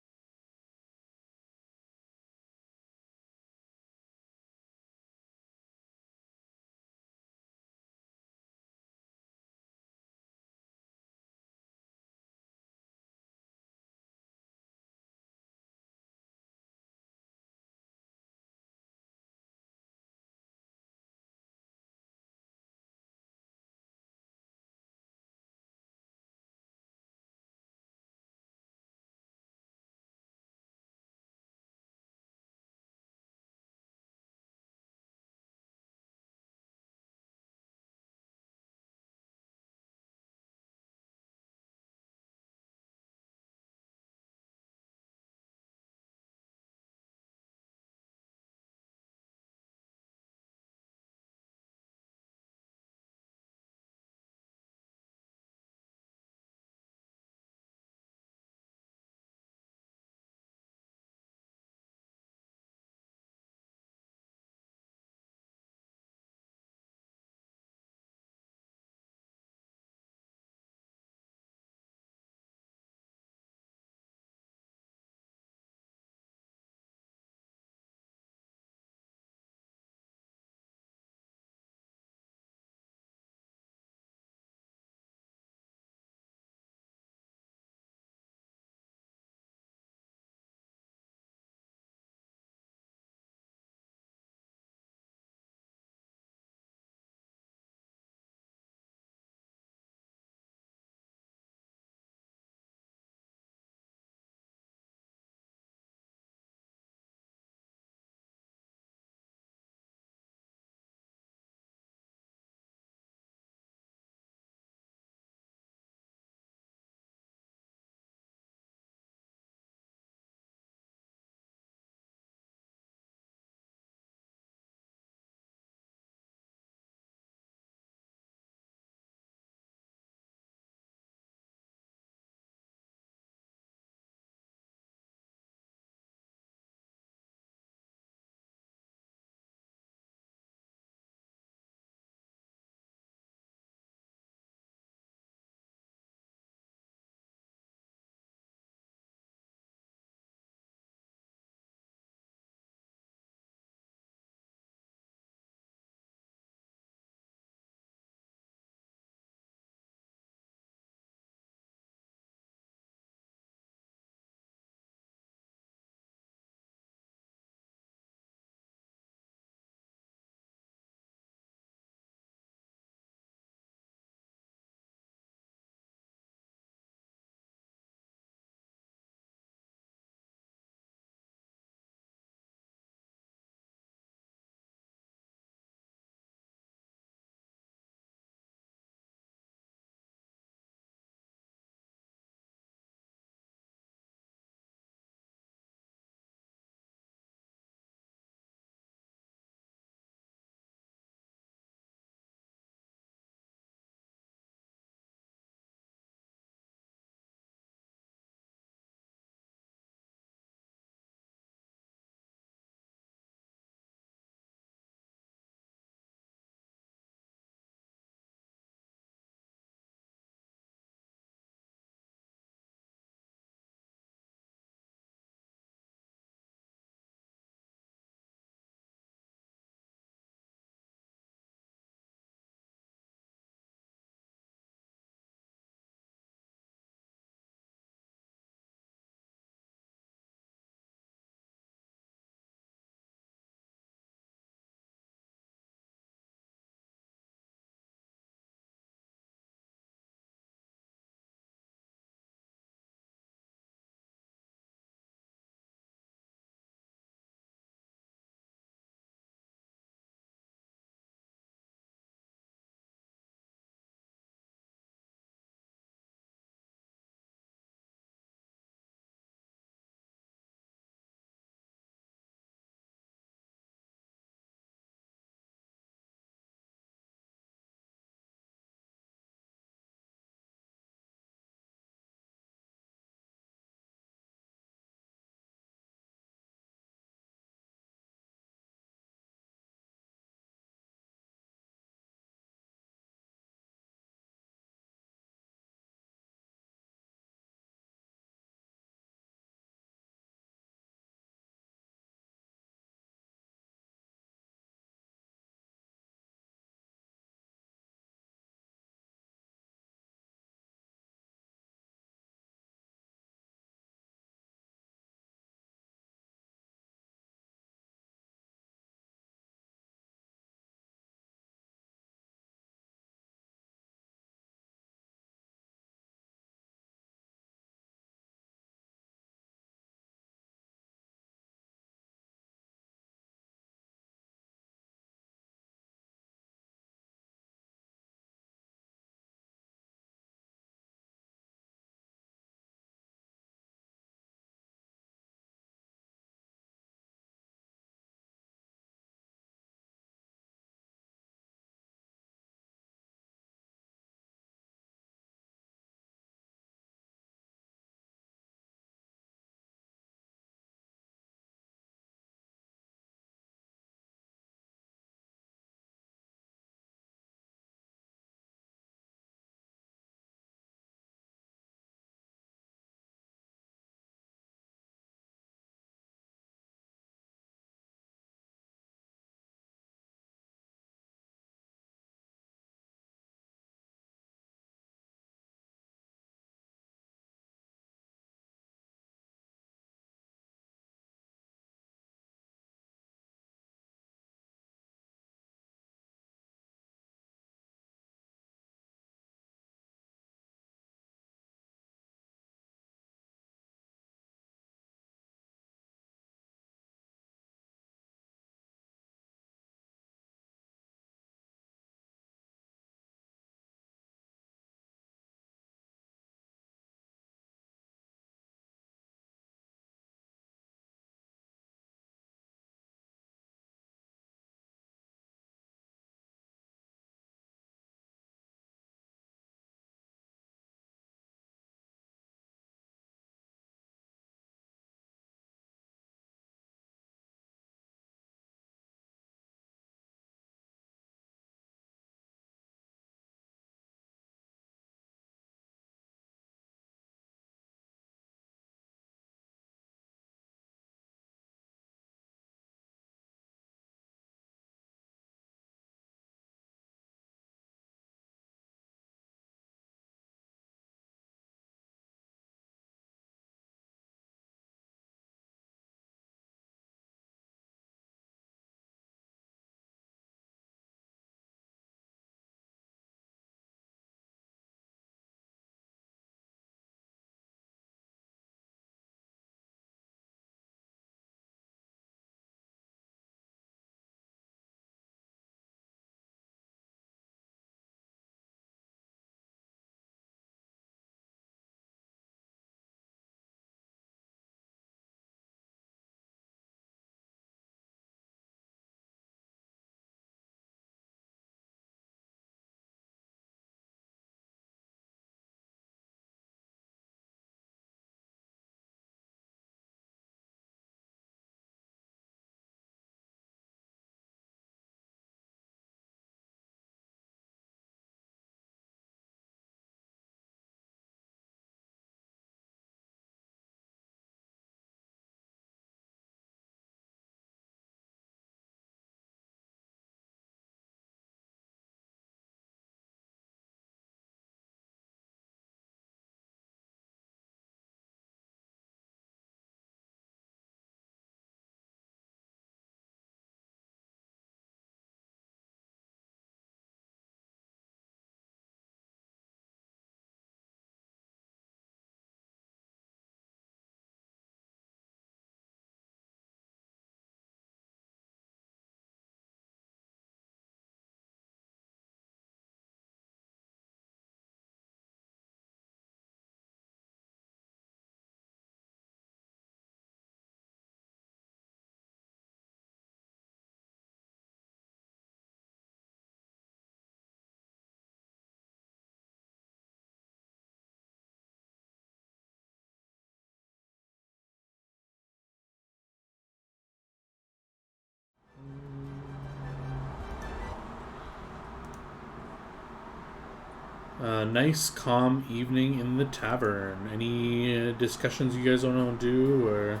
[SPEAKER 1] Nice, calm evening in the tavern. Any discussions you guys want to do or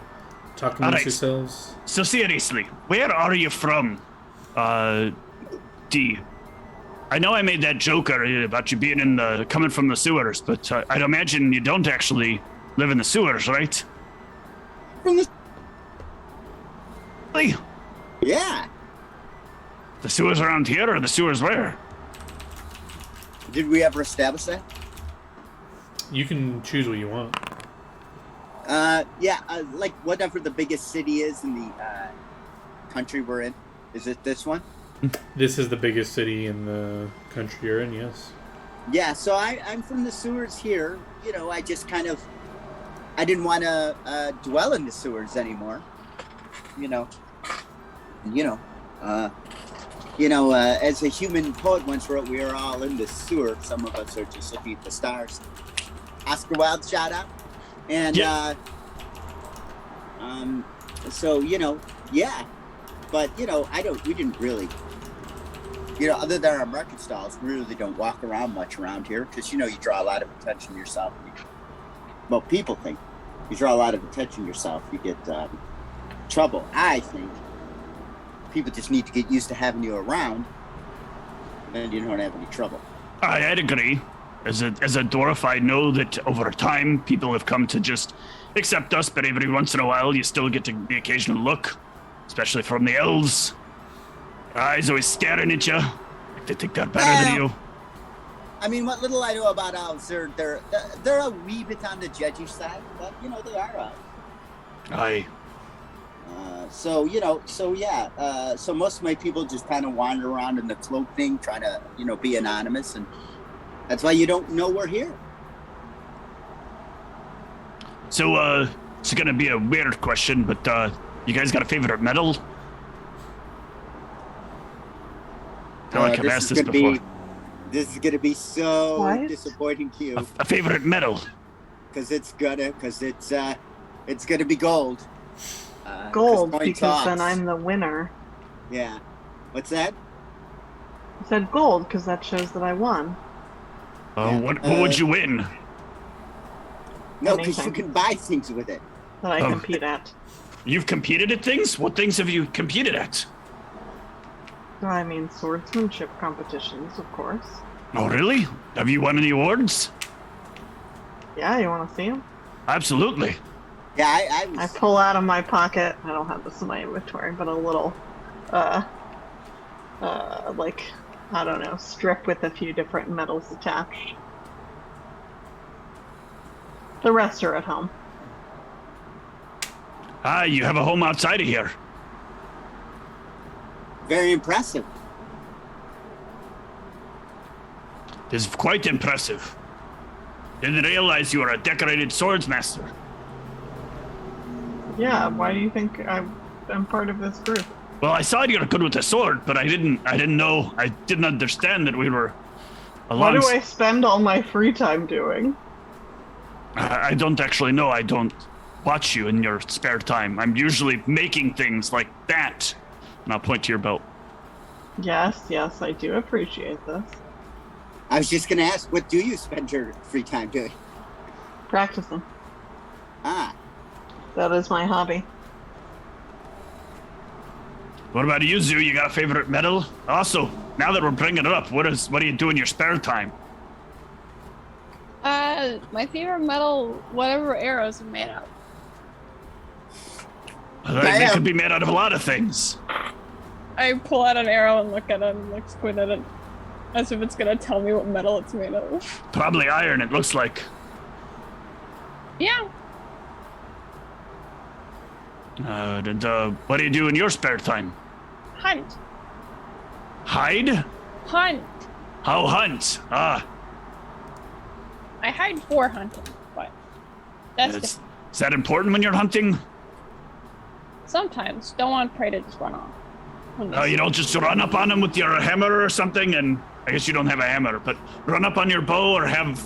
[SPEAKER 1] talk amongst yourselves?
[SPEAKER 3] So seriously, where are you from, D? I know I made that joke earlier about you being coming from the sewers, but I'd imagine you don't actually live in the sewers, right?
[SPEAKER 2] From the
[SPEAKER 3] Really?
[SPEAKER 2] Yeah.
[SPEAKER 3] The sewers around here, or the sewers where?
[SPEAKER 2] Did we ever establish that?
[SPEAKER 1] You can choose what you want.
[SPEAKER 2] Yeah, like whatever the biggest city is in the country we're in. Is it this one?
[SPEAKER 1] This is the biggest city in the country you're in, yes.
[SPEAKER 2] Yeah, so I'm from the sewers here. You know, I just kind of, I didn't want to dwell in the sewers anymore. As a human poet once wrote, we are all in the sewer. Some of us are just looking at the stars. Oscar Wilde shout out. And,
[SPEAKER 3] yeah.
[SPEAKER 2] So, yeah. But, we didn't really, other than our market stalls, we really don't walk around much around here because, you draw a lot of attention to yourself. Well, people think you draw a lot of attention to yourself. You get trouble. I think people just need to get used to having you around, and you don't have any trouble.
[SPEAKER 3] I'd agree. As a dwarf, I know that over time, people have come to just accept us, but every once in a while, you still get the occasional look, especially from the elves. Eyes always staring at you, like they think they're better than you.
[SPEAKER 2] I mean, what little I know about elves, they're a wee bit on the judgy side, but, they are elves.
[SPEAKER 3] Aye.
[SPEAKER 2] So most of my people just kind of wander around in the cloak thing, trying to, be anonymous, and that's why you don't know we're here.
[SPEAKER 3] So, it's gonna be a weird question, but, you guys got a favorite metal? I feel like I've asked this before.
[SPEAKER 2] This is gonna be so
[SPEAKER 4] What?
[SPEAKER 2] disappointing to you.
[SPEAKER 3] A favorite metal?
[SPEAKER 2] Because it's gonna be gold.
[SPEAKER 4] Gold,
[SPEAKER 2] coin
[SPEAKER 4] because
[SPEAKER 2] talks.
[SPEAKER 4] then I'm the winner.
[SPEAKER 2] Yeah. What's that?
[SPEAKER 4] I said gold because that shows that I won.
[SPEAKER 2] Yeah.
[SPEAKER 3] What would you win?
[SPEAKER 2] No, because you
[SPEAKER 4] Anything.
[SPEAKER 2] can buy things with it.
[SPEAKER 4] That I compete at.
[SPEAKER 3] You've competed at things? What things have you competed at?
[SPEAKER 4] I mean, swordsmanship competitions, of course.
[SPEAKER 3] Oh, really? Have you won any awards?
[SPEAKER 4] Yeah, you want to see them?
[SPEAKER 3] Absolutely.
[SPEAKER 2] Yeah, I
[SPEAKER 4] I
[SPEAKER 2] was.
[SPEAKER 4] pull out of my pocket. I don't have this in my inventory, but a little, strip with a few different metals attached. The rest are at home.
[SPEAKER 3] You have a home outside of here.
[SPEAKER 2] Very impressive.
[SPEAKER 3] It's quite impressive. Didn't realize you were a decorated swordsmaster.
[SPEAKER 4] Yeah, why do you think I'm part of this group?
[SPEAKER 3] Well, I saw you're good with the sword, but I didn't understand that we were along.
[SPEAKER 4] What do I spend all my free time doing?
[SPEAKER 3] I don't actually know. I don't watch you in your spare time. I'm usually making things like that. And I'll point to your belt.
[SPEAKER 4] Yes, I do appreciate this.
[SPEAKER 2] I was just gonna ask, what do you spend your free time doing?
[SPEAKER 4] Practicing.
[SPEAKER 2] Ah,
[SPEAKER 4] That is my hobby.
[SPEAKER 3] What about you, Zoo? You got a favorite metal? Also, now that we're bringing it up, what do you do in your spare time?
[SPEAKER 5] My favorite metal, whatever arrows are made of.
[SPEAKER 3] They could be made out of a lot of things.
[SPEAKER 5] I pull out an arrow and look at it and like squint at it, as if it's gonna tell me what metal it's made of.
[SPEAKER 3] Probably iron, it looks like.
[SPEAKER 5] Yeah.
[SPEAKER 3] What do you do in your spare time?
[SPEAKER 5] Hunt.
[SPEAKER 3] Hide?
[SPEAKER 5] Hunt.
[SPEAKER 3] How hunt?
[SPEAKER 5] I hide for hunting, but that's
[SPEAKER 3] Is that important when you're hunting?
[SPEAKER 5] sometimes don't want prey to just run off.
[SPEAKER 3] You don't just run up on them with your hammer or something, and I guess you don't have a hammer, but run up on your bow or have,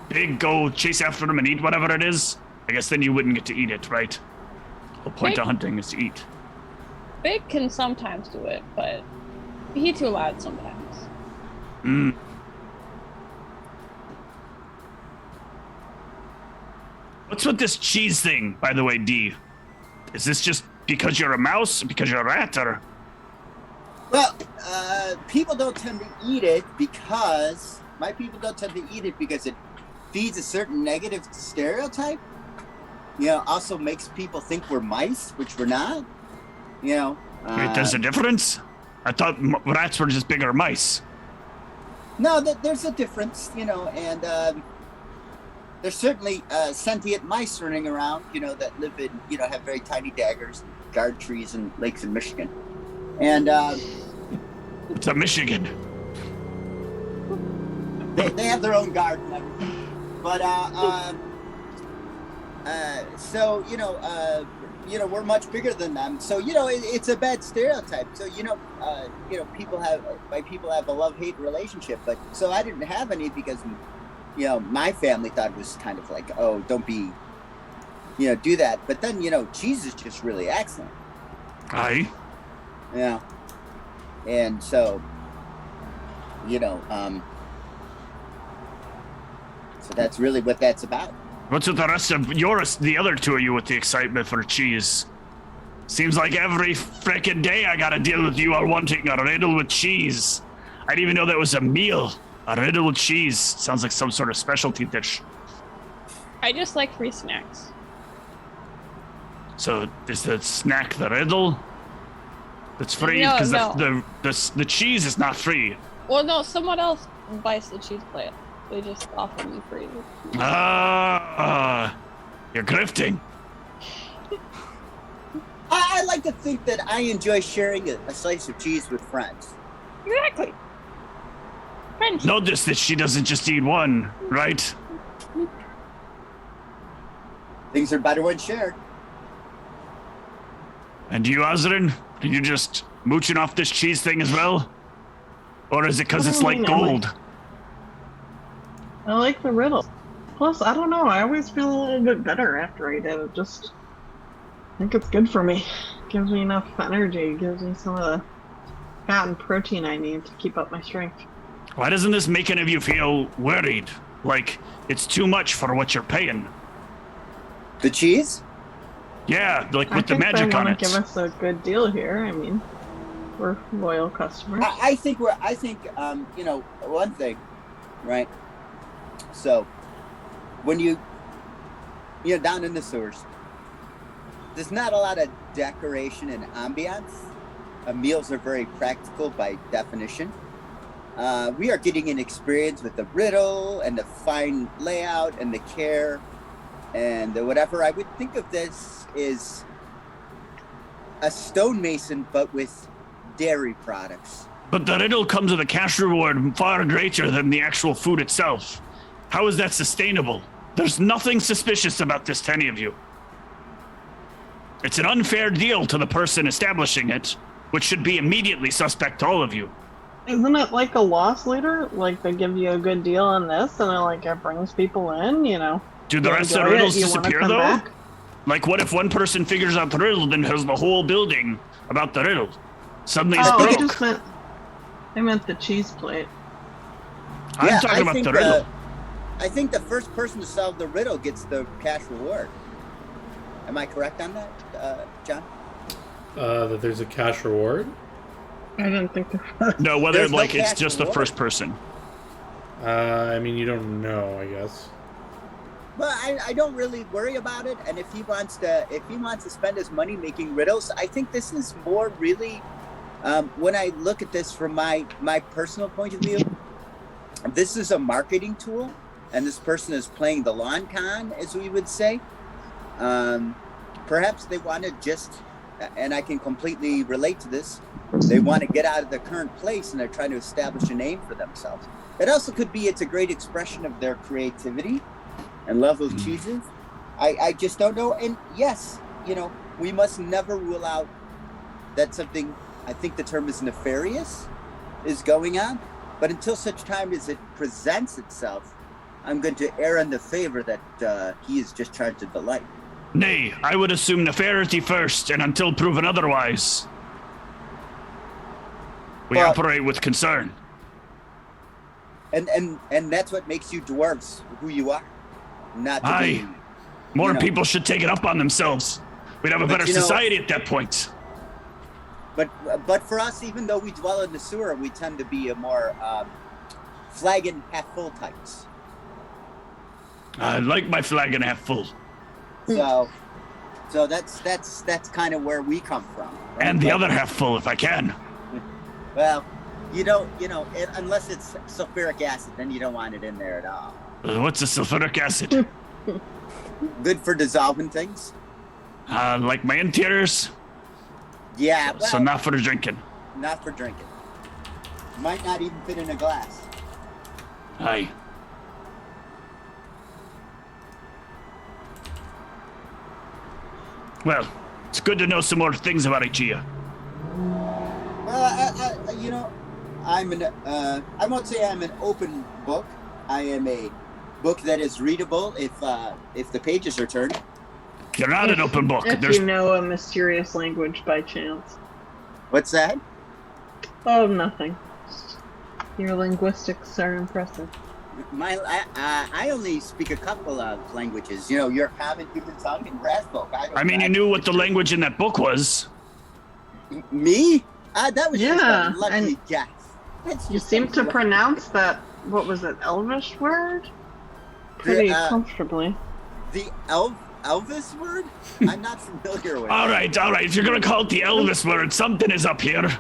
[SPEAKER 3] Big go chase after them and eat whatever it is. I guess then you wouldn't get to eat it, right? The point of hunting is to eat.
[SPEAKER 5] Big can sometimes do it, but he too loud sometimes.
[SPEAKER 3] What's with this cheese thing, by the way, D? Is this just because you're a mouse, because you're a rat, or?
[SPEAKER 2] Well, people don't tend to eat it because it feeds a certain negative stereotype. Also makes people think we're mice, which we're not.
[SPEAKER 3] Wait, there's a difference? I thought rats were just bigger mice.
[SPEAKER 2] No, there's a difference, and there's certainly sentient mice running around, that live in, have very tiny daggers, and guard trees and lakes in Michigan. And
[SPEAKER 3] it's a Michigan.
[SPEAKER 2] They have their own guard and everything. But so we're much bigger than them. So it's a bad stereotype. So people have a love-hate relationship. But so I didn't have any because my family thought it was kind of like, oh, don't be, do that. But then cheese is just really excellent.
[SPEAKER 3] Aye.
[SPEAKER 2] Yeah. And so so that's really what that's about.
[SPEAKER 3] What's with the rest of the other two of you with the excitement for cheese? Seems like every frickin' day I gotta deal with you all wanting a riddle with cheese. I didn't even know that was a meal. A riddle with cheese. Sounds like some sort of specialty dish.
[SPEAKER 5] I just like free snacks.
[SPEAKER 3] So is the snack the riddle? That's free?
[SPEAKER 5] No,
[SPEAKER 3] Because
[SPEAKER 5] no.
[SPEAKER 3] the cheese is not free.
[SPEAKER 5] Well, no, someone else buys the cheese plate. They just offer me free.
[SPEAKER 3] You're grifting.
[SPEAKER 2] I like to think that I enjoy sharing a slice of cheese with friends.
[SPEAKER 5] Exactly. Friendship.
[SPEAKER 3] Notice that she doesn't just eat one, right?
[SPEAKER 2] Things are better when shared.
[SPEAKER 3] And you, Azrin? Are you just mooching off this cheese thing as well? Or is it because it's like gold?
[SPEAKER 4] I like the riddle. Plus, I don't know, I always feel a little bit better after I did it. Just, I think it's good for me. Gives me enough energy, gives me some of the fat and protein I need to keep up my strength.
[SPEAKER 3] Why doesn't this make any of you feel worried? Like, it's too much for what you're paying?
[SPEAKER 2] The cheese?
[SPEAKER 3] Yeah, like with the
[SPEAKER 4] I think
[SPEAKER 3] magic
[SPEAKER 4] they
[SPEAKER 3] on
[SPEAKER 4] want
[SPEAKER 3] it.
[SPEAKER 4] to give us a good deal here. I mean, we're loyal customers.
[SPEAKER 2] I think one thing, right? So, when you're down in the sewers, there's not a lot of decoration and ambiance. Meals are very practical by definition. We are getting an experience with the riddle and the fine layout and the care and the whatever. I would think of this is a stonemason, but with dairy products.
[SPEAKER 3] But the riddle comes with a cash reward far greater than the actual food itself. How is that sustainable? There's nothing suspicious about this to any of you. It's an unfair deal to the person establishing it, which should be immediately suspect to all of you.
[SPEAKER 4] Isn't it like a loss leader? Like they give you a good deal on this and it brings people in,
[SPEAKER 3] Do the rest of the riddles disappear though? Back? Like what if one person figures out the riddle, then has the whole building about the riddle? Suddenly it's broke.
[SPEAKER 4] I meant the cheese plate.
[SPEAKER 3] I'm talking about the riddle.
[SPEAKER 2] I think the first person to solve the riddle gets the cash reward. Am I correct on that, John?
[SPEAKER 1] That there's a cash reward?
[SPEAKER 4] I didn't think there was.
[SPEAKER 3] No, whether it's just the first person.
[SPEAKER 1] I mean, you don't know, I guess.
[SPEAKER 2] Well, I don't really worry about it, and if he wants to spend his money making riddles, I think this is more really, when I look at this from my personal point of view, this is a marketing tool, and this person is playing the lawn con, as we would say. Perhaps they want to just, and I can completely relate to this, they want to get out of their current place and they're trying to establish a name for themselves. It also could be it's a great expression of their creativity and love of cheeses. I just don't know. And yes, we must never rule out that something, I think the term is nefarious, is going on. But until such time as it presents itself, I'm going to err in the favor that he is just trying to delight.
[SPEAKER 3] Nay, I would assume nefarity first, and until proven otherwise, we operate with concern.
[SPEAKER 2] And that's what makes you dwarves who you are. Not to be
[SPEAKER 3] More people should take it up on themselves. We'd have a better society at that point.
[SPEAKER 2] But for us, even though we dwell in the sewer, we tend to be a more flagon half full types.
[SPEAKER 3] I like my flagon half full.
[SPEAKER 2] So that's kind of where we come from. Right?
[SPEAKER 3] And the other half full, if I can.
[SPEAKER 2] Well, unless it's sulfuric acid, then you don't want it in there at all.
[SPEAKER 3] What's the sulfuric acid?
[SPEAKER 2] Good for dissolving things.
[SPEAKER 3] Like my interiors?
[SPEAKER 2] Yeah. Well,
[SPEAKER 3] so not for drinking.
[SPEAKER 2] Not for drinking. Might not even fit in a glass.
[SPEAKER 3] Aye. Well, it's good to know some more things about Ikea.
[SPEAKER 2] Well, I won't say I'm an open book. I am a book that is readable if the pages are turned.
[SPEAKER 3] You're not an open book.
[SPEAKER 4] If you know a mysterious language by chance.
[SPEAKER 2] What's that?
[SPEAKER 4] Oh, nothing. Your linguistics are impressive.
[SPEAKER 2] I only speak a couple of languages. Your common human tongue and Raspo.
[SPEAKER 3] I mean, you knew what the language in that book was.
[SPEAKER 2] Me? That was just a lucky guess.
[SPEAKER 4] You seem to pronounce that, what was it, Elvish word? Pretty comfortably.
[SPEAKER 2] The Elvis word? I'm not familiar with it.
[SPEAKER 3] All right. If you're going to call it the Elvis word, something is up here.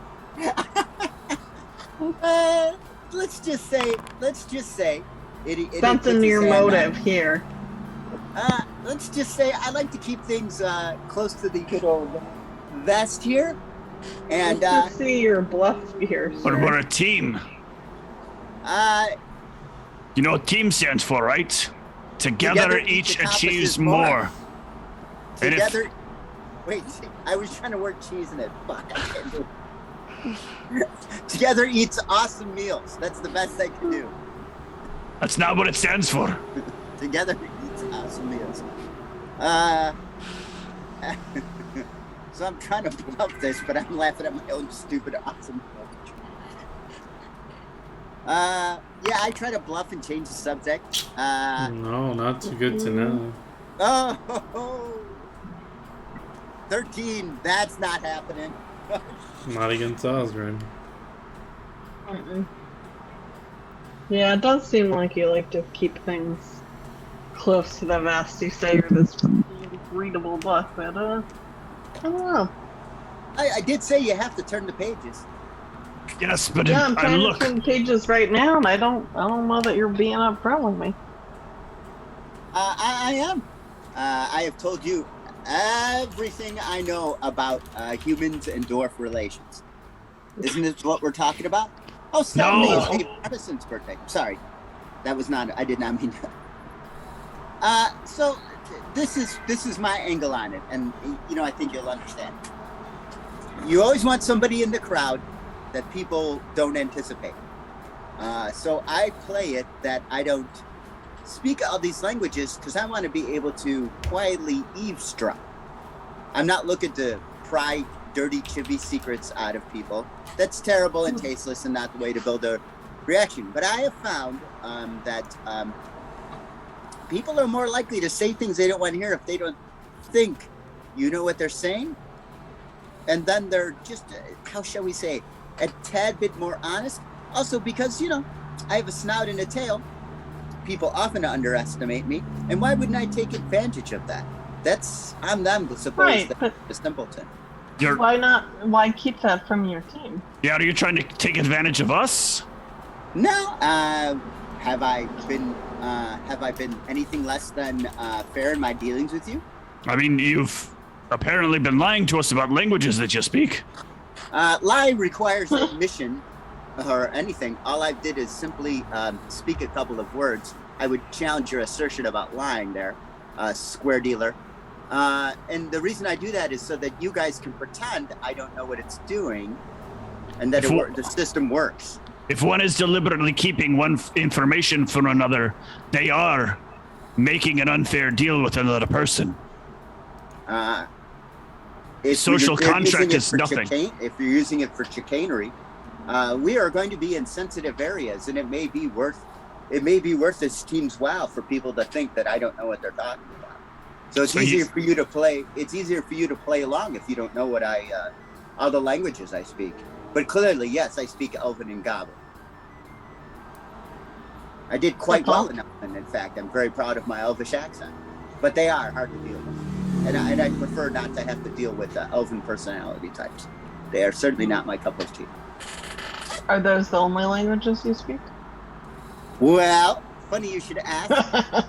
[SPEAKER 2] Let's just say
[SPEAKER 4] something to your motive here.
[SPEAKER 2] Let's just say I like to keep things close to the good old vest here. And
[SPEAKER 4] let's see your bluff here, sir.
[SPEAKER 3] But we're a team. You know what team stands for, right? Together each achieves more.
[SPEAKER 2] Together. Wait, I was trying to work cheese in it. Fuck, I can't do it. Together eats awesome meals. That's the best I can do.
[SPEAKER 3] That's not what it stands for.
[SPEAKER 2] Together eats awesome meals. So I'm trying to bluff this, but I'm laughing at my own stupid awesome meal. Yeah, I try to bluff and change the subject.
[SPEAKER 1] No, not too good to know.
[SPEAKER 2] Oh, 13. That's not happening.
[SPEAKER 1] Not against Osgren.
[SPEAKER 4] Yeah, it does seem like you like to keep things close to the vest. You say you're this readable book, but I don't know.
[SPEAKER 2] I did say you have to turn the pages.
[SPEAKER 3] Yes, but
[SPEAKER 4] I'm trying to turn the pages right now, and I don't know that you're being upfront with me.
[SPEAKER 2] I am. I have told you everything I know about humans and dwarf relations. Isn't this what we're talking about? Oh, Saturday is Dave Madison's birthday. Sorry, that was not. I did not mean that. So this is my angle on it, and I think you'll understand. You always want somebody in the crowd that people don't anticipate. So I play it that I don't speak all these languages because I want to be able to quietly eavesdrop. I'm not looking to pry dirty, chivvy secrets out of people. That's terrible and tasteless and not the way to build a reaction. But I have found that people are more likely to say things they don't want to hear if they don't think you know what they're saying. And then they're just, how shall we say, a tad bit more honest. Also because, I have a snout and a tail. People often underestimate me. And why wouldn't I take advantage of that? That's on them to suppose that the simpleton.
[SPEAKER 4] Why not? Why keep that from your team?
[SPEAKER 3] Yeah, are you trying to take advantage of us?
[SPEAKER 2] No. Have I been anything less than fair in my dealings with you?
[SPEAKER 3] I mean, you've apparently been lying to us about languages that you speak.
[SPEAKER 2] Lie requires admission or anything. All I did is simply speak a couple of words. I would challenge your assertion about lying there, square dealer. And the reason I do that is so that you guys can pretend I don't know what it's doing and that the system works.
[SPEAKER 3] If one is deliberately keeping one information from another, they are making an unfair deal with another person. Social contract is nothing.
[SPEAKER 2] If you're using it for chicanery, we are going to be in sensitive areas, and it may be worth this team's while for people to think that I don't know what they're talking about. So it's easier for you to play. It's easier for you to play along if you don't know what all the languages I speak. But clearly, yes, I speak Elven and Goblin. I did quite well in Elven. In fact, I'm very proud of my Elvish accent. But they are hard to deal with, and I prefer not to have to deal with Elven personality types. They are certainly not my cup of tea.
[SPEAKER 4] Are those the only languages you speak?
[SPEAKER 2] Well, funny you should ask.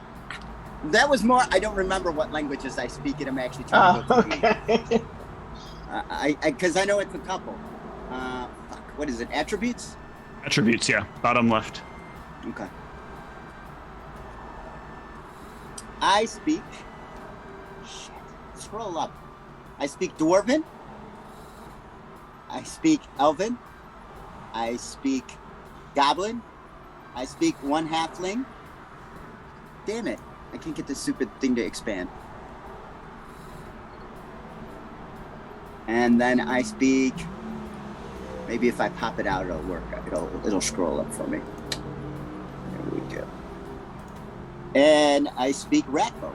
[SPEAKER 2] That was more. I don't remember what languages I speak, and I'm actually trying to go
[SPEAKER 4] okay.
[SPEAKER 2] Because I know it's a couple. What is it? Attributes?
[SPEAKER 3] Attributes, yeah. Bottom left.
[SPEAKER 2] Okay. I speak. Shit. Scroll up. I speak Dwarven. I speak Elven. I speak Goblin. I speak one halfling. Damn it. I can't get this stupid thing to expand. And then I speak. Maybe if I pop it out, it'll work. It'll scroll up for me. There we go. And I speak Ratfolk.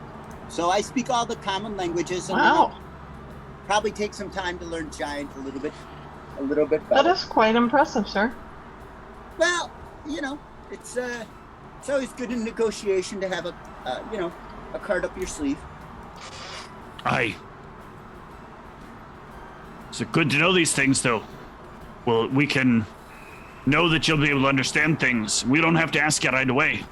[SPEAKER 2] So I speak all the common languages.
[SPEAKER 4] Wow.
[SPEAKER 2] Probably take some time to learn Giant a little bit better.
[SPEAKER 4] That is quite impressive, sir.
[SPEAKER 2] Well, it's always good in negotiation to have a card up your sleeve.
[SPEAKER 3] Aye. So good to know these things, though. Well, we can know that you'll be able to understand things. We don't have to ask you right away.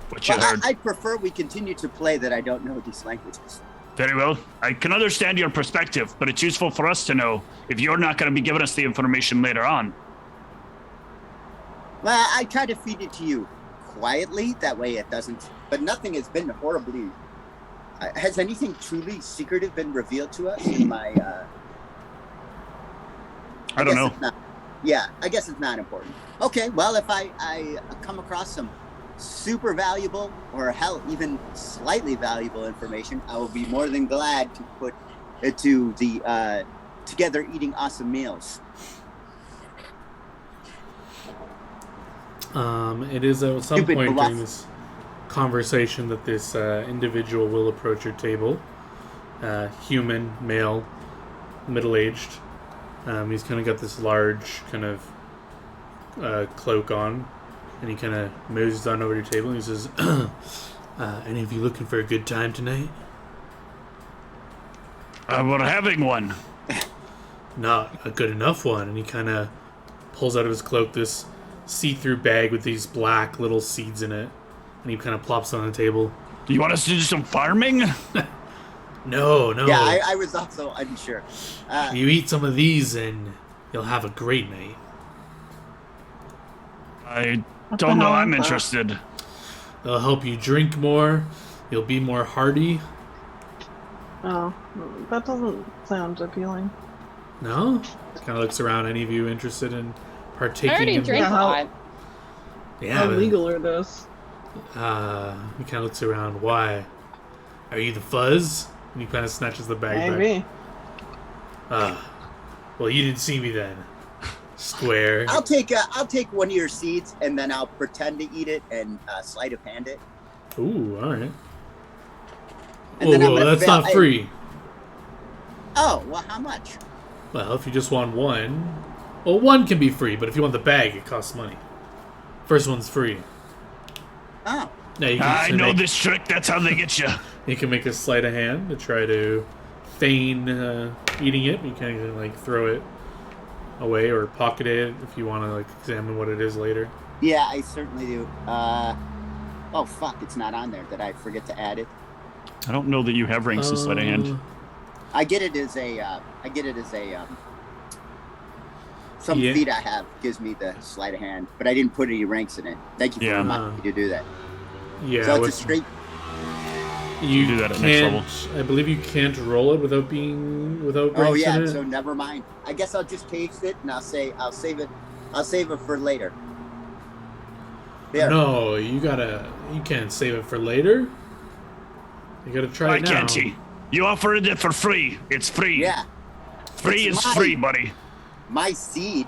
[SPEAKER 3] What you heard.
[SPEAKER 2] I prefer we continue to play that I don't know these languages.
[SPEAKER 3] Very well. I can understand your perspective, but it's useful for us to know if you're not going to be giving us the information later on.
[SPEAKER 2] Well, I try to feed it to you quietly. That way it doesn't. But nothing has been horribly. Has anything truly secretive been revealed to us in my?
[SPEAKER 3] I don't know.
[SPEAKER 2] I guess it's not important. Okay, well, if I come across some super valuable or hell, even slightly valuable information, I will be more than glad to put it to the together eating awesome meals.
[SPEAKER 1] It is at some point during this conversation that this individual will approach your table. Human, male, middle-aged. He's kind of got this large kind of cloak on, and he kind of moves on over to your table and he says, any of you looking for a good time tonight?
[SPEAKER 3] We're having one.
[SPEAKER 1] Not a good enough one. And he kind of pulls out of his cloak this see-through bag with these black little seeds in it, and he kind of plops it on the table.
[SPEAKER 3] Do you want us to do some farming?
[SPEAKER 1] No.
[SPEAKER 2] Yeah, I was also unsure.
[SPEAKER 1] You eat some of these and you'll have a great night.
[SPEAKER 3] I don't know. I'm interested.
[SPEAKER 1] They'll help you drink more. You'll be more hardy.
[SPEAKER 4] Oh, that doesn't sound appealing.
[SPEAKER 1] No? Kind of looks around. Any of you interested in partaking?
[SPEAKER 5] I already drank a lot.
[SPEAKER 1] Yeah.
[SPEAKER 4] How legal are those?
[SPEAKER 1] He kind of looks around. Why? Are you the fuzz? And he kind of snatches the bag
[SPEAKER 4] Maybe.
[SPEAKER 1] back. Well, you didn't see me then. Square.
[SPEAKER 2] I'll take one of your seeds and then I'll pretend to eat it and sleight of hand it.
[SPEAKER 1] Ooh, all right.
[SPEAKER 2] Whoa,
[SPEAKER 1] that's not free.
[SPEAKER 2] Oh, well, how much?
[SPEAKER 1] Well, if you just want one, well, one can be free, but if you want the bag, it costs money. First one's free.
[SPEAKER 2] Oh.
[SPEAKER 1] Yeah, you
[SPEAKER 3] I know this trick. That's how they get you.
[SPEAKER 1] You can make a sleight of hand to try to feign eating it. You can throw it away or pocket it if you want to examine what it is later.
[SPEAKER 2] Yeah, I certainly do. Oh fuck, it's not on there. Did I forget to add it?
[SPEAKER 3] I don't know that you have ranks in sleight of hand.
[SPEAKER 2] I get it as some feat I have gives me the sleight of hand, but I didn't put any ranks in it. Thank you for reminding me to do that.
[SPEAKER 1] Yeah.
[SPEAKER 2] So it's a straight.
[SPEAKER 3] You do that at next level.
[SPEAKER 1] I believe you can't roll it without ranks in it.
[SPEAKER 2] So never mind. I guess I'll just taste it and I'll save it for later. There.
[SPEAKER 1] No, you can't save it for later. You gotta try it now.
[SPEAKER 3] Why can't you? You offered it for free. It's free.
[SPEAKER 2] Yeah.
[SPEAKER 3] Free is free, buddy.
[SPEAKER 2] My seed.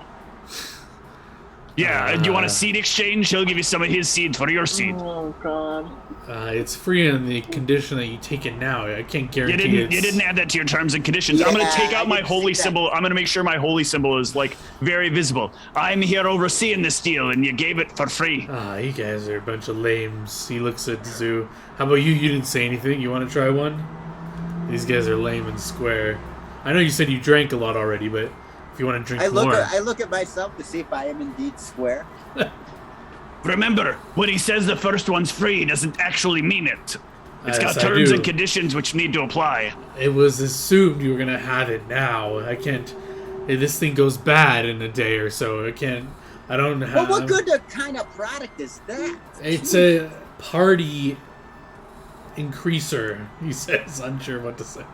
[SPEAKER 3] Yeah, do you want a seed exchange? He'll give you some of his seeds for your seed.
[SPEAKER 4] Oh god.
[SPEAKER 1] It's free on the condition that you take it now. I can't guarantee
[SPEAKER 3] You didn't add that to your terms and conditions. I'm going to take out my holy symbol. I'm going to make sure my holy symbol is like very visible. I'm here overseeing this deal, and you gave it for free.
[SPEAKER 1] You guys are a bunch of lames. He looks at Zoo. How about you? You didn't say anything. You want to try one? These guys are lame and square. I know you said you drank a lot already, but if you want to drink more...
[SPEAKER 2] I look at myself to see if I am indeed square.
[SPEAKER 3] Remember, when he says the first one's free, he doesn't actually mean it. It's got
[SPEAKER 1] Yes,
[SPEAKER 3] terms and conditions which need to apply.
[SPEAKER 1] It was assumed you were going to have it now. I can't... This thing goes bad in a day or so. I don't have...
[SPEAKER 2] Well, what good kind of product is that?
[SPEAKER 1] It's a party increaser, he says, unsure what to say.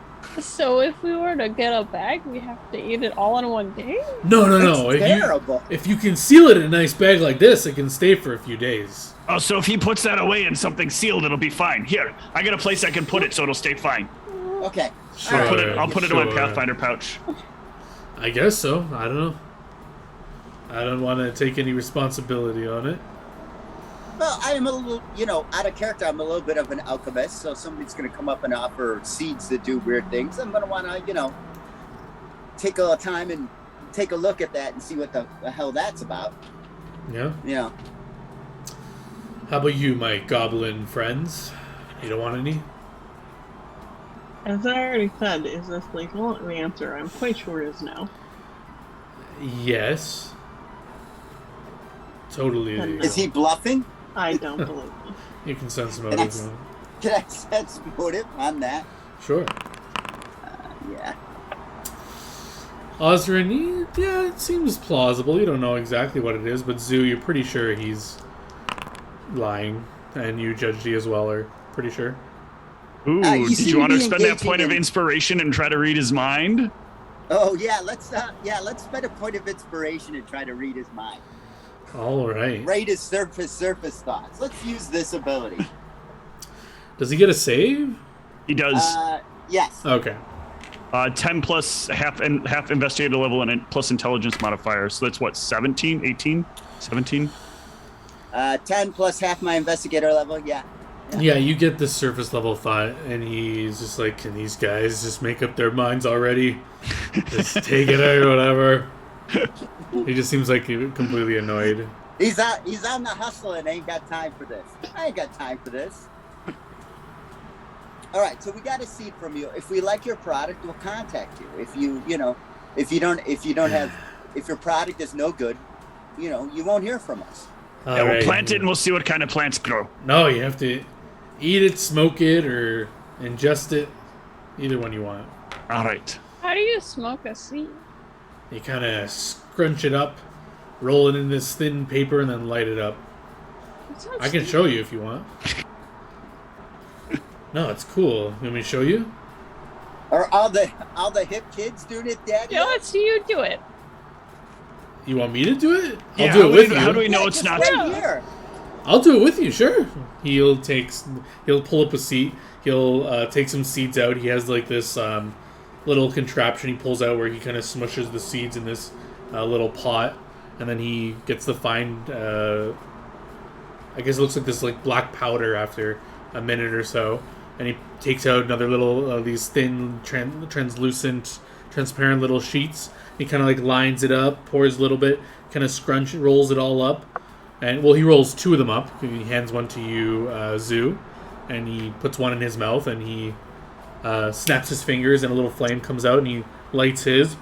[SPEAKER 5] So if we were to get a bag, we have to eat it all in one day?
[SPEAKER 1] No.
[SPEAKER 2] It's terrible.
[SPEAKER 1] If you can seal it in a nice bag like this, it can stay for a few days.
[SPEAKER 3] Oh, so if he puts that away in something sealed, it'll be fine. Here, I got a place I can put it so it'll stay fine.
[SPEAKER 2] Okay.
[SPEAKER 1] Sure,
[SPEAKER 3] I'll put it in my Pathfinder pouch.
[SPEAKER 1] I guess so. I don't know. I don't want to take any responsibility on it.
[SPEAKER 2] Well, I am a little, out of character. I'm a little bit of an alchemist, so somebody's going to come up and offer seeds that do weird things. I'm going to want to, take a little time and take a look at that and see what the hell that's about.
[SPEAKER 1] Yeah?
[SPEAKER 2] Yeah.
[SPEAKER 1] How about you, my goblin friends? You don't want any?
[SPEAKER 4] As I already said, is this legal? The answer, I'm quite sure, is no.
[SPEAKER 1] Yes. Totally.
[SPEAKER 4] And no.
[SPEAKER 2] Is he bluffing?
[SPEAKER 4] I don't believe him.
[SPEAKER 1] You can sense motive.
[SPEAKER 2] Can I sense motive on that?
[SPEAKER 1] Sure.
[SPEAKER 2] Yeah.
[SPEAKER 1] Osrin, yeah, it seems plausible. You don't know exactly what it is, but Zoo, you're pretty sure he's lying. And you, Judge D, as well, are pretty sure.
[SPEAKER 3] Ooh,
[SPEAKER 2] you
[SPEAKER 3] did
[SPEAKER 2] seem
[SPEAKER 3] you want
[SPEAKER 2] to
[SPEAKER 3] to
[SPEAKER 2] be
[SPEAKER 3] spend that
[SPEAKER 2] engaging
[SPEAKER 3] point of
[SPEAKER 2] in-
[SPEAKER 3] inspiration and try to read his mind?
[SPEAKER 2] Oh yeah, let's spend a point of inspiration and try to read his mind.
[SPEAKER 1] All right.
[SPEAKER 2] Read his surface thoughts. Let's use this ability.
[SPEAKER 1] Does he get a save?
[SPEAKER 3] He does.
[SPEAKER 2] Yes.
[SPEAKER 1] Okay.
[SPEAKER 3] 10 plus half investigator level and plus intelligence modifier. So that's what, 17, 18, 17?
[SPEAKER 2] 10 plus half my investigator level. Yeah.
[SPEAKER 1] Yeah, you get this surface level thought, and he's just like, can these guys just make up their minds already? Just take it out or whatever. He just seems like completely annoyed.
[SPEAKER 2] He's on the hustle and ain't got time for this. I ain't got time for this. All right, so we got a seed from you. If we like your product, we'll contact you. If if your product is no good, you won't hear from us.
[SPEAKER 3] Yeah, we'll plant it and we'll see what kind of plants grow.
[SPEAKER 1] No, you have to eat it, smoke it, or ingest it. Either one you want.
[SPEAKER 3] All right.
[SPEAKER 5] How do you smoke a seed?
[SPEAKER 1] You kind of scrunch it up, roll it in this thin paper, and then light it up. I can show you if you want. No, it's cool. You want me to show you?
[SPEAKER 2] Are all the hip kids doing it, Daddy?
[SPEAKER 5] Yeah, let's see you do it.
[SPEAKER 1] You want me to do it?
[SPEAKER 3] Yeah,
[SPEAKER 1] I'll do it with you.
[SPEAKER 3] How do we know it's not?
[SPEAKER 2] Right here.
[SPEAKER 1] I'll do it with you, sure. He'll pull up a seat. He'll take some seeds out. He has like this little contraption he pulls out where he kind of smushes the seeds in this little pot, and then he gets the fine. I guess it looks like this like black powder after a minute or so, and he takes out another little these thin, translucent, transparent little sheets. He kind of like lines it up, pours a little bit, kind of rolls it all up. And, well, he rolls two of them up. He hands one to you, Zoo, and he puts one in his mouth, and he snaps his fingers, and a little flame comes out, and he lights his,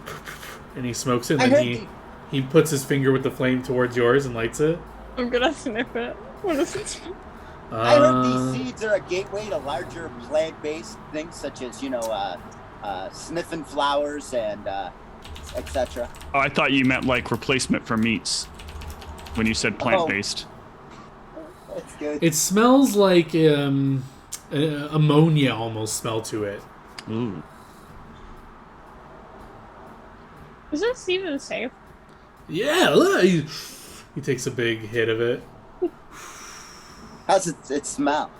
[SPEAKER 1] and he smokes it, and then he puts his finger with the flame towards yours and lights it.
[SPEAKER 5] I'm gonna sniff it. What does it smell?
[SPEAKER 2] I heard these seeds are a gateway to larger plant-based things, such as, sniffing flowers and etc.
[SPEAKER 3] Oh, I thought you meant like replacement for meats when you said plant-based.
[SPEAKER 2] That's good.
[SPEAKER 1] It smells like ammonia almost smell to it.
[SPEAKER 3] Ooh.
[SPEAKER 5] Is this even safe?
[SPEAKER 1] Yeah, look, he takes a big hit of it.
[SPEAKER 2] How's it smell?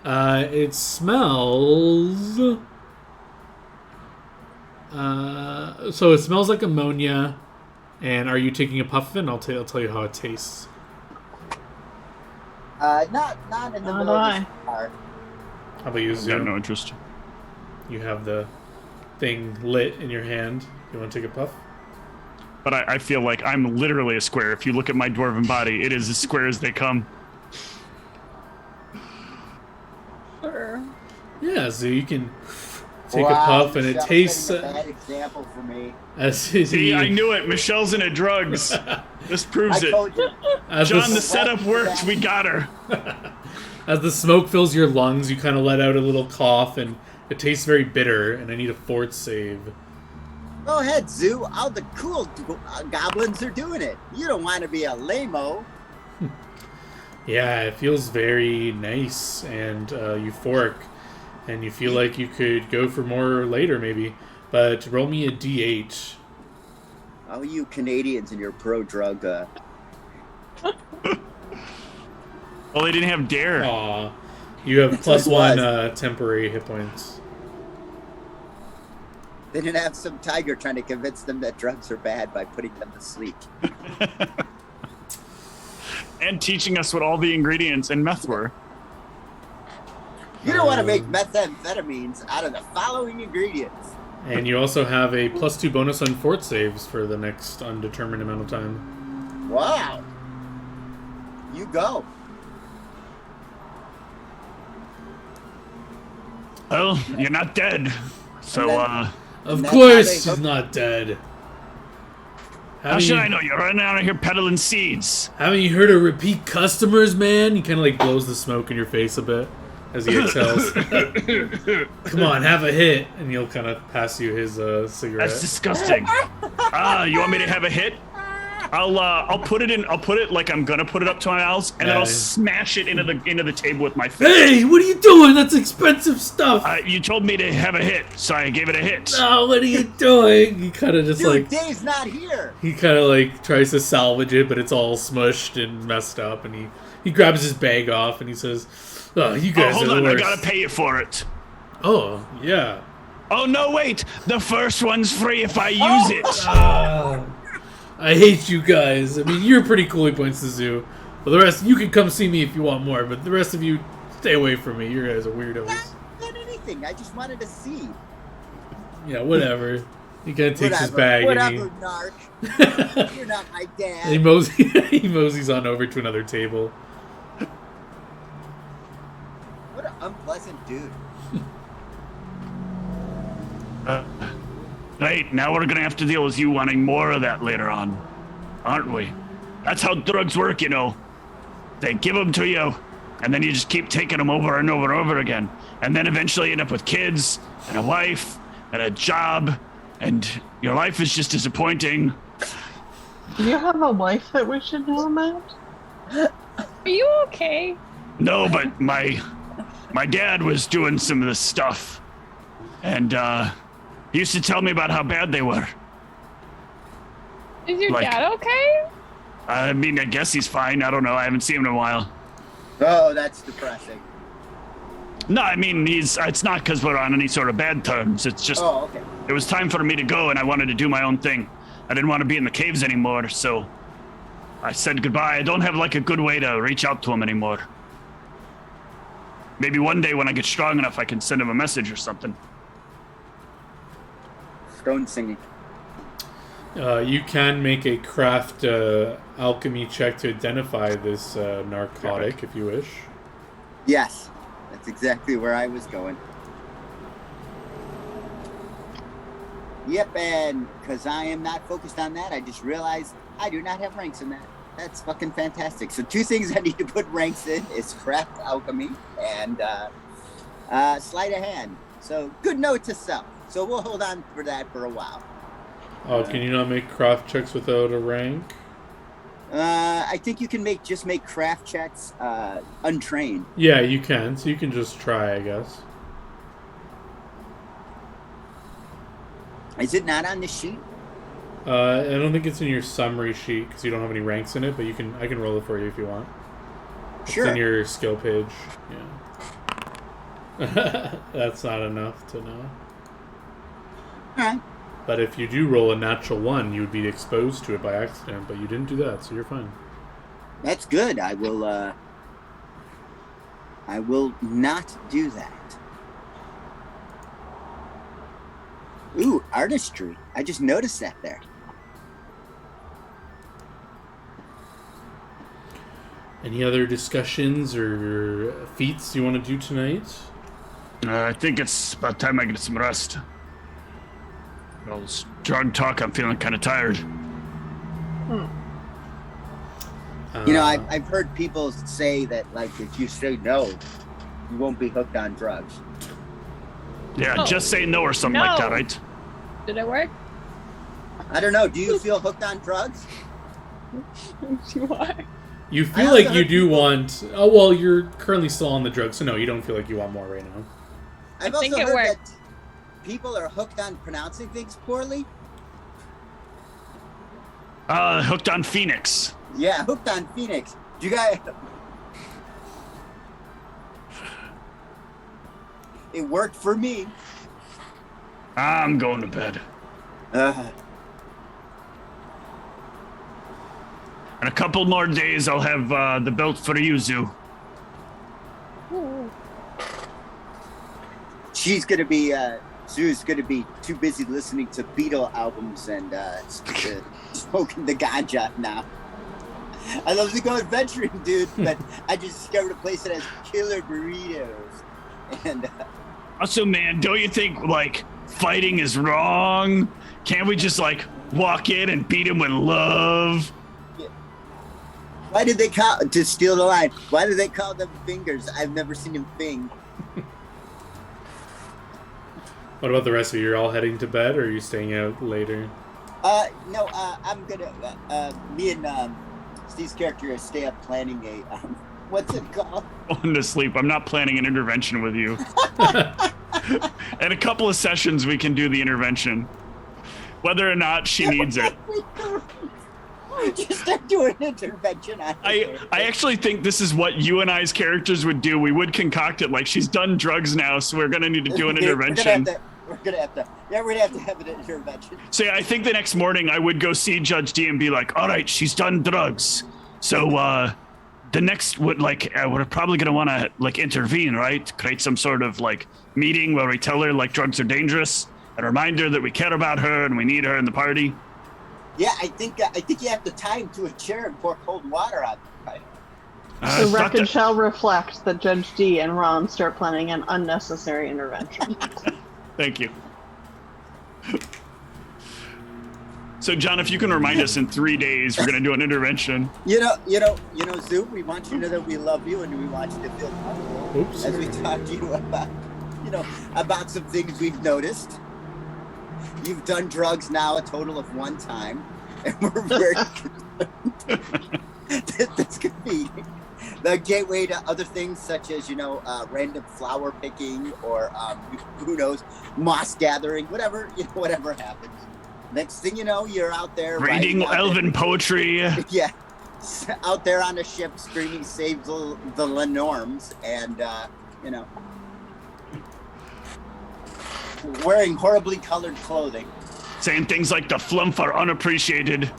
[SPEAKER 1] It smells... so it smells like ammonia. And are you taking a puff of it? And I'll tell you how it tastes.
[SPEAKER 2] Not in the middle of this car.
[SPEAKER 1] How about you,
[SPEAKER 3] I've got
[SPEAKER 1] Zoom?
[SPEAKER 3] no interest.
[SPEAKER 1] You have the thing lit in your hand. You want to take a puff?
[SPEAKER 3] But I feel like I'm literally a square. If you look at my dwarven body, it is as square as they come.
[SPEAKER 5] Sure.
[SPEAKER 1] Yeah, so you can take a puff, and it tastes.
[SPEAKER 2] A bad example for me.
[SPEAKER 3] See, I knew it. Michelle's into drugs. This proves it.
[SPEAKER 2] Told you.
[SPEAKER 3] John, the setup worked. We got her.
[SPEAKER 1] As the smoke fills your lungs, you kind of let out a little cough, and it tastes very bitter. And I need a fort save.
[SPEAKER 2] Go ahead, Zoo. All the cool goblins are doing it. You don't want to be a lame-o.
[SPEAKER 1] Yeah, it feels very nice and euphoric, and you feel like you could go for more later, maybe. But roll me a d8.
[SPEAKER 2] Oh, you Canadians and your pro-drug.
[SPEAKER 3] Well, they didn't have dare.
[SPEAKER 1] Aw, you have plus
[SPEAKER 2] It
[SPEAKER 1] one
[SPEAKER 2] was.
[SPEAKER 1] temporary hit points.
[SPEAKER 2] They didn't have some tiger trying to convince them that drugs are bad by putting them to sleep.
[SPEAKER 3] And teaching us what all the ingredients in meth were.
[SPEAKER 2] You don't want to make methamphetamines out of the following ingredients.
[SPEAKER 1] And you also have a +2 bonus on fort saves for the next undetermined amount of time.
[SPEAKER 2] Wow. You go.
[SPEAKER 3] Well, you're not dead. So,
[SPEAKER 1] Of
[SPEAKER 2] that's
[SPEAKER 1] course,
[SPEAKER 2] how they
[SPEAKER 1] she's
[SPEAKER 2] hook-
[SPEAKER 1] not dead.
[SPEAKER 3] how should I know? You're running out of here peddling seeds.
[SPEAKER 1] Haven't you heard of repeat customers, man? He kind of like blows the smoke in your face a bit as he exhales. Come on, have a hit, and he'll kind of pass you his cigarette.
[SPEAKER 3] That's disgusting. You want me to have a hit? I'll put it in. I'll put it like I'm gonna put it up to my mouth, and then I'll smash it into the table with my fist.
[SPEAKER 1] Hey, what are you doing? That's expensive stuff.
[SPEAKER 3] You told me to have a hit, so I gave it a hit.
[SPEAKER 1] Oh, what are you doing? He kind of just
[SPEAKER 2] Dude,
[SPEAKER 1] like
[SPEAKER 2] Dave's not here.
[SPEAKER 1] he kind of like tries to salvage it, but it's all smushed and messed up. And he grabs his bag off and he says, "Oh, you guys
[SPEAKER 3] Hold
[SPEAKER 1] are the
[SPEAKER 3] on,
[SPEAKER 1] worst."
[SPEAKER 3] I gotta pay you for it.
[SPEAKER 1] Oh, yeah.
[SPEAKER 3] Oh no, wait! The first one's free if I use it.
[SPEAKER 1] I hate you guys. I mean, you're pretty cool. He points to Zoo. But the rest, you can come see me if you want more. But the rest of you, stay away from me. You guys are weirdos.
[SPEAKER 2] Not anything. I just wanted to see.
[SPEAKER 1] Yeah, whatever. He kind of takes his bag
[SPEAKER 2] Whatever,
[SPEAKER 1] and
[SPEAKER 2] narc. You're not my dad.
[SPEAKER 1] he moseys on over to another table.
[SPEAKER 2] What an unpleasant dude.
[SPEAKER 3] Right, now we're gonna have to deal with you wanting more of that later on, aren't we? That's how drugs work, you know. They give them to you, and then you just keep taking them over and over and over again. And then eventually you end up with kids, and a wife, and a job, and your life is just disappointing.
[SPEAKER 4] Do you have a wife that we should know about?
[SPEAKER 5] Are you okay?
[SPEAKER 3] No, but my dad was doing some of this stuff, and he used to tell me about how bad they were.
[SPEAKER 5] Is your
[SPEAKER 3] Like-
[SPEAKER 5] dad okay?
[SPEAKER 3] I mean, I guess he's fine. I don't know. I haven't seen him in a while.
[SPEAKER 2] Oh, that's depressing.
[SPEAKER 3] No, I mean, it's not because we're on any sort of bad terms. It's just,
[SPEAKER 2] Oh, okay.
[SPEAKER 3] it was time for me to go, and I wanted to do my own thing. I didn't want to be in the caves anymore, so I said goodbye. I don't have, like, a good way to reach out to him anymore. Maybe one day when I get strong enough, I can send him a message or something.
[SPEAKER 2] Stone singing.
[SPEAKER 1] You can make a craft alchemy check to identify this narcotic if you wish.
[SPEAKER 2] Yes. That's exactly where I was going. Yep, and because I am not focused on that, I just realized I do not have ranks in that. That's fucking fantastic. So 2 things I need to put ranks in is craft alchemy and sleight of hand. So good note to self. So we'll hold on for that for a while.
[SPEAKER 1] Oh, can you not make craft checks without a rank?
[SPEAKER 2] I think you can make craft checks untrained.
[SPEAKER 1] Yeah, you can. So you can just try, I guess.
[SPEAKER 2] Is it not on the sheet?
[SPEAKER 1] I don't think it's in your summary sheet because you don't have any ranks in it, but I can roll it for you if you want.
[SPEAKER 2] Sure.
[SPEAKER 1] It's in your skill page. Yeah. That's not enough to know.
[SPEAKER 2] All right.
[SPEAKER 1] But if you do roll a natural 1, you would be exposed to it by accident. But you didn't do that, so you're fine.
[SPEAKER 2] That's good. I will not do that. Ooh, artistry. I just noticed that there.
[SPEAKER 1] Any other discussions or feats you want to do tonight?
[SPEAKER 3] I think it's about time I get some rest. All this drug talk, I'm feeling kind of tired.
[SPEAKER 2] You know, I've heard people say that, like, if you say no, you won't be hooked on drugs.
[SPEAKER 3] Yeah, just say no or something like that, right?
[SPEAKER 5] Did it work?
[SPEAKER 2] I don't know. Do you feel hooked on drugs?
[SPEAKER 5] Why?
[SPEAKER 1] You feel like you do want... Oh, well, you're currently still on the drugs, so no, you don't feel like you want more right now.
[SPEAKER 2] I've
[SPEAKER 5] I think
[SPEAKER 2] also
[SPEAKER 5] it
[SPEAKER 2] heard
[SPEAKER 5] worked.
[SPEAKER 2] that people are hooked on pronouncing things poorly.
[SPEAKER 3] Hooked on Phoenix.
[SPEAKER 2] Yeah, hooked on Phoenix. You guys... It worked for me.
[SPEAKER 3] I'm going to bed. In a couple more days, I'll have the belt for Yuzu.
[SPEAKER 2] She's gonna be, Sue's gonna be too busy listening to Beatle albums and smoking the ganja now. I love to go adventuring, dude, but I just discovered a place that has killer burritos. And
[SPEAKER 3] Also, man, don't you think, like, fighting is wrong? Can't we just, like, walk in and beat him with love?
[SPEAKER 2] why did they call, to steal the line, why do they call them fingers? I've never seen him fing.
[SPEAKER 1] What about the rest of you? You're all heading to bed, or are you staying out later?
[SPEAKER 2] No, I'm gonna, me and Steve's character stay up planning a, what's it called?
[SPEAKER 3] Going to sleep. I'm not planning an intervention with you. In a couple of sessions, we can do the intervention. Whether or not she needs it.
[SPEAKER 2] Just start doing intervention.
[SPEAKER 3] I actually think this is what you and I's characters would do. We would concoct it like she's done drugs now, so we're going to need to do an intervention.
[SPEAKER 2] We're gonna have to have an intervention.
[SPEAKER 3] So yeah, I think the next morning I would go see Judge D and be like, all right, she's done drugs. So the next we're probably gonna want to like intervene, right? Create some sort of like meeting where we tell her like drugs are dangerous and remind her that we care about her and we need her in the party.
[SPEAKER 2] Yeah, I think you have to tie him to a chair and pour cold water on him.
[SPEAKER 4] The record shall reflect that Judge D and Ron start planning an unnecessary intervention.
[SPEAKER 3] Thank you. So, John, if you can remind us in 3 days, we're going to do an intervention.
[SPEAKER 2] You know, Zoo, we want you to know that we love you and we want you to feel comfortable as we talk to you about some things we've noticed. You've done drugs now a total of 1 time, and we're very concerned that this could be the gateway to other things such as, random flower picking or, who knows, moss gathering, whatever happens. Next thing you know, you're out there
[SPEAKER 3] reading elven poetry.
[SPEAKER 2] Yeah, out there on a ship screaming "Save the Lenorms" and wearing horribly colored clothing,
[SPEAKER 3] saying things like the flump are unappreciated.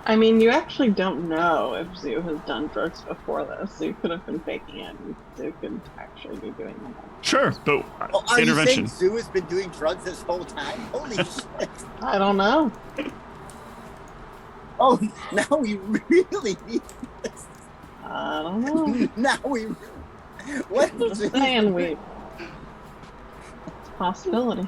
[SPEAKER 4] I mean, you actually don't know if Zoo has done drugs before this. Zoo could have been faking it, and Zoo could actually be doing that.
[SPEAKER 3] Sure, but
[SPEAKER 2] are
[SPEAKER 3] intervention.
[SPEAKER 2] you saying Zoo has been doing drugs this whole time? Holy shit!
[SPEAKER 4] I don't know.
[SPEAKER 2] Oh, now we really need this.
[SPEAKER 4] I don't know.
[SPEAKER 2] Now we. What?
[SPEAKER 4] Just saying, it's a possibility.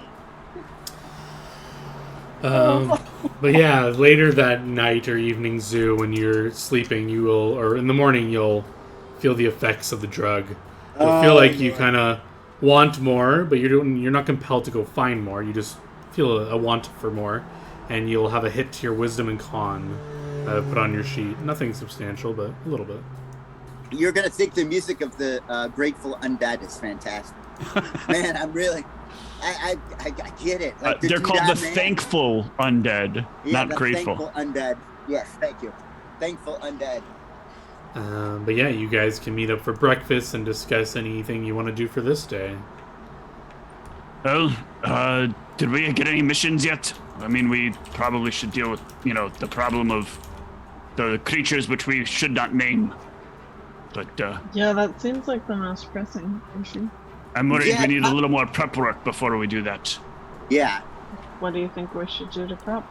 [SPEAKER 1] But yeah, later that night or evening, Zoo, when you're sleeping, or in the morning, you'll feel the effects of the drug. You'll feel like you kind of want more, but you're not compelled to go find more. You just feel a want for more, and you'll have a hit to your wisdom and con put on your sheet. Nothing substantial, but a little bit.
[SPEAKER 2] You're gonna think the music of the Grateful Undead is fantastic. Man, I'm really. I get it. Like
[SPEAKER 3] they're called the Thankful Undead, not Grateful.
[SPEAKER 2] Thankful Undead. Yes, thank you. Thankful Undead.
[SPEAKER 1] But yeah, you guys can meet up for breakfast and discuss anything you want to do for this day.
[SPEAKER 3] Well, Did we get any missions yet? I mean, we probably should deal with, the problem of the creatures which we should not name. But,
[SPEAKER 4] Yeah, that seems like the most pressing issue.
[SPEAKER 3] I'm worried we need a little more prep work before we do that.
[SPEAKER 2] Yeah.
[SPEAKER 4] What do you think we should do to prep?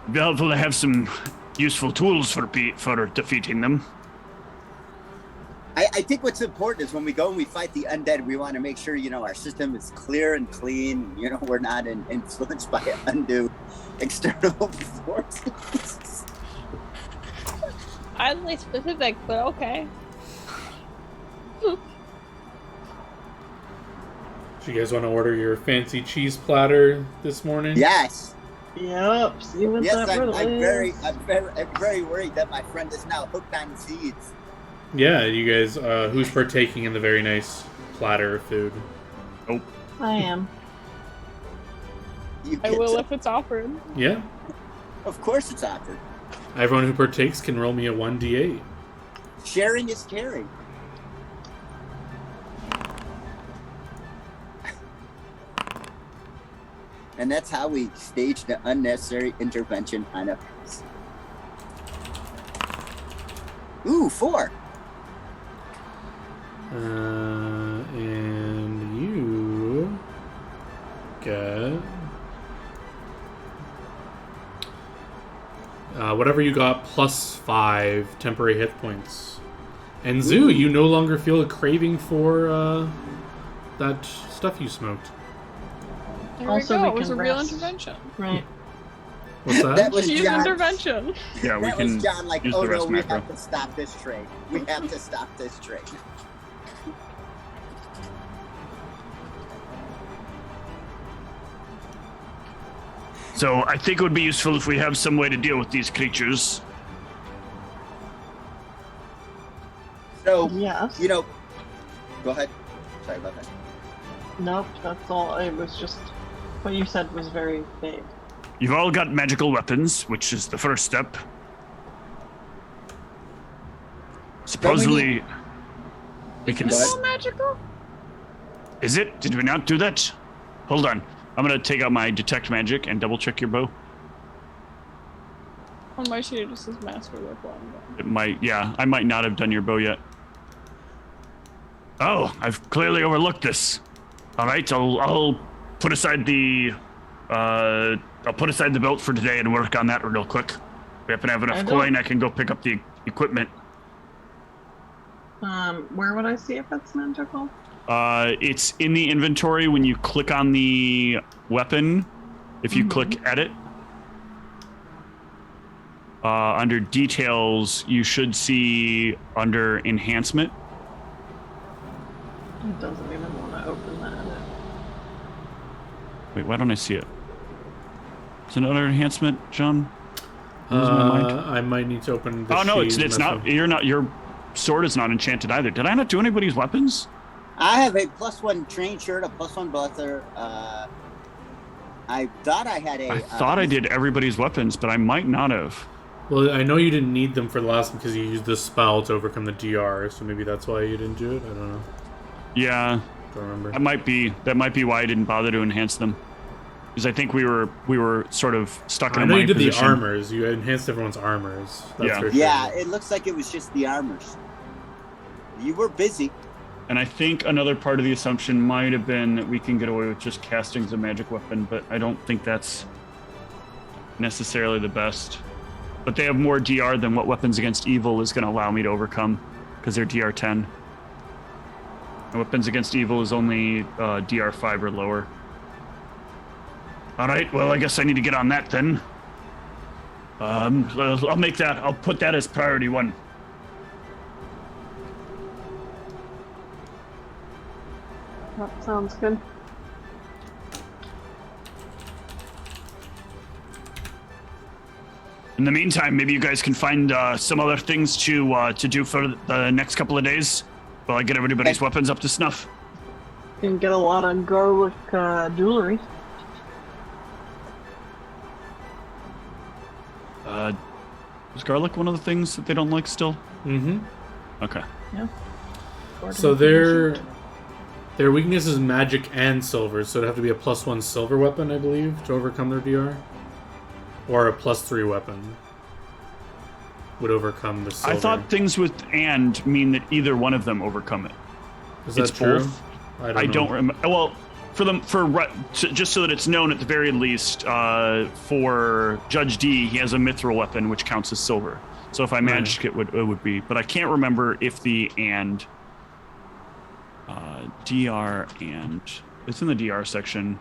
[SPEAKER 3] It'd be helpful to have some useful tools for defeating them.
[SPEAKER 2] I think what's important is when we go and we fight the undead, we want to make sure, our system is clear and clean. We're not influenced by undue external forces.
[SPEAKER 5] Oddly specific, but okay.
[SPEAKER 1] Do you guys want to order your fancy cheese platter this morning?
[SPEAKER 2] Yes.
[SPEAKER 4] Yep. See what that
[SPEAKER 2] I'm very worried that my friend is now hooked on seeds.
[SPEAKER 1] Yeah, you guys, who's partaking in the very nice platter of food?
[SPEAKER 3] Oh.
[SPEAKER 4] I am.
[SPEAKER 5] I will if it's offered.
[SPEAKER 1] Yeah.
[SPEAKER 2] Of course it's offered.
[SPEAKER 1] Everyone who partakes can roll me a 1d8.
[SPEAKER 2] Sharing is caring. And that's how we stage the unnecessary intervention on a... Ooh, 4.
[SPEAKER 1] And you get whatever you got plus 5 temporary hit points. And Zoo, you no longer feel a craving for that stuff you smoked.
[SPEAKER 5] There
[SPEAKER 4] Also,
[SPEAKER 5] we go.
[SPEAKER 4] we
[SPEAKER 5] It was a
[SPEAKER 4] can
[SPEAKER 5] real
[SPEAKER 4] rest.
[SPEAKER 5] intervention.
[SPEAKER 4] Right.
[SPEAKER 1] What's that?
[SPEAKER 2] That was
[SPEAKER 5] Huge
[SPEAKER 2] John.
[SPEAKER 5] intervention.
[SPEAKER 3] Yeah, we
[SPEAKER 2] That
[SPEAKER 3] can
[SPEAKER 2] was John like,
[SPEAKER 3] use
[SPEAKER 2] oh
[SPEAKER 3] the
[SPEAKER 2] no,
[SPEAKER 3] rest
[SPEAKER 2] we
[SPEAKER 3] macro.
[SPEAKER 2] have to stop this trade. We have to stop this trade.
[SPEAKER 3] So I think it would be useful if we have some way to deal with these creatures.
[SPEAKER 2] So,
[SPEAKER 4] Yes.
[SPEAKER 2] go ahead. Sorry about that.
[SPEAKER 4] Nope, that's all. It was just what you said was very vague.
[SPEAKER 3] You've all got magical weapons, which is the first step. Supposedly, we can.
[SPEAKER 5] Is it all magical?
[SPEAKER 3] Is it? Did we not do that? Hold on. I'm gonna take out my detect magic and double check your bow.
[SPEAKER 5] On my sheet, it just says master with longbow.
[SPEAKER 3] It might. Yeah, I might not have done your bow yet. Oh, I've clearly overlooked this. All right, I'll put aside the belt for today and work on that real quick. If we happen to have enough coin, I can go pick up the equipment.
[SPEAKER 4] Where would I see if it's magical?
[SPEAKER 3] It's in the inventory when you click on the weapon. If you click edit, under details, you should see under enhancement.
[SPEAKER 4] It doesn't even want to open that edit.
[SPEAKER 3] Wait, why don't I see it? Is it another enhancement, John? Losing my mind.
[SPEAKER 1] I might need to open the
[SPEAKER 3] Oh no,
[SPEAKER 1] sheet
[SPEAKER 3] it's
[SPEAKER 1] and
[SPEAKER 3] not. You're not. Your sword is not enchanted either. Did I not do anybody's weapons?
[SPEAKER 2] I have a +1 train shirt, a +1 buster. I thought I had a.
[SPEAKER 3] I thought I did everybody's weapons, but I might not have.
[SPEAKER 1] Well, I know you didn't need them for the last one because you used the spell to overcome the DR, so maybe that's why you didn't do it. I don't know.
[SPEAKER 3] Yeah,
[SPEAKER 1] Don't remember.
[SPEAKER 3] that might be why I didn't bother to enhance them. Because I think we were sort of stuck in
[SPEAKER 1] I
[SPEAKER 3] a
[SPEAKER 1] know you
[SPEAKER 3] mind
[SPEAKER 1] did
[SPEAKER 3] position.
[SPEAKER 1] the armors. You enhanced everyone's armors. That's
[SPEAKER 3] Yeah.
[SPEAKER 1] for sure.
[SPEAKER 2] Yeah, it looks like it was just the armors. You were busy.
[SPEAKER 3] And I think another part of the assumption might have been that we can get away with just casting the magic weapon, but I don't think that's necessarily the best. But they have more DR than what Weapons Against Evil is going to allow me to overcome, because they're DR 10. And Weapons Against Evil is only DR 5 or lower. All right, well, I guess I need to get on that then. I'll make that. I'll put that as priority 1.
[SPEAKER 4] That sounds good.
[SPEAKER 3] In the meantime, maybe you guys can find some other things to do for the next couple of days while I get everybody's weapons up to snuff.
[SPEAKER 4] You can get a lot of garlic jewelry.
[SPEAKER 3] Is garlic one of the things that they don't like still?
[SPEAKER 1] Mm-hmm.
[SPEAKER 3] Okay.
[SPEAKER 4] Yeah.
[SPEAKER 1] So they're Their weakness is magic and silver, so it'd have to be a +1 silver weapon, I believe, to overcome their DR. Or a +3 weapon would overcome the silver.
[SPEAKER 3] I thought things with "and" mean that either one of them overcome it.
[SPEAKER 1] Is that
[SPEAKER 3] It's
[SPEAKER 1] true?
[SPEAKER 3] both.
[SPEAKER 1] I don't
[SPEAKER 3] remember. Well, just so that it's known at the very least, for Judge D, he has a mithril weapon which counts as silver. So if I magic it would be, but I can't remember if the "and" DR and it's in the DR section.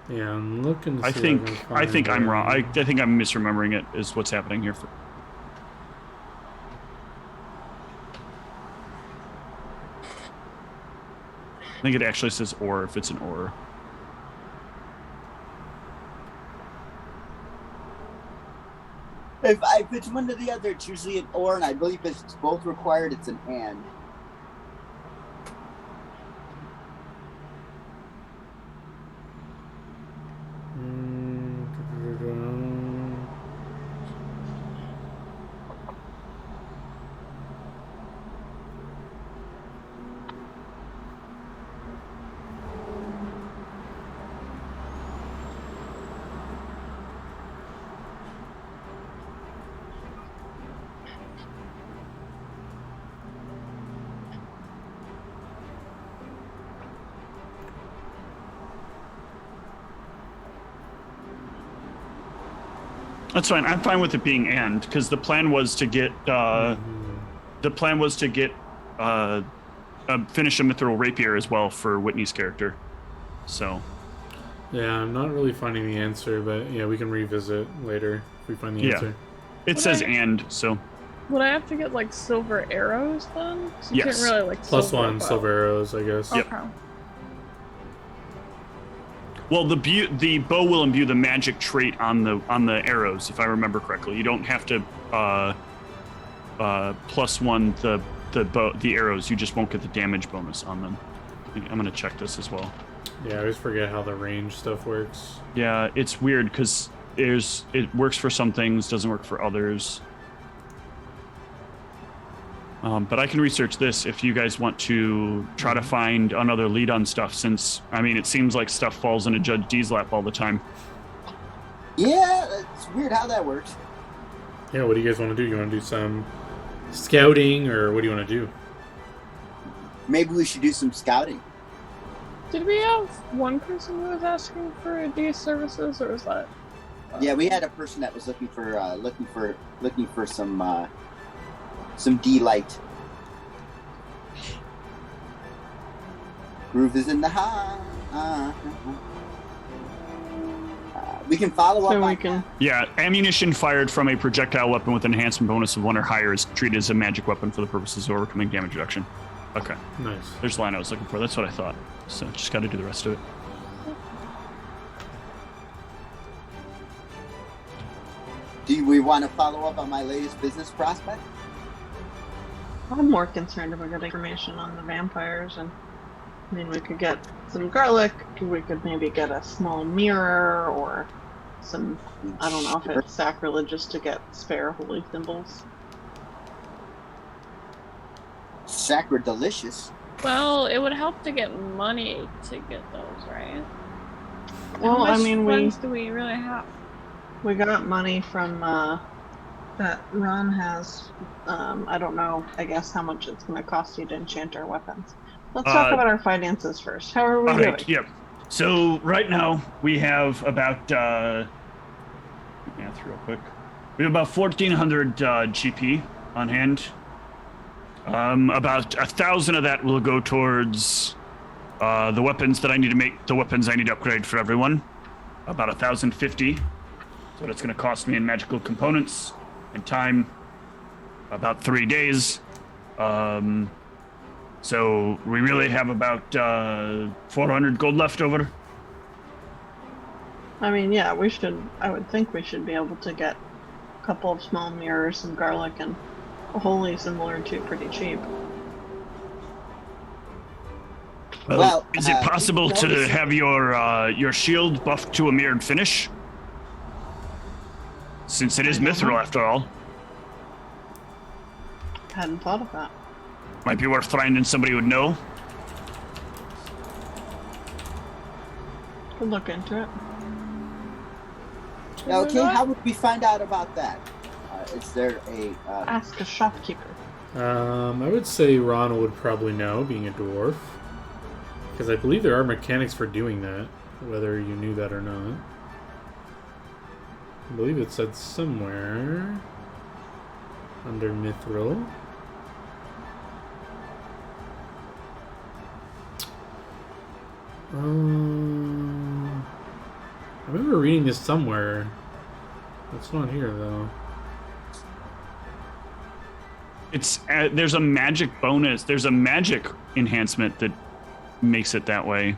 [SPEAKER 1] Yeah, I'm looking. To
[SPEAKER 3] I
[SPEAKER 1] see
[SPEAKER 3] think
[SPEAKER 1] if can
[SPEAKER 3] I'm
[SPEAKER 1] find
[SPEAKER 3] wrong.
[SPEAKER 1] it.
[SPEAKER 3] I think I'm misremembering it. Is what's happening here. I think it actually says "or" if it's an "or."
[SPEAKER 2] If it's one or the other, it's usually an or, and I believe if it's both required, it's an and.
[SPEAKER 3] That's fine. I'm fine with it being "and" because the plan was to get finish a mithril rapier as well for Whitney's character. So
[SPEAKER 1] Yeah, I'm not really finding the answer, but yeah, we can revisit later if we find the
[SPEAKER 3] Yeah.
[SPEAKER 1] answer.
[SPEAKER 3] it says "and," so
[SPEAKER 5] Would I have to get like silver arrows then? 'Cause you
[SPEAKER 3] Yes.
[SPEAKER 5] can't really like
[SPEAKER 1] +1
[SPEAKER 5] silver
[SPEAKER 1] silver arrows, I guess.
[SPEAKER 3] Yep.
[SPEAKER 5] Okay.
[SPEAKER 3] well the bow will imbue the magic trait on the arrows, if I remember correctly. You don't have to +1 the arrows. You just won't get the damage bonus on them. I'm gonna check this as well.
[SPEAKER 1] Yeah, I always forget how the range stuff works.
[SPEAKER 3] Yeah, it's weird because it works for some things, doesn't work for others. But I can research this if you guys want to try to find another lead on stuff, since, I mean, it seems like stuff falls into Judge D's lap all the time.
[SPEAKER 2] Yeah, it's weird how that works.
[SPEAKER 1] Yeah, what do you guys want to do? You want to do some scouting, or what do you want to do?
[SPEAKER 2] Maybe we should do some scouting.
[SPEAKER 5] Did we have one person who was asking for D services, or was that?
[SPEAKER 2] Yeah, we had a person that was looking for some D-light. Groove is in the high. We can follow up
[SPEAKER 4] So
[SPEAKER 2] on
[SPEAKER 4] we can.
[SPEAKER 3] Yeah, ammunition fired from a projectile weapon with an enhancement bonus of 1 or higher is treated as a magic weapon for the purposes of overcoming damage reduction. Okay,
[SPEAKER 1] Nice.
[SPEAKER 3] there's the line I was looking for. That's what I thought. So just got to do the rest of it.
[SPEAKER 2] Do we want to follow up on my latest business prospect?
[SPEAKER 4] I'm more concerned if we get information on the vampires, and I mean, we could get some garlic. We could maybe get a small mirror or some. I don't know if it's sacrilegious to get spare holy thimbles.
[SPEAKER 2] Sacrilicious.
[SPEAKER 5] Well, it would help to get money to get those, right?
[SPEAKER 4] Well,
[SPEAKER 5] How
[SPEAKER 4] I
[SPEAKER 5] much
[SPEAKER 4] mean,
[SPEAKER 5] funds do we really have?
[SPEAKER 4] we got money from that Ron has. I don't know. I guess how much it's going to cost you to enchant our weapons. Let's talk about our finances first. How are we
[SPEAKER 3] All
[SPEAKER 4] doing?
[SPEAKER 3] right, yep. So right now we have about math real quick. We have about 1,400 GP on hand. About 1,000 of that will go towards the weapons that I need to make. The weapons I need to upgrade for everyone. About 1,050. So that's going to cost me in magical components and time. About 3 days. So we really have about 400 gold left over.
[SPEAKER 4] I mean, yeah, we should. I would think we should be able to get a couple of small mirrors, some garlic, and a holy similar to pretty cheap.
[SPEAKER 2] Well,
[SPEAKER 3] is it possible to
[SPEAKER 2] notice-
[SPEAKER 3] have your shield buffed to a mirrored finish? Since it is mithril after all,
[SPEAKER 4] Hadn't thought of that.
[SPEAKER 3] might be worth finding somebody who would know.
[SPEAKER 4] We'll look into it.
[SPEAKER 2] Okay, how would we find out about that? Is there a...
[SPEAKER 4] Ask a shopkeeper.
[SPEAKER 1] I would say Ron would probably know, being a dwarf. Because I believe there are mechanics for doing that, whether you knew that or not. I believe it said somewhere under Mithril. I remember reading this somewhere. It's not here though.
[SPEAKER 3] It's there's a magic bonus. There's a magic enhancement that makes it that way.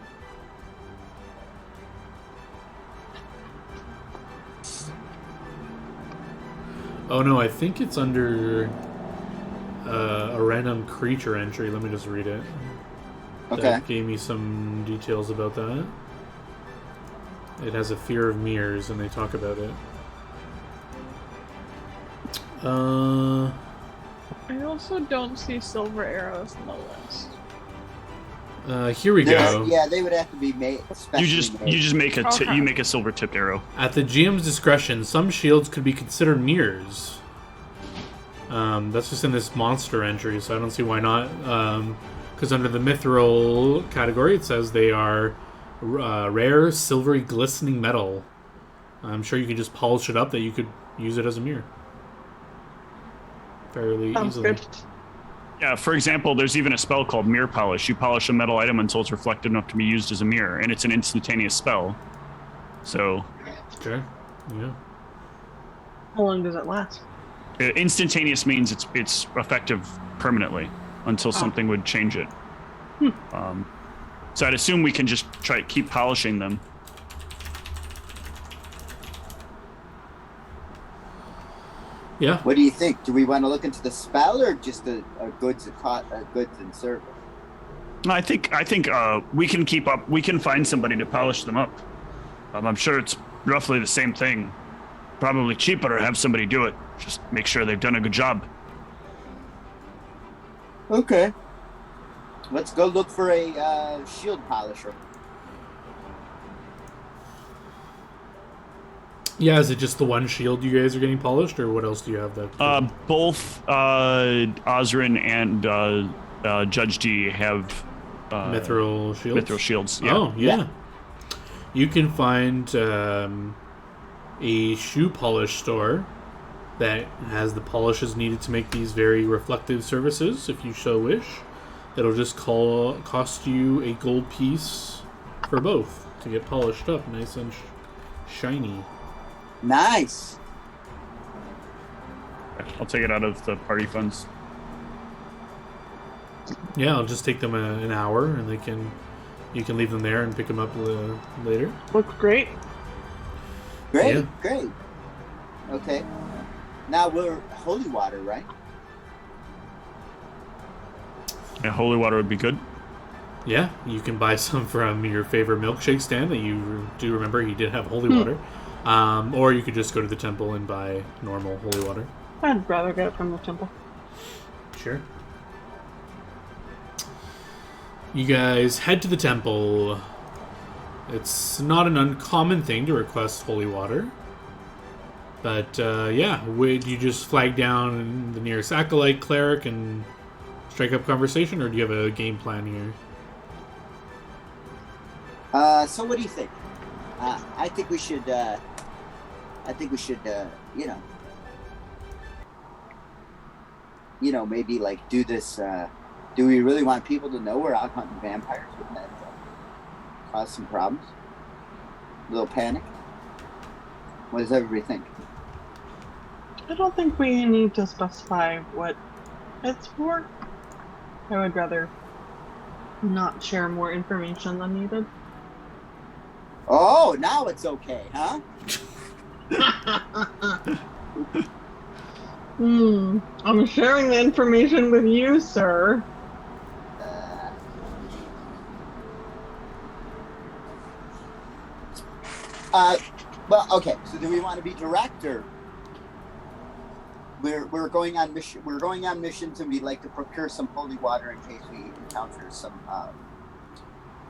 [SPEAKER 1] Oh no, I think it's under a random creature entry. Let me just read it.
[SPEAKER 2] Okay.
[SPEAKER 1] That gave me some details about that. It has a fear of mirrors, and they talk about it.
[SPEAKER 5] I also don't see silver arrows in the list.
[SPEAKER 1] Here we go.
[SPEAKER 2] Yeah, they would have to be made.
[SPEAKER 3] You just make you make a silver tipped arrow.
[SPEAKER 1] At the GM's discretion, some shields could be considered mirrors. That's just in this monster entry, so I don't see why not. Because under the mithril category, it says they are rare, silvery, glistening metal. I'm sure you could just polish it up that you could use it as a mirror fairly easily.
[SPEAKER 4] Good.
[SPEAKER 3] Yeah, for example, there's even a spell called Mirror Polish. You polish a metal item until it's reflective enough to be used as a mirror, and it's an instantaneous spell. So...
[SPEAKER 1] Okay, yeah.
[SPEAKER 4] How long does it last?
[SPEAKER 3] Instantaneous means it's effective permanently until something would change it. So I'd assume we can just try to keep polishing them.
[SPEAKER 1] Yeah.
[SPEAKER 2] What do you think? Do we want to look into the spell or just a goods and service?
[SPEAKER 3] I think we can keep up. We can find somebody to polish them up. I'm sure it's roughly the same thing. Probably cheaper to have somebody do it. Just make sure they've done a good job.
[SPEAKER 2] Okay. Let's go look for a shield polisher.
[SPEAKER 1] Yeah, is it just the one shield you guys are getting polished, or what else do you have that?
[SPEAKER 3] Both Osrin and Judge D have
[SPEAKER 1] mithril shields.
[SPEAKER 3] Mithril shields. Yeah.
[SPEAKER 1] Oh, yeah. You can find a shoe polish store that has the polishes needed to make these very reflective surfaces, if you so wish. That'll just cost you a gold piece for both to get polished up, nice and shiny.
[SPEAKER 2] Nice.
[SPEAKER 3] I'll take it out of the party funds.
[SPEAKER 1] Yeah, I'll just take them an hour, and you can leave them there and pick them up later.
[SPEAKER 4] Looks great.
[SPEAKER 2] Great,
[SPEAKER 1] Yeah.
[SPEAKER 2] great. Okay. Now we're holy water, right?
[SPEAKER 3] Yeah, holy water would be good.
[SPEAKER 1] Yeah, you can buy some from your favorite milkshake stand that you do remember he did have holy water. Or you could just go to the temple and buy normal holy water.
[SPEAKER 4] I'd rather get it from the temple.
[SPEAKER 1] Sure. You guys head to the temple. It's not an uncommon thing to request holy water. But, yeah, would you just flag down the nearest acolyte cleric and strike up conversation, or do you have a game plan here?
[SPEAKER 2] So what do you think? I think we should, maybe like do this, do we really want people to know we're out hunting vampires? Wouldn't that cause some problems? A little panic? What does everybody think?
[SPEAKER 4] I don't think we need to specify what it's for. I would rather not share more information than needed.
[SPEAKER 2] Oh, now it's okay, huh?
[SPEAKER 4] I'm sharing the information with you, sir.
[SPEAKER 2] Well, okay. So, do we want to be direct, or we're going on mission? We're going on missions, and we'd like to procure some holy water in case we encounter some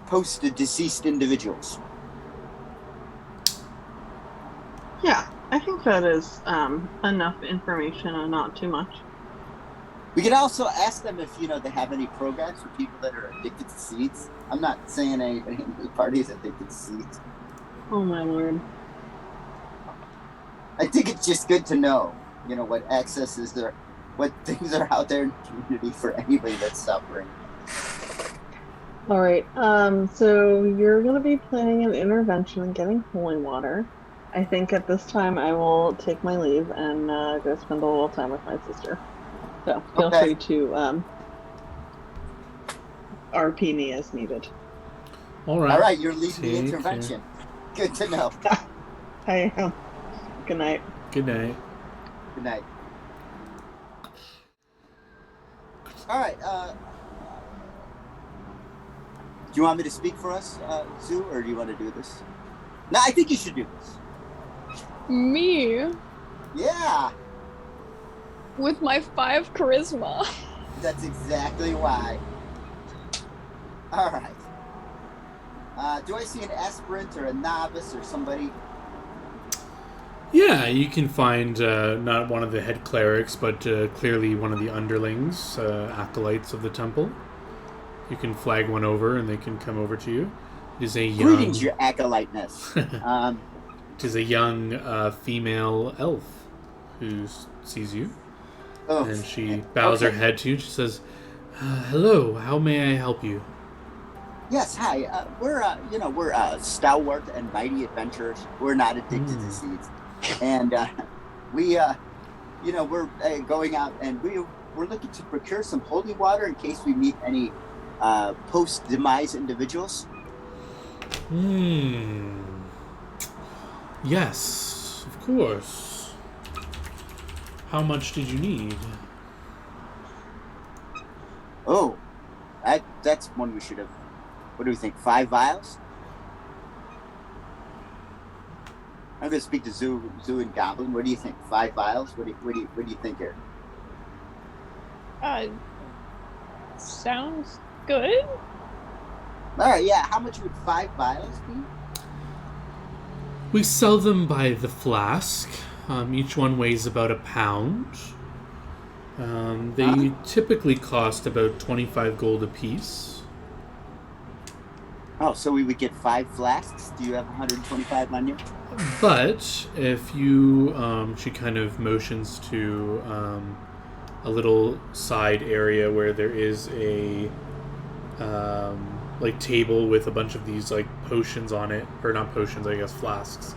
[SPEAKER 2] post-deceased individuals.
[SPEAKER 4] Yeah, I think that is enough information and not too much.
[SPEAKER 2] We could also ask them if, they have any programs for people that are addicted to seeds. I'm not saying anybody in the party is addicted to seeds.
[SPEAKER 4] Oh, my lord.
[SPEAKER 2] I think it's just good to know, what access is there, what things are out there in the community for anybody that's suffering.
[SPEAKER 4] All right. So you're going to be planning an intervention and getting holy water. I think at this time I will take my leave and go spend a little time with my sister. So feel free to RP me as needed.
[SPEAKER 1] All right.
[SPEAKER 2] All right, you're leading the intervention. Good to know.
[SPEAKER 4] I am. Good night.
[SPEAKER 1] Good night.
[SPEAKER 2] Good night. All right. Do you want me to speak for us, Zoo, or do you want to do this? No, I think you should do this.
[SPEAKER 5] Me?
[SPEAKER 2] Yeah.
[SPEAKER 5] With my 5 charisma.
[SPEAKER 2] That's exactly why. All right. Do I see an aspirant or a novice or somebody?
[SPEAKER 1] Yeah, you can find not one of the head clerics, but clearly one of the underlings, acolytes of the temple. You can flag one over, and they can come over to you. It is a young...
[SPEAKER 2] Greetings, your acolyteness.
[SPEAKER 1] It is a young female elf who sees you.
[SPEAKER 2] Oh,
[SPEAKER 1] and she bows her head to you. She says, "Hello, how may I help you?"
[SPEAKER 2] Yes, hi. We're stalwart and mighty adventurers. We're not addicted to seeds, and we're going out and we're looking to procure some holy water in case we meet any post-demise individuals.
[SPEAKER 1] Yes, of course. How much did you need?
[SPEAKER 2] Oh, that's one we should have. What do we think? 5 vials? I'm going to speak to Zoo and Goblin. What do you think? 5 vials? What do you think here?
[SPEAKER 5] Sounds good.
[SPEAKER 2] All right, yeah. How much would 5 vials be?
[SPEAKER 1] We sell them by the flask. Each one weighs about a pound. They typically cost about 25 gold apiece.
[SPEAKER 2] Oh, so we would get 5 flasks? Do you have 125 on you?
[SPEAKER 1] But if you, she kind of motions to a little side area where there is a table with a bunch of these potions on it, or not potions, I guess flasks.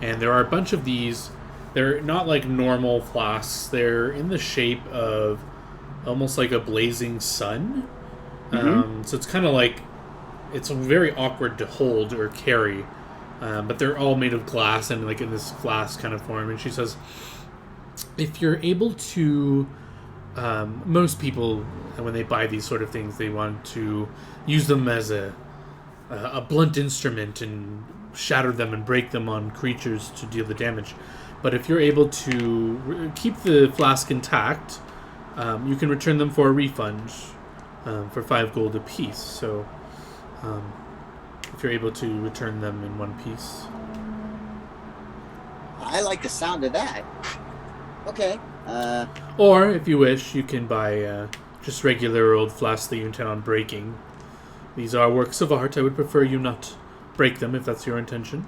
[SPEAKER 1] And there are a bunch of these. They're not like normal flasks. They're in the shape of almost like a blazing sun. So it's kind of like, it's very awkward to hold or carry. But they're all made of glass and in this flask kind of form. And she says, if you're able to, most people, when they buy these sort of things, they want to use them as a blunt instrument and shatter them and break them on creatures to deal the damage. But if you're able to keep the flask intact, you can return them for a refund for 5 gold apiece. So if you're able to return them in one piece.
[SPEAKER 2] I like the sound of that. Okay.
[SPEAKER 1] Or, if you wish, you can buy just regular old flasks that you intend on breaking. These are works of art. I would prefer you not break them if that's your intention.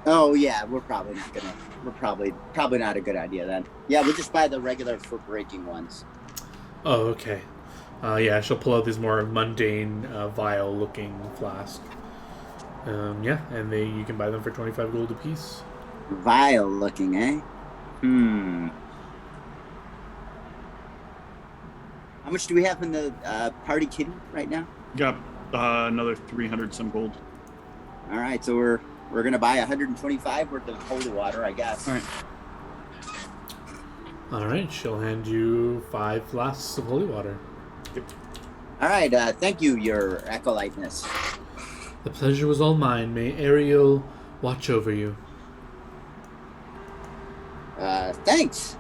[SPEAKER 2] Oh yeah, we're probably not gonna. We're probably not a good idea then. Yeah, we'll just buy the regular for breaking ones.
[SPEAKER 1] Oh, okay. Yeah, she'll pull out this more mundane, vial-looking flask. And you can buy them for 25 gold apiece.
[SPEAKER 2] Vile-looking, eh? How much do we have in the party kitty right now?
[SPEAKER 3] Got another 300 some gold.
[SPEAKER 2] All right, so we're gonna buy 125 worth of holy water, I guess.
[SPEAKER 3] All right.
[SPEAKER 1] All right, she'll hand you 5 flasks of holy water.
[SPEAKER 3] Yep.
[SPEAKER 2] All right, thank you, your acolyteness.
[SPEAKER 1] The pleasure was all mine. May Ariel watch over you.
[SPEAKER 2] Thanks.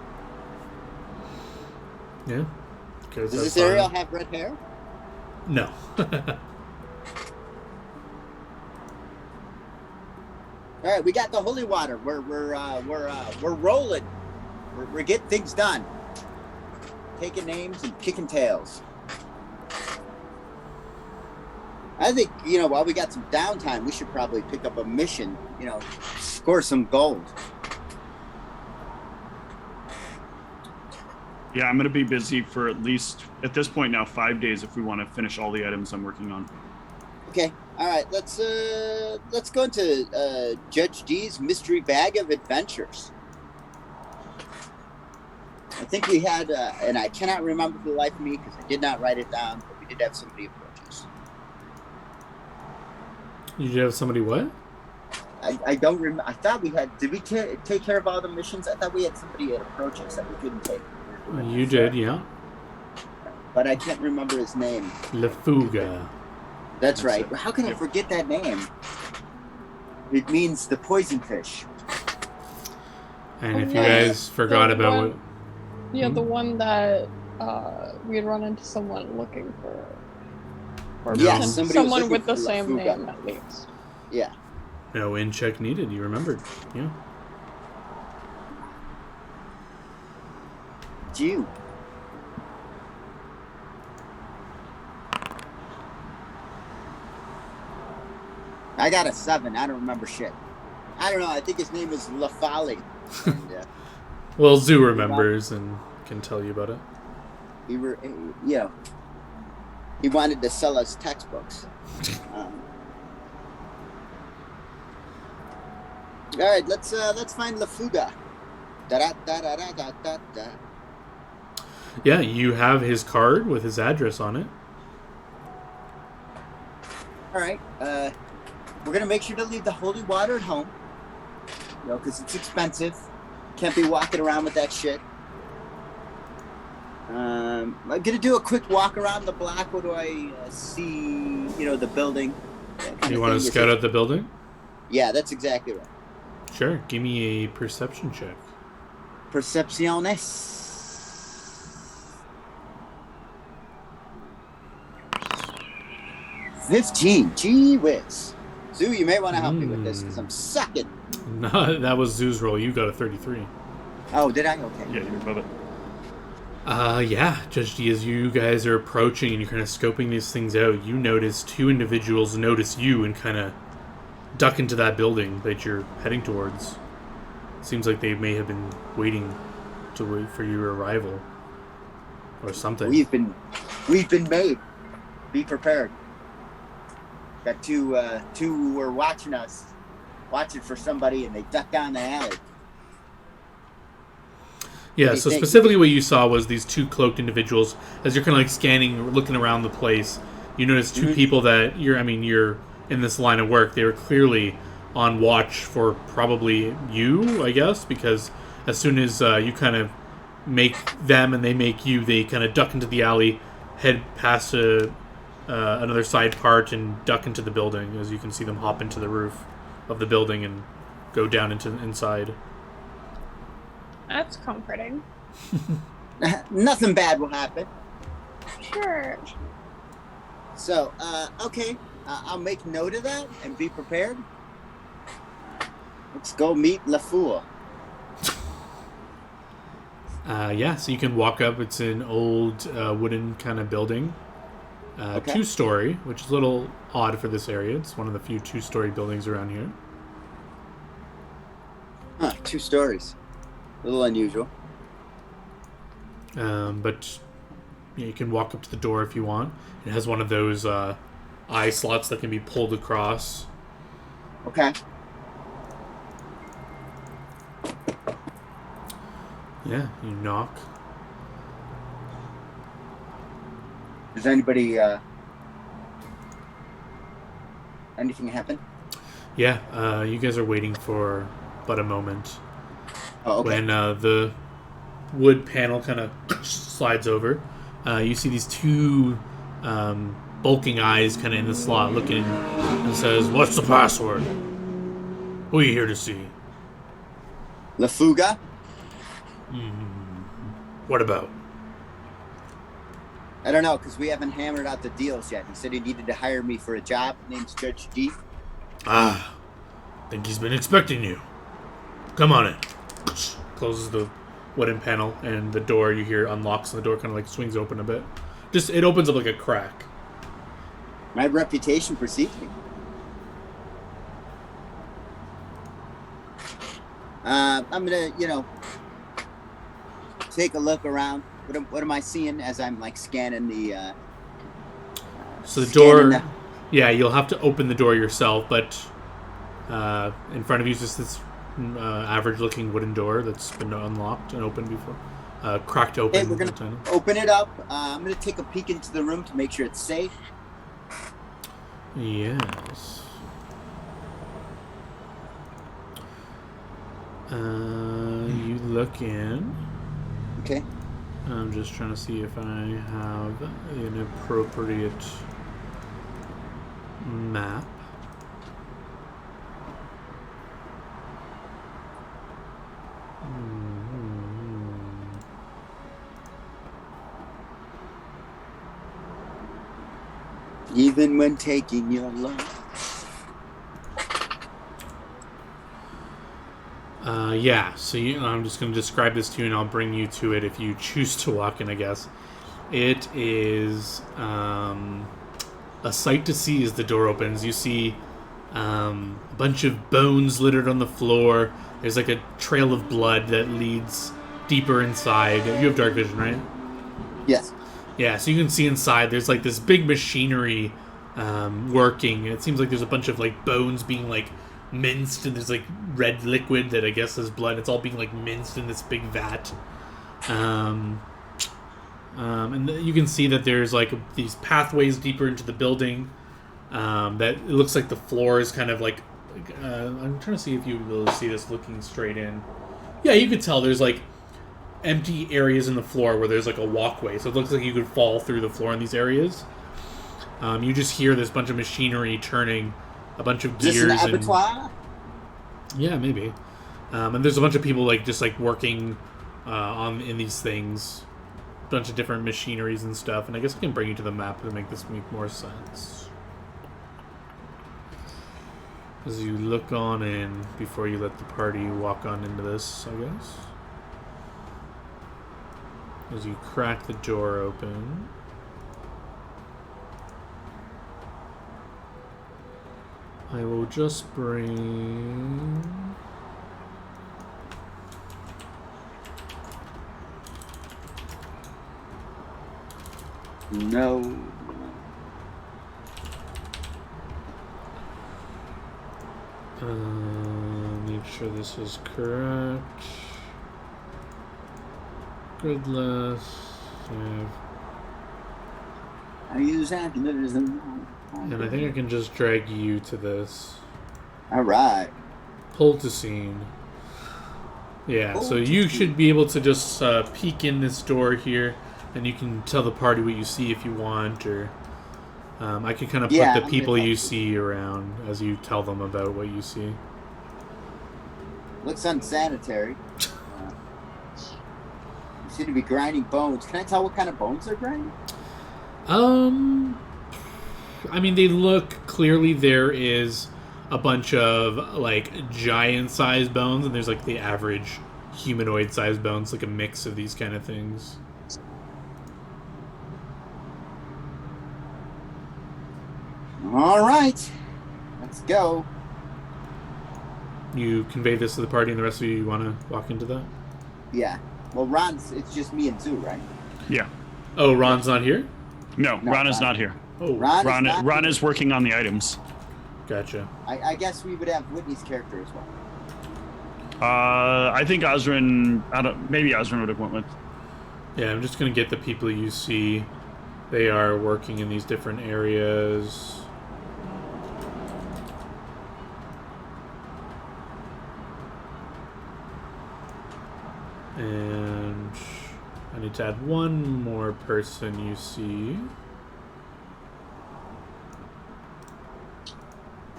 [SPEAKER 1] Yeah.
[SPEAKER 2] Does this Ariel have red hair?
[SPEAKER 1] No.
[SPEAKER 2] All right, we got the holy water. We're rolling. We're getting things done. Taking names and kicking tails. I think, while we got some downtime, we should probably pick up a mission, score some gold.
[SPEAKER 3] Yeah, I'm going to be busy for at least, at this point now, 5 days if we want to finish all the items I'm working on.
[SPEAKER 2] Okay. All right. Let's go into Judge D's mystery bag of adventures. I think we had, and I cannot remember for the life of me because I did not write it down, but we did have somebody approach us.
[SPEAKER 1] You did have somebody what?
[SPEAKER 2] I don't remember. I thought we had. Did we take care of all the missions? I thought we had somebody that approached us that we couldn't take.
[SPEAKER 1] You did, yeah.
[SPEAKER 2] But I can't remember his name.
[SPEAKER 1] La Fuga.
[SPEAKER 2] That's right. How can I forget that name? It means the poison fish.
[SPEAKER 1] And if you guys forgot about it.
[SPEAKER 5] Yeah, the one that we had run into someone looking for. Or someone with the same name, at least.
[SPEAKER 2] Yeah.
[SPEAKER 1] No in check needed, you remembered. Yeah.
[SPEAKER 2] You. I got a 7. I don't remember shit. I don't know. I think his name was Lafali.
[SPEAKER 1] Well, Zoo remembers and can tell you about it.
[SPEAKER 2] He wanted to sell us textbooks. All right, let's find La Fuga. Da-da-da-da-da-da-da.
[SPEAKER 1] Yeah, you have his card with his address on it.
[SPEAKER 2] All right, we're gonna make sure to leave the holy water at home. Because it's expensive. Can't be walking around with that shit. I'm gonna do a quick walk around the block. What do I see? The building.
[SPEAKER 1] You want to scout out the building?
[SPEAKER 2] Yeah, that's exactly right.
[SPEAKER 1] Sure. Give me a perception check.
[SPEAKER 2] Percepciones. 15. Gee whiz. Zoo, you may want to help me with this because I'm sucking.
[SPEAKER 1] No, that was Zoo's roll. You got a 33.
[SPEAKER 2] Oh, did I? Okay.
[SPEAKER 3] Yeah, you're above it.
[SPEAKER 1] Yeah, Judge D, as you guys are approaching and you're kind of scoping these things out, you notice 2 individuals notice you and kind of duck into that building that you're heading towards. Seems like they may have been waiting for your arrival or something.
[SPEAKER 2] We've been made. Be prepared. Got two who were watching us, watching for somebody, and they ducked down the alley.
[SPEAKER 1] Yeah, so specifically what you saw was these 2 cloaked individuals. As you're kind of like scanning, looking around the place, you notice 2 people that you're in this line of work. They were clearly on watch for probably you, I guess, because as soon as you kind of make them and they make you, they kind of duck into the alley, head past another side part, and duck into the building. As you can see them hop into the roof of the building and go down into inside.
[SPEAKER 5] That's comforting.
[SPEAKER 2] Nothing bad will happen.
[SPEAKER 5] Sure.
[SPEAKER 2] So, okay. I'll make note of that and be prepared. Let's go meet La Fool.
[SPEAKER 1] Yeah, so you can walk up. It's an old wooden kind of building.
[SPEAKER 2] Okay.
[SPEAKER 1] 2-story, which is a little odd for this area. It's one of the few 2-story buildings around here.
[SPEAKER 2] Huh, 2 stories. A little unusual.
[SPEAKER 1] But you can walk up to the door if you want. It has one of those eye slots that can be pulled across.
[SPEAKER 2] Okay.
[SPEAKER 1] Yeah, you knock.
[SPEAKER 2] Does anybody, anything happen?
[SPEAKER 1] Yeah, you guys are waiting for but a moment.
[SPEAKER 2] Oh, okay.
[SPEAKER 1] When the wood panel kind of slides over, you see these 2 bulking eyes kind of in the slot looking and says, "What's the password? Who are you here to see?"
[SPEAKER 2] La Fuga?
[SPEAKER 1] What about?
[SPEAKER 2] I don't know, because we haven't hammered out the deals yet. He said he needed to hire me for a job. Name's Judge D.
[SPEAKER 1] Think he's been expecting you. Come on in. Closes the wooden panel, and the door you hear unlocks, and the door kind of like swings open a bit. Just it opens up like a crack.
[SPEAKER 2] My reputation precedes me. I'm gonna, take a look around. What am I seeing as I'm like scanning the?
[SPEAKER 1] So the door, yeah, you'll have to open the door yourself, but in front of you is just this average-looking wooden door that's been unlocked and opened before, cracked open.
[SPEAKER 2] Hey, we're gonna open it up. I'm gonna take a peek into the room to make sure it's safe.
[SPEAKER 1] Yes. You look in.
[SPEAKER 2] Okay.
[SPEAKER 1] I'm just trying to see if I have an appropriate map.
[SPEAKER 2] Even when taking your life.
[SPEAKER 1] Yeah, so I'm just going to describe this to you, and I'll bring you to it if you choose to walk in, I guess. It is a sight to see as the door opens. You see a bunch of bones littered on the floor. There's like a trail of blood that leads deeper inside. You have dark vision, right?
[SPEAKER 2] Yes.
[SPEAKER 1] Yeah, so you can see inside. There's like this big machinery working. It seems like there's a bunch of like bones being like minced, and there's like red liquid that I guess is blood. It's all being like minced in this big vat. And you can see that there's like these pathways deeper into the building. That it looks like the floor is kind of like. I'm trying to see if you'll be able to see this looking straight in. Yeah, you could tell there's like empty areas in the floor where there's like a walkway, so it looks like you could fall through the floor in these areas. You just hear this bunch of machinery turning, a bunch of gears.
[SPEAKER 2] Is this an abattoir?
[SPEAKER 1] Yeah, maybe. And there's a bunch of people like just like working in these things, a bunch of different machineries and stuff. And I guess I can bring you to the map to make this make more sense. As you look on in before you let the party walk on into this, I guess. As you crack the door open. I will just bring...
[SPEAKER 2] No.
[SPEAKER 1] Make sure this is correct. Gridless. Save.
[SPEAKER 2] I use activism.
[SPEAKER 1] And I think I can just drag you to this.
[SPEAKER 2] Alright.
[SPEAKER 1] Pull to scene. Yeah, so you should be able to just peek in this door here, and you can tell the party what you see if you want, or I can kind of put the people you see around as you tell them about what you see.
[SPEAKER 2] Looks unsanitary. You seem to be grinding bones. Can I tell what kind of bones they're grinding?
[SPEAKER 1] I mean, they look clearly. There is a bunch of like giant-sized bones, and there's like the average humanoid-sized bones, like a mix of these kind of things.
[SPEAKER 2] All right, let's go.
[SPEAKER 1] You convey this to the party, and the rest of you want to walk into that?
[SPEAKER 2] Yeah. Well, it's just me and Zoo, right?
[SPEAKER 3] Yeah.
[SPEAKER 1] Oh, Ron's not here?
[SPEAKER 3] No, Ron is not here.
[SPEAKER 1] Oh,
[SPEAKER 3] Ron is working on the items.
[SPEAKER 1] Gotcha.
[SPEAKER 2] I guess we would have Whitney's character as well.
[SPEAKER 3] I think Osrin... maybe Osrin would have went with...
[SPEAKER 1] Yeah, I'm just going to get the people you see. They are working in these different areas. And I need to add one more person you see,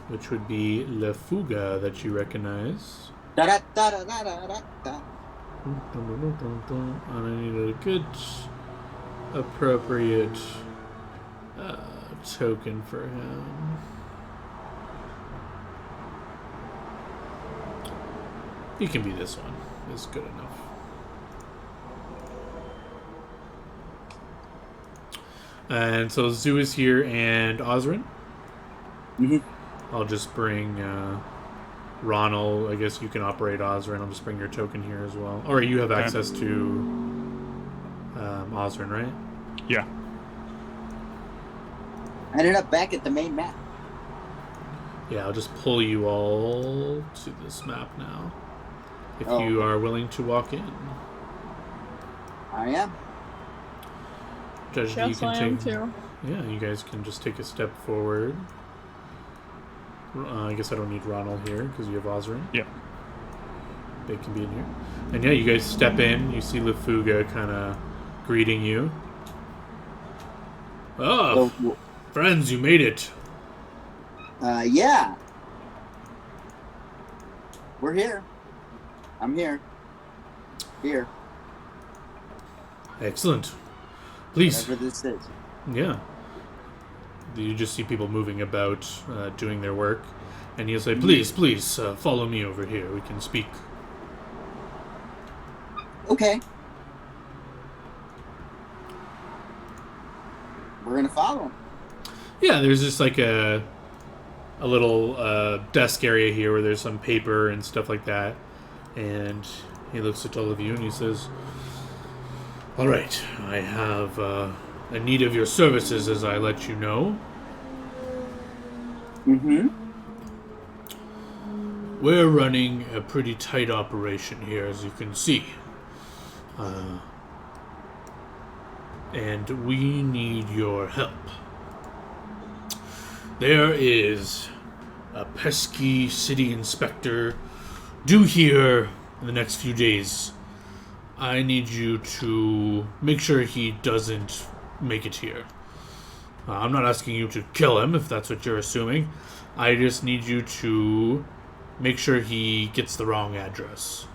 [SPEAKER 1] which would be La Fuga that you recognize. And I need a good, appropriate token for him. You can be this one. It's good enough. And so Zoo is here and Osrin.
[SPEAKER 2] Mm-hmm.
[SPEAKER 1] I'll just bring Ronald. I guess you can operate Osrin. I'll just bring your token here as well. Or you have access to Osrin, right?
[SPEAKER 3] Yeah.
[SPEAKER 2] I ended up back at the main map.
[SPEAKER 1] Yeah, I'll just pull you all to this map now. If you are willing to walk in.
[SPEAKER 2] I am.
[SPEAKER 1] Judge,
[SPEAKER 5] Yes,
[SPEAKER 1] you can
[SPEAKER 5] I am too.
[SPEAKER 1] Yeah, you guys can just take a step forward. I guess I don't need Ronald here because you have Osrin.
[SPEAKER 3] Yeah.
[SPEAKER 1] They can be in here. And yeah, you guys step in. You see Lafuga kind of greeting you. Oh, friends, you made it.
[SPEAKER 2] Yeah. We're here. I'm here. Here.
[SPEAKER 1] Excellent. Please.
[SPEAKER 2] Whatever this is.
[SPEAKER 1] Yeah. You just see people moving about, doing their work. And you'll say, please, follow me over here. We can speak.
[SPEAKER 2] Okay. We're going to follow him.
[SPEAKER 1] Yeah, there's just like a little desk area here where there's some paper and stuff like that. And he looks at all of you and he says, all right, I have a need of your services, as I let you know.
[SPEAKER 2] Mm-hmm.
[SPEAKER 1] We're running a pretty tight operation here, as you can see. And we need your help. There is a pesky city inspector due here in the next few days. I need you to make sure he doesn't make it here. I'm not asking you to kill him, if that's what you're assuming. I just need you to make sure he gets the wrong address.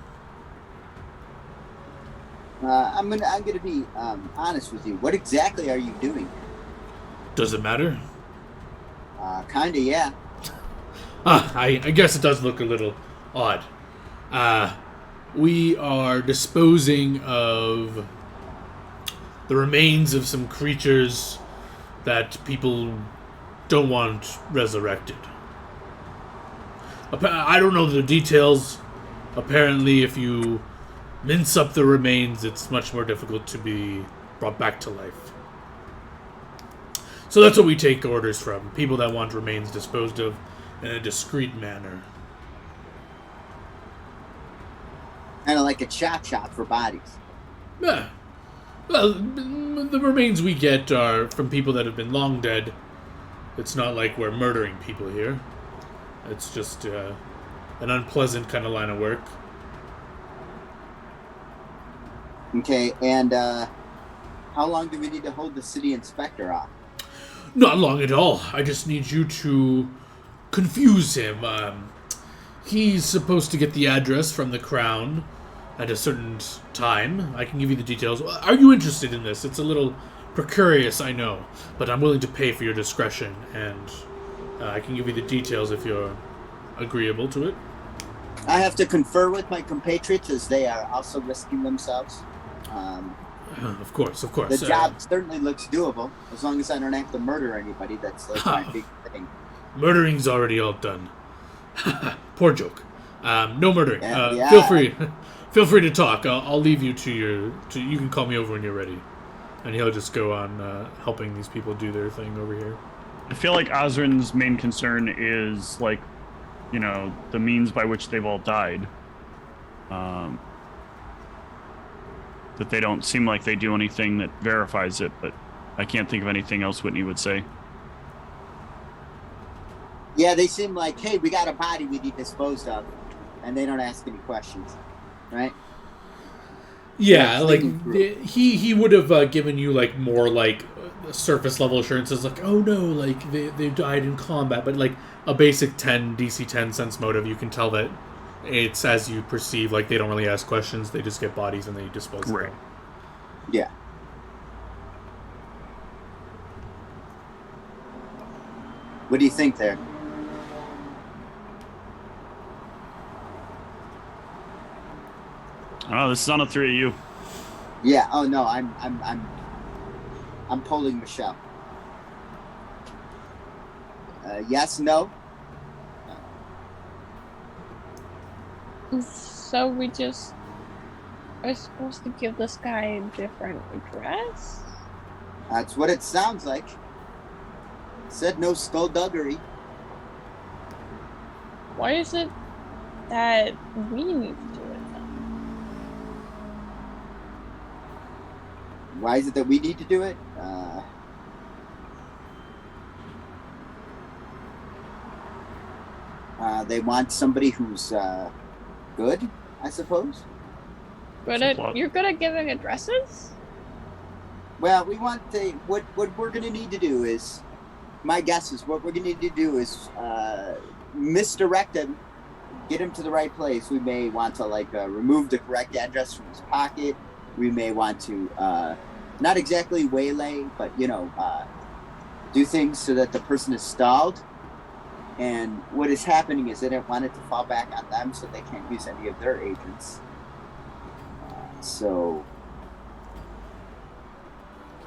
[SPEAKER 2] I'm gonna be honest with you. What exactly are you doing?
[SPEAKER 1] Does it matter?
[SPEAKER 2] Kinda, yeah.
[SPEAKER 1] I guess it does look a little odd. We are disposing of the remains of some creatures that people don't want resurrected. I don't know the details. Apparently, if you mince up the remains, it's much more difficult to be brought back to life. So that's what we take orders from. People that want remains disposed of in a discreet manner.
[SPEAKER 2] Kind of like a chop shop for bodies.
[SPEAKER 1] Yeah. Well, the remains we get are from people that have been long dead. It's not like we're murdering people here. It's just an unpleasant kind of line of work.
[SPEAKER 2] Okay, and how long do we need to hold the city inspector off?
[SPEAKER 1] Not long at all. I just need you to confuse him. He's supposed to get the address from the crown at a certain time. I can give you the details. Are you interested in this? It's a little precarious, I know, but I'm willing to pay for your discretion, and I can give you the details if you're agreeable to it.
[SPEAKER 2] I have to confer with my compatriots as they are also risking themselves.
[SPEAKER 1] Of course.
[SPEAKER 2] The job certainly looks doable, as long as I don't have to murder anybody. That's like my big thing.
[SPEAKER 1] Murdering's already all done. Poor joke. No murdering.
[SPEAKER 2] Yeah.
[SPEAKER 1] Feel free to talk. I'll leave you to your. You can call me over when you're ready, and he'll just go on helping these people do their thing over here.
[SPEAKER 3] I feel like Osrin's main concern is the means by which they've all died. That they don't seem like they do anything that verifies it, but I can't think of anything else Whitney would say.
[SPEAKER 2] Yeah, they seem like, hey, we got a body we need disposed of, and they don't ask any questions, right?
[SPEAKER 1] Yeah, like he would have given you like more like surface level assurances, like, oh no, like they died in combat, but like a basic DC 10 sense motive, you can tell that it's as you perceive. Like they don't really ask questions; they just get bodies and they dispose of them.
[SPEAKER 2] Yeah. What do you think there?
[SPEAKER 3] Oh, this is on the three of you.
[SPEAKER 2] Yeah. Oh no, I'm polling Michelle. Yes. No.
[SPEAKER 5] So we just are supposed to give this guy a different address?
[SPEAKER 2] That's what it sounds like. Said no skullduggery.
[SPEAKER 5] Why is it that we need to do it then?
[SPEAKER 2] Why is it that we need to do it? They want somebody who's good, I suppose.
[SPEAKER 5] You're good at giving addresses?
[SPEAKER 2] Well, we want what we're going to need to do is, my guess is what we're going to need to do is misdirect him, get him to the right place. We may want to remove the correct address from his pocket. We may want to not exactly waylay, but do things so that the person is stalled. And what is happening is they don't want it to fall back on them, so they can't use any of their agents. So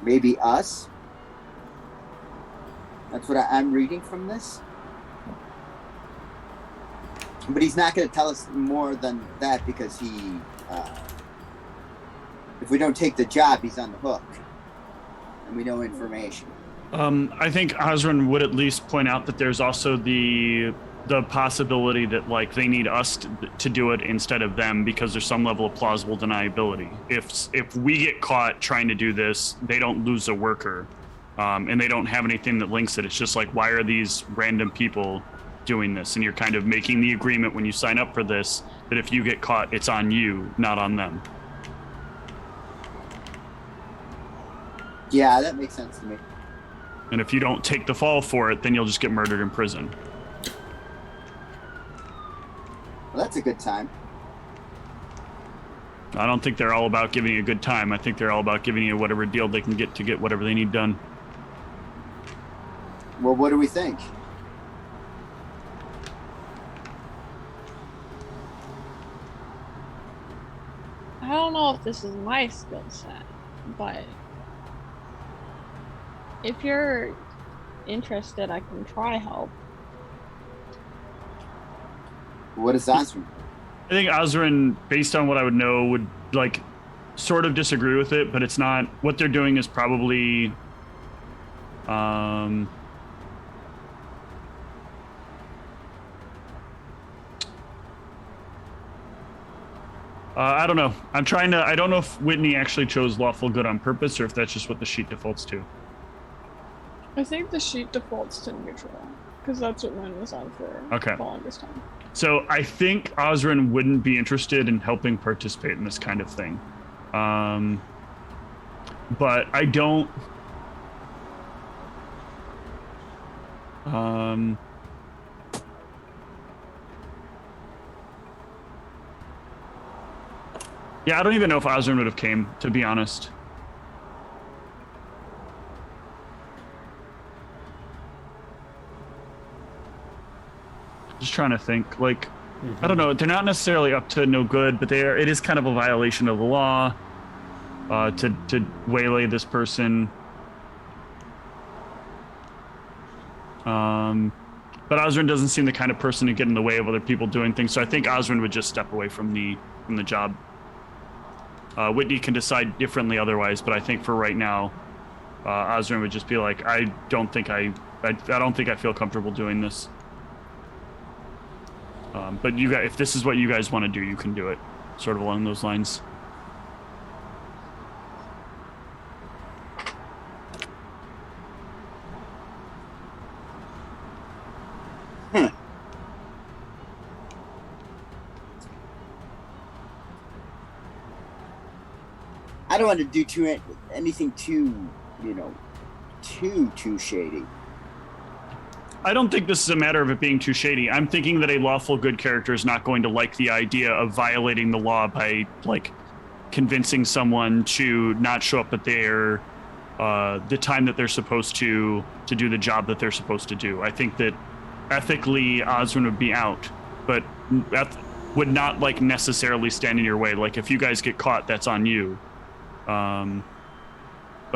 [SPEAKER 2] maybe us. That's what I'm reading from this. But he's not going to tell us more than that because if we don't take the job, he's on the hook. And we know information.
[SPEAKER 3] I think Osrin would at least point out that there's also the possibility that they need us to do it instead of them because there's some level of plausible deniability. If we get caught trying to do this, they don't lose a worker, and they don't have anything that links it. It's just why are these random people doing this? And you're kind of making the agreement when you sign up for this that if you get caught, it's on you, not on them.
[SPEAKER 2] Yeah, that makes sense to me.
[SPEAKER 3] And if you don't take the fall for it, then you'll just get murdered in prison.
[SPEAKER 2] Well, that's a good time.
[SPEAKER 3] I don't think they're all about giving you a good time. I think they're all about giving you whatever deal they can get to get whatever they need done.
[SPEAKER 2] Well, what do we think?
[SPEAKER 5] I don't know if this is my skill set, but if you're interested, I can try help.
[SPEAKER 2] What is Osrin?
[SPEAKER 3] I think Osrin, based on what I would know, would sort of disagree with it, but it's not. What they're doing is probably, I don't know. I don't know if Whitney actually chose lawful good on purpose or if that's just what the sheet defaults to.
[SPEAKER 5] I think the sheet defaults to neutral, because that's what mine was on for the longest time.
[SPEAKER 3] So I think Osrin wouldn't be interested in helping participate in this kind of thing. But I don't... Yeah, I don't even know if Osrin would have came, to be honest. Just trying to think. I don't know. They're not necessarily up to no good, but it is kind of a violation of the law to waylay this person. But Osrin doesn't seem the kind of person to get in the way of other people doing things, so I think Osrin would just step away from the job. Whitney can decide differently otherwise, but I think for right now, Osrin would just be like, I don't think I feel comfortable doing this. But you guys, if this is what you guys want to do, you can do it, sort of along those lines.
[SPEAKER 2] I don't want to do anything too shady.
[SPEAKER 3] I don't think this is a matter of it being too shady. I'm thinking that a lawful good character is not going to like the idea of violating the law by convincing someone to not show up at their the time that they're supposed to do the job that they're supposed to do. I think that ethically Osrin would be out, but would not like necessarily stand in your way. Like if you guys get caught, that's on you. But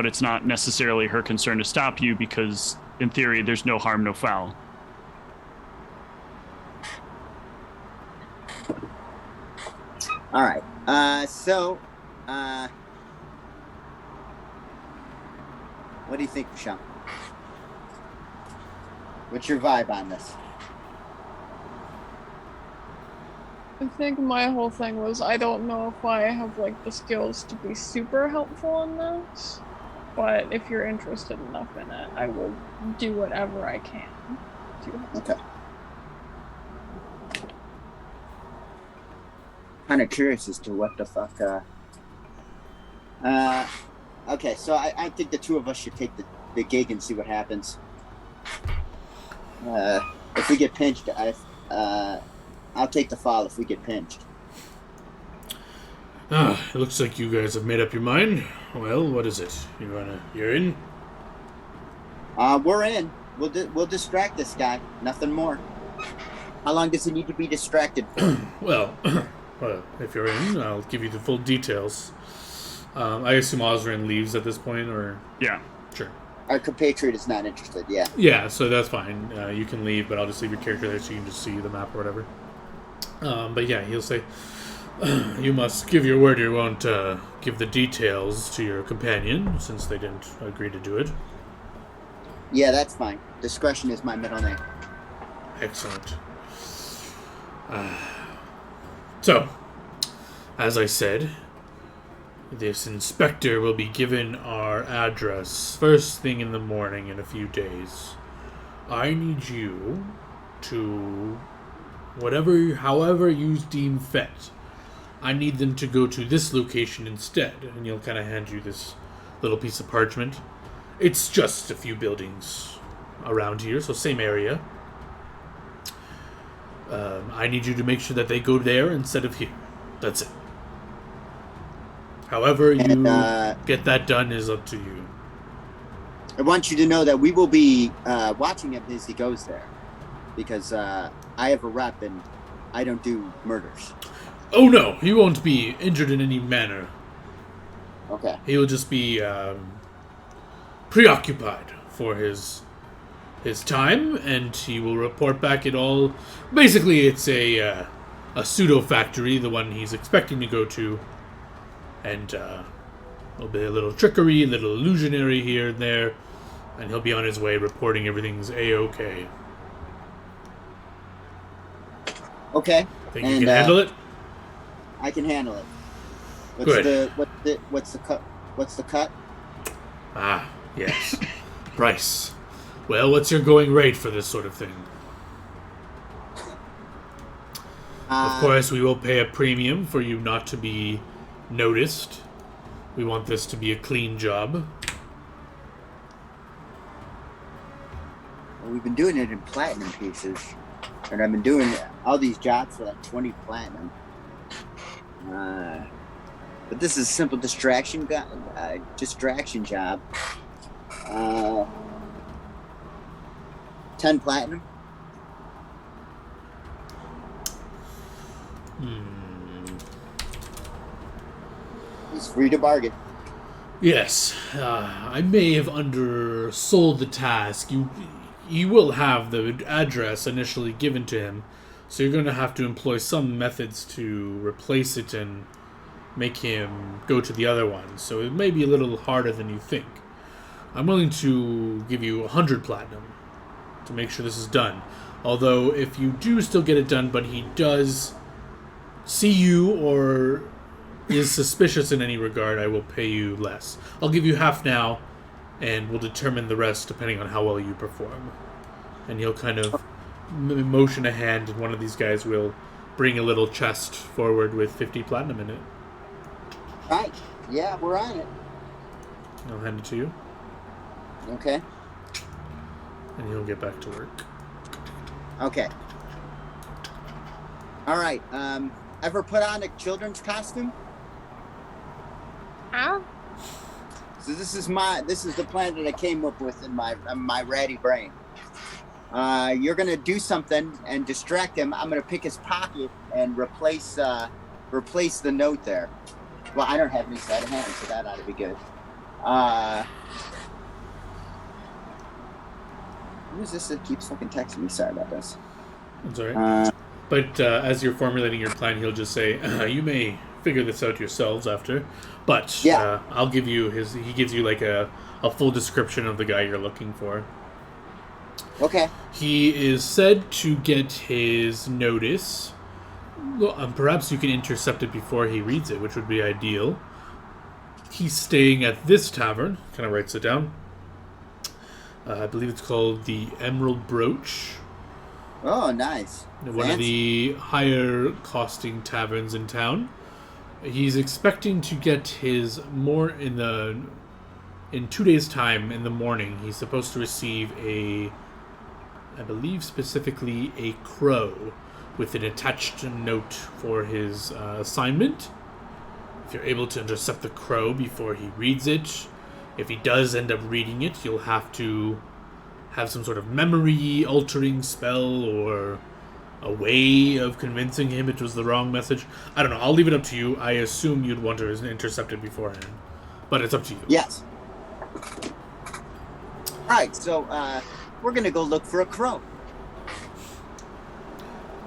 [SPEAKER 3] it's not necessarily her concern to stop you because in theory, there's no harm, no foul.
[SPEAKER 2] All right. What do you think, Michelle? What's your vibe on this?
[SPEAKER 5] I think my whole thing was I don't know if I have like the skills to be super helpful in this, but if you're interested enough in it, I will do whatever I can to help.
[SPEAKER 2] Okay. Kind of curious as to what the fuck. Okay, so I think the two of us should take the gig and see what happens. If we get pinched, I'll take the fall if we get pinched.
[SPEAKER 1] It looks like you guys have made up your mind. Well, what is it? You're in?
[SPEAKER 2] We're in. We'll distract this guy. Nothing more. How long does he need to be distracted for?
[SPEAKER 1] Well, if you're in, I'll give you the full details. I assume Osrin leaves at this point, or?
[SPEAKER 3] Yeah.
[SPEAKER 1] Sure.
[SPEAKER 2] Our compatriot is not interested, yeah.
[SPEAKER 1] Yeah, so that's fine. You can leave, but I'll just leave your character there so you can just see the map or whatever. But yeah, he'll say, you must give your word you won't give the details to your companion, since they didn't agree to do it.
[SPEAKER 2] Yeah, that's fine. Discretion is my middle name.
[SPEAKER 1] Excellent. So, as I said, this inspector will be given our address first thing in the morning in a few days. I need you to, however you deem fit, I need them to go to this location instead. And he'll kind of hand you this little piece of parchment. It's just a few buildings around here, so same area. I need you to make sure that they go there instead of here. That's it. However you get that done is up to you.
[SPEAKER 2] I want you to know that we will be watching him as he goes there. Because I have a rep and I don't do murders.
[SPEAKER 1] Oh no, he won't be injured in any manner.
[SPEAKER 2] Okay.
[SPEAKER 1] He will just be preoccupied for his time, and he will report back at all. Basically, it's a pseudo factory, the one he's expecting to go to, and there'll be a little trickery, a little illusionary here and there, and he'll be on his way reporting everything's a-okay.
[SPEAKER 2] Okay.
[SPEAKER 1] Think you can handle it?
[SPEAKER 2] I can handle it.
[SPEAKER 1] Good.
[SPEAKER 2] What's the cut?
[SPEAKER 1] Ah, yes. Price. Well, what's your going rate for this sort of thing? Of course, we will pay a premium for you not to be noticed. We want this to be a clean job.
[SPEAKER 2] Well, we've been doing it in platinum pieces. And I've been doing all these jobs for like 20 platinum. But this is a simple distraction job. 10 platinum. He's free to bargain.
[SPEAKER 1] Yes, I may have undersold the task. You will have the address initially given to him, so you're going to have to employ some methods to replace it and make him go to the other one. So it may be a little harder than you think. I'm willing to give you 100 platinum to make sure this is done. Although, if you do still get it done, but he does see you or is suspicious in any regard, I will pay you less. I'll give you half now, and we'll determine the rest depending on how well you perform. And he'll kind of motion a hand, and one of these guys will bring a little chest forward with 50 platinum in it.
[SPEAKER 2] Right. Yeah, we're on it.
[SPEAKER 1] I'll hand it to you.
[SPEAKER 2] Okay.
[SPEAKER 1] And he'll get back to work.
[SPEAKER 2] Okay. All right. Ever put on a children's costume?
[SPEAKER 5] Huh?
[SPEAKER 2] So this is the plan that I came up with in my ratty brain. You're gonna do something and distract him. I'm gonna pick his pocket and replace the note there. Well, I don't have any sleight of hand, so that ought to be good. Who is this that keeps fucking texting me? Sorry about this.
[SPEAKER 1] That's all right. But as you're formulating your plan, he'll just say, "You may figure this out yourselves after, but I'll give you his." He gives you like a full description of the guy you're looking for.
[SPEAKER 2] Okay.
[SPEAKER 1] He is said to get his notice. Perhaps you can intercept it before he reads it, which would be ideal. He's staying at this tavern. Kind of writes it down. I believe it's called the Emerald Brooch.
[SPEAKER 2] Oh, nice.
[SPEAKER 1] One of the higher costing taverns in town. He's expecting to get his in 2 days' time in the morning. He's supposed to receive I believe specifically a crow with an attached note for his assignment. If you're able to intercept the crow before he reads it, if he does end up reading it, you'll have to have some sort of memory-altering spell or a way of convincing him it was the wrong message. I don't know. I'll leave it up to you. I assume you'd want to intercept it beforehand, but it's up to you.
[SPEAKER 2] Yes. All right, so we're going to go look for a crow.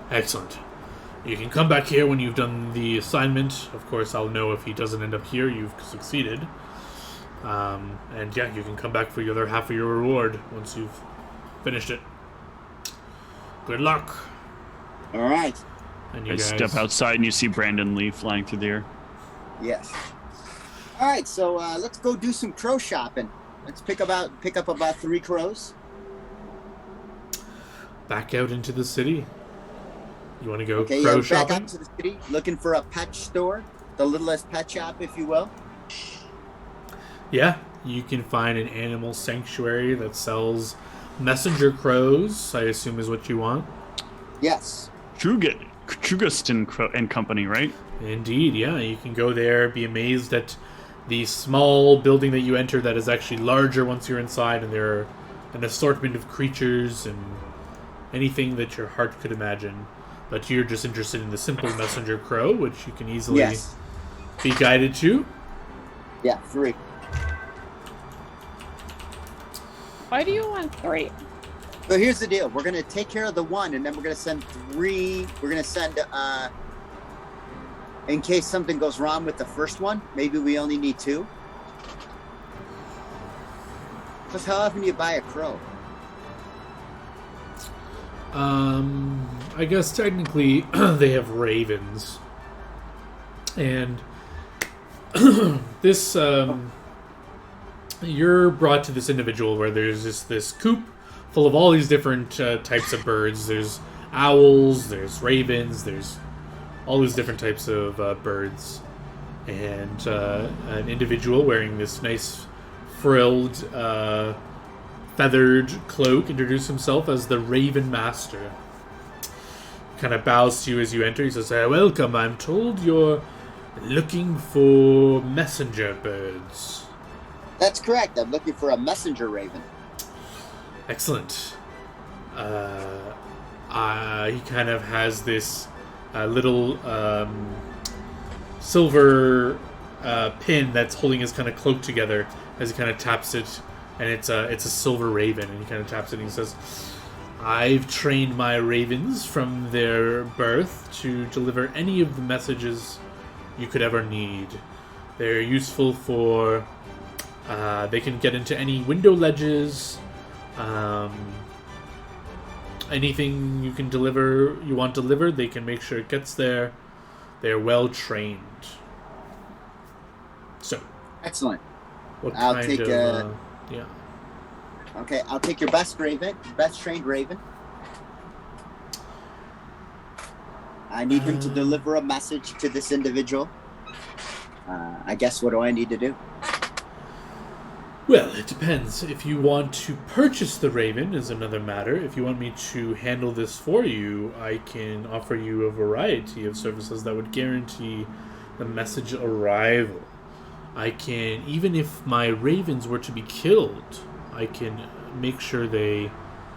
[SPEAKER 1] Excellent. You can come back here when you've done the assignment. Of course, I'll know if he doesn't end up here. You've succeeded. And yeah, you can come back for the other half of your reward once you've finished it. Good luck.
[SPEAKER 2] All right.
[SPEAKER 1] And you
[SPEAKER 3] I
[SPEAKER 1] guys
[SPEAKER 3] step outside and you see Brandon Lee flying through the air.
[SPEAKER 2] Yes. All right, so let's go do some crow shopping. Let's pick up about 3 crows.
[SPEAKER 1] back out into the city. You want to go
[SPEAKER 2] Okay,
[SPEAKER 1] crow
[SPEAKER 2] back
[SPEAKER 1] shopping?
[SPEAKER 2] out to the city, looking for a pet store, the littlest pet shop, if you will.
[SPEAKER 1] Yeah, you can find an animal sanctuary that sells messenger crows, I assume is what you want.
[SPEAKER 2] Yes.
[SPEAKER 3] Trugaston and Company, right?
[SPEAKER 1] Indeed, yeah. You can go there, be amazed at the small building that you enter that is actually larger once you're inside, and there are an assortment of creatures and anything that your heart could imagine. But you're just interested in the simple messenger crow, which you can easily be guided to.
[SPEAKER 2] Yeah, 3.
[SPEAKER 5] Why do you want 3?
[SPEAKER 2] So here's the deal. We're going to take care of the one, and then we're going to send 3. We're going to send, in case something goes wrong with the first one, maybe we only need 2. Because how often do you buy a crow?
[SPEAKER 1] I guess technically they have ravens. And this, you're brought to this individual where there's this coop full of all these different types of birds. There's owls, there's ravens, there's all these different types of birds. And an individual wearing this nice frilled, feathered cloak introduced himself as the Raven Master. Kind of bows to you as you enter. He says, "Welcome. I'm told you're looking for messenger birds."
[SPEAKER 2] That's correct. I'm looking for a messenger raven.
[SPEAKER 1] Excellent. He kind of has this little silver pin that's holding his kind of cloak together as he kind of taps it, and it's a silver raven, and he kind of taps it and he says, "I've trained my ravens from their birth to deliver any of the messages you could ever need. They're useful for they can get into any window ledges, anything you want delivered, they can make sure it gets there. They're well trained." So,
[SPEAKER 2] Excellent.
[SPEAKER 1] what
[SPEAKER 2] I'll
[SPEAKER 1] kind
[SPEAKER 2] take
[SPEAKER 1] of yeah?
[SPEAKER 2] Okay, I'll take your best trained raven. I need him to deliver a message to this individual. I guess, what do I need to do?
[SPEAKER 1] Well, it depends. If you want to purchase the raven is another matter. If you want me to handle this for you, I can offer you a variety of services that would guarantee the message arrival. I can, even if my ravens were to be killed, I can make sure they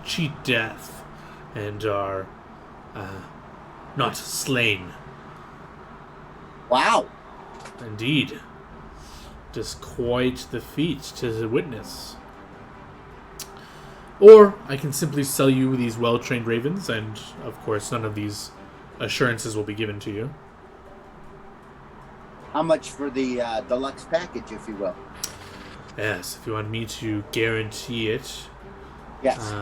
[SPEAKER 1] cheat death and are not slain.
[SPEAKER 2] Wow.
[SPEAKER 1] Indeed. Just quite the feat to witness. Or I can simply sell you these well-trained ravens, and of course none of these assurances will be given to you.
[SPEAKER 2] How much for the deluxe package, if you will?
[SPEAKER 1] Yes, if you want me to guarantee it.
[SPEAKER 2] Yes.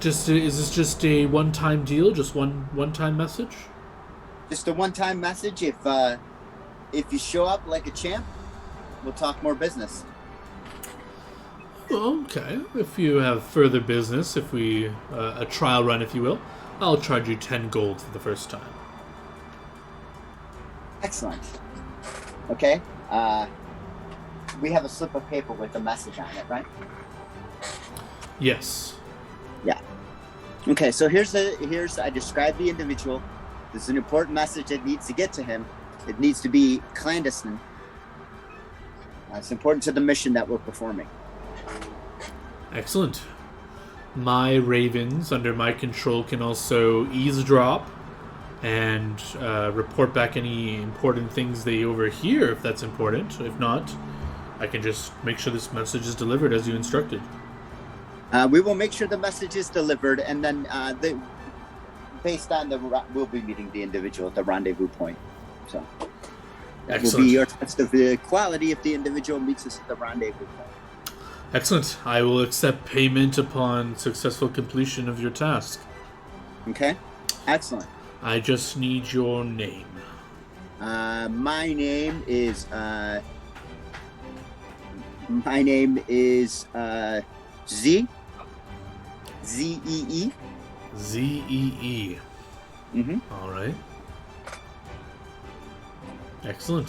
[SPEAKER 1] Is this just a one-time deal? Just one-time message?
[SPEAKER 2] Just a one-time message. If you show up like a champ, we'll talk more business.
[SPEAKER 1] Okay. If you have further business, if we a trial run, if you will, I'll charge you 10 gold for the first time.
[SPEAKER 2] Excellent. Okay. We have a slip of paper with a message on it, right?
[SPEAKER 1] Yes.
[SPEAKER 2] Yeah. Okay. So here's I describe the individual. There's an important message that needs to get to him. It needs to be clandestine. It's important to the mission that we're performing.
[SPEAKER 1] Excellent. My ravens, under my control, can also eavesdrop and report back any important things they overhear, if that's important. If not, I can just make sure this message is delivered as you instructed.
[SPEAKER 2] We will make sure the message is delivered, and then based on we'll be meeting the individual at the rendezvous point. So that will be your test of the quality if the individual meets us at the rendezvous point.
[SPEAKER 1] Excellent. I will accept payment upon successful completion of your task.
[SPEAKER 2] Okay. Excellent.
[SPEAKER 1] I just need your name.
[SPEAKER 2] My name is Z. Z-E-E.
[SPEAKER 1] Z-E-E.
[SPEAKER 2] Mm-hmm.
[SPEAKER 1] All right. Excellent.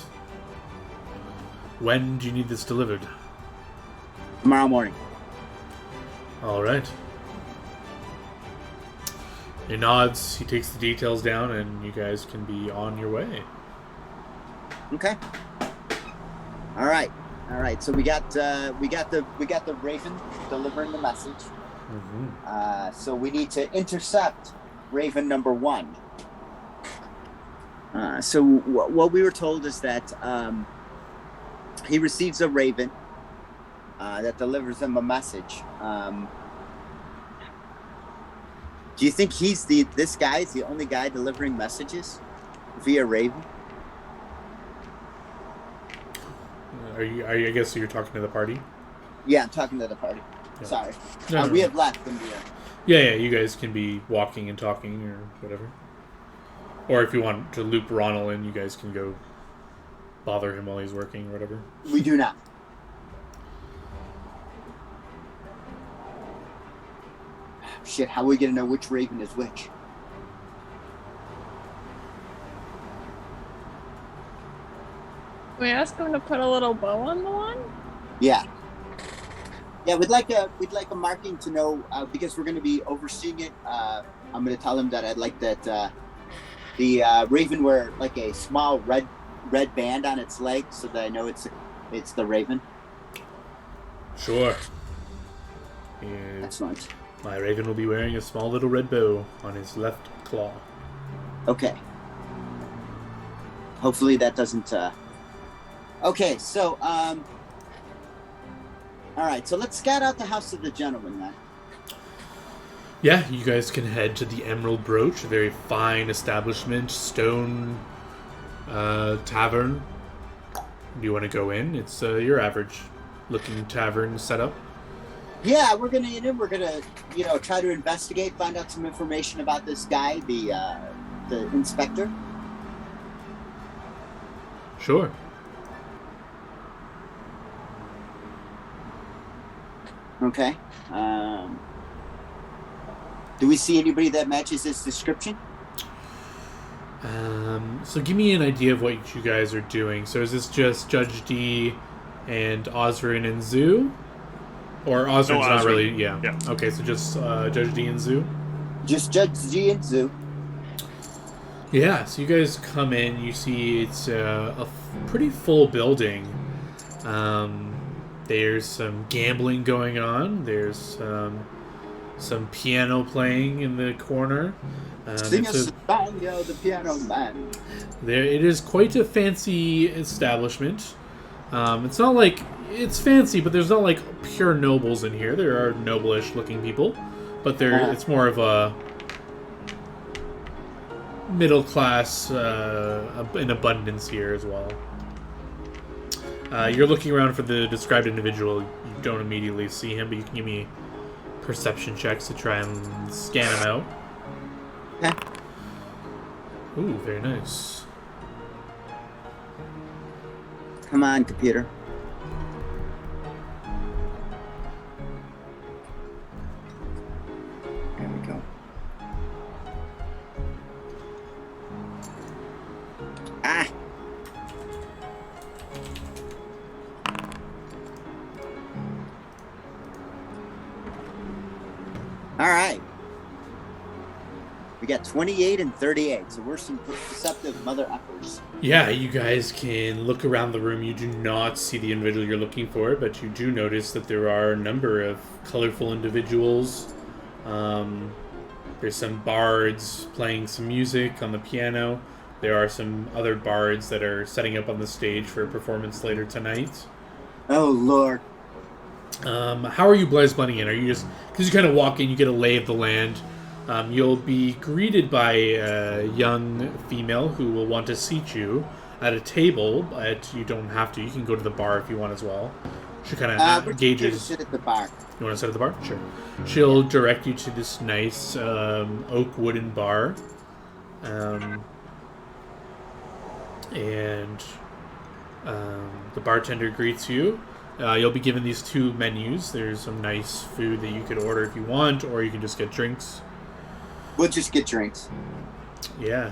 [SPEAKER 1] When do you need this delivered?
[SPEAKER 2] Tomorrow morning.
[SPEAKER 1] All right. He nods. He takes the details down, and you guys can be on your way.
[SPEAKER 2] Okay. All right. So we got the Raven delivering the message.
[SPEAKER 1] Mm-hmm.
[SPEAKER 2] So we need to intercept Raven number 1. So what we were told is that he receives a Raven that delivers him a message. Do you think this guy is the only guy delivering messages via Raven?
[SPEAKER 1] I guess you're talking to the party?
[SPEAKER 2] Yeah, I'm talking to the party.
[SPEAKER 1] Yeah.
[SPEAKER 2] Sorry.
[SPEAKER 1] No.
[SPEAKER 2] We have left in the
[SPEAKER 1] Yeah, you guys can be walking and talking or whatever. Or if you want to loop Ronald in, you guys can go bother him while he's working or whatever.
[SPEAKER 2] We do not. Shit, how are we going to know which Raven is which?
[SPEAKER 5] We ask him to put a little bow on the one?
[SPEAKER 2] Yeah. Yeah, we'd like a marking to know because we're going to be overseeing it. I'm going to tell him that I'd like that the Raven wear like a small red band on its leg so that I know it's the Raven.
[SPEAKER 1] Sure.
[SPEAKER 2] Excellent.
[SPEAKER 1] My Raven will be wearing a small little red bow on his left claw.
[SPEAKER 2] Okay. Hopefully that doesn't. Okay, so all right, so let's scout out the house of the gentleman then.
[SPEAKER 1] Yeah, you guys can head to the Emerald Brooch, a very fine establishment, stone tavern. Do you want to go in? It's your average looking tavern setup.
[SPEAKER 2] Yeah, we're gonna try to investigate, find out some information about this guy, the inspector.
[SPEAKER 1] Sure.
[SPEAKER 2] Okay. Do we see anybody that matches this description?
[SPEAKER 1] So give me an idea of what you guys are doing. So is this just Judge D and Osrin and Zoo? Or Osrin's not really... Yeah. Okay, so just Judge D and Zoo?
[SPEAKER 2] Just Judge D and Zoo.
[SPEAKER 1] Yeah, so you guys come in, you see it's a pretty full building. There's some gambling going on. There's some piano playing in the corner.
[SPEAKER 2] Sing us a song, yo, the piano man.
[SPEAKER 1] It is quite a fancy establishment. It's not like it's fancy, but there's not like pure nobles in here. There are noble-ish looking people, but it's more of a middle class in abundance here as well. You're looking around for the described individual. You don't immediately see him, but you can give me perception checks to try and scan him out.
[SPEAKER 2] Okay.
[SPEAKER 1] Ooh, very nice.
[SPEAKER 2] Come on, computer. There we go. Ah! All right. We got 28 and 38, so we're some perceptive mother uppers.
[SPEAKER 1] Yeah, you guys can look around the room. You do not see the individual you're looking for, but you do notice that there are a number of colorful individuals. There's some bards playing some music on the piano. There are some other bards that are setting up on the stage for a performance later tonight.
[SPEAKER 2] Oh, Lord.
[SPEAKER 1] How are you guys blending in? Are you just... Because you kind of walk in, you get a lay of the land. You'll be greeted by a young female who will want to seat you at a table, but you don't have to. You can go to the bar if you want as well. She kind of gauges...
[SPEAKER 2] Sit at the bar.
[SPEAKER 1] You want to sit at the bar? Sure. She'll direct you to this nice oak wooden bar. And the bartender greets you. You'll be given these two menus. There's some nice food that you could order if you want, or you can just get drinks.
[SPEAKER 2] We'll just get drinks.
[SPEAKER 1] Yeah.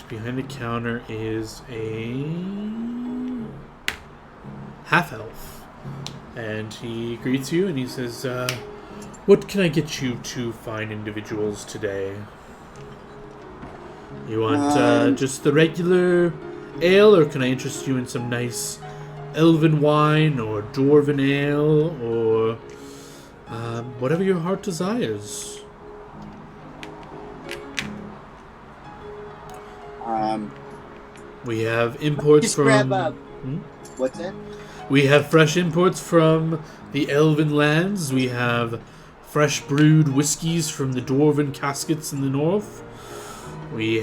[SPEAKER 1] Behind the counter is a half-elf. And he greets you and he says, what can I get you two fine individuals today? You want just the regular ale, or can I interest you in some nice elven wine or dwarven ale, or whatever your heart desires? We have imports
[SPEAKER 2] just
[SPEAKER 1] from...
[SPEAKER 2] grab what's that?
[SPEAKER 1] We have fresh imports from the elven lands. We have fresh brewed whiskeys from the dwarven caskets in the north. We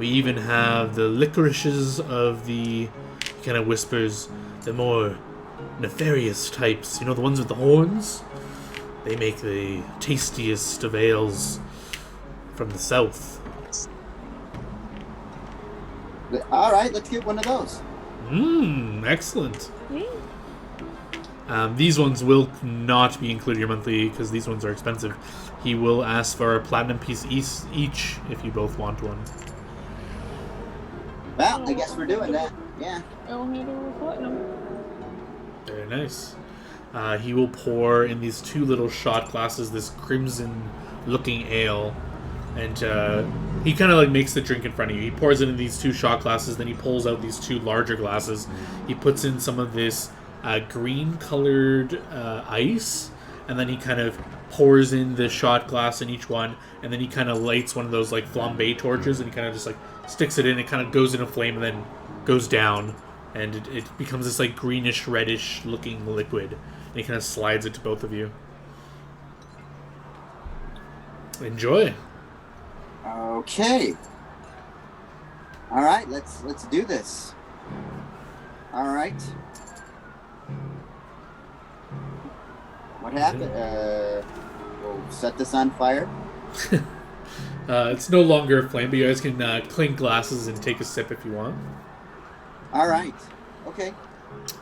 [SPEAKER 1] even have the licorices of the... He kind of whispers, the more nefarious types. You know, the ones with the horns? They make the tastiest of ales from the south.
[SPEAKER 2] All right, let's get one of those.
[SPEAKER 1] Excellent. These ones will not be included in your monthly because these ones are expensive. He will ask for a platinum piece each if you both want one.
[SPEAKER 2] Well, I guess we're doing that. Yeah.
[SPEAKER 5] I'll handle with platinum.
[SPEAKER 1] Very nice. He will pour in these two little shot glasses this crimson-looking ale, and he kind of like makes the drink in front of you. He pours it in these two shot glasses, then he pulls out these two larger glasses. He puts in some of this green-colored ice, and then he kind of pours in the shot glass in each one, and then he kind of lights one of those like flambe torches, and he kind of just like sticks it in. It kind of goes in a flame and then goes down, and it becomes this like greenish reddish looking liquid, and he kind of slides it to both of you. Enjoy.
[SPEAKER 2] Okay. All right, let's do this. All right. What happened? We'll set this on fire.
[SPEAKER 1] It's no longer a flame, but you guys can clink glasses and take a sip if you want.
[SPEAKER 2] All right. Okay.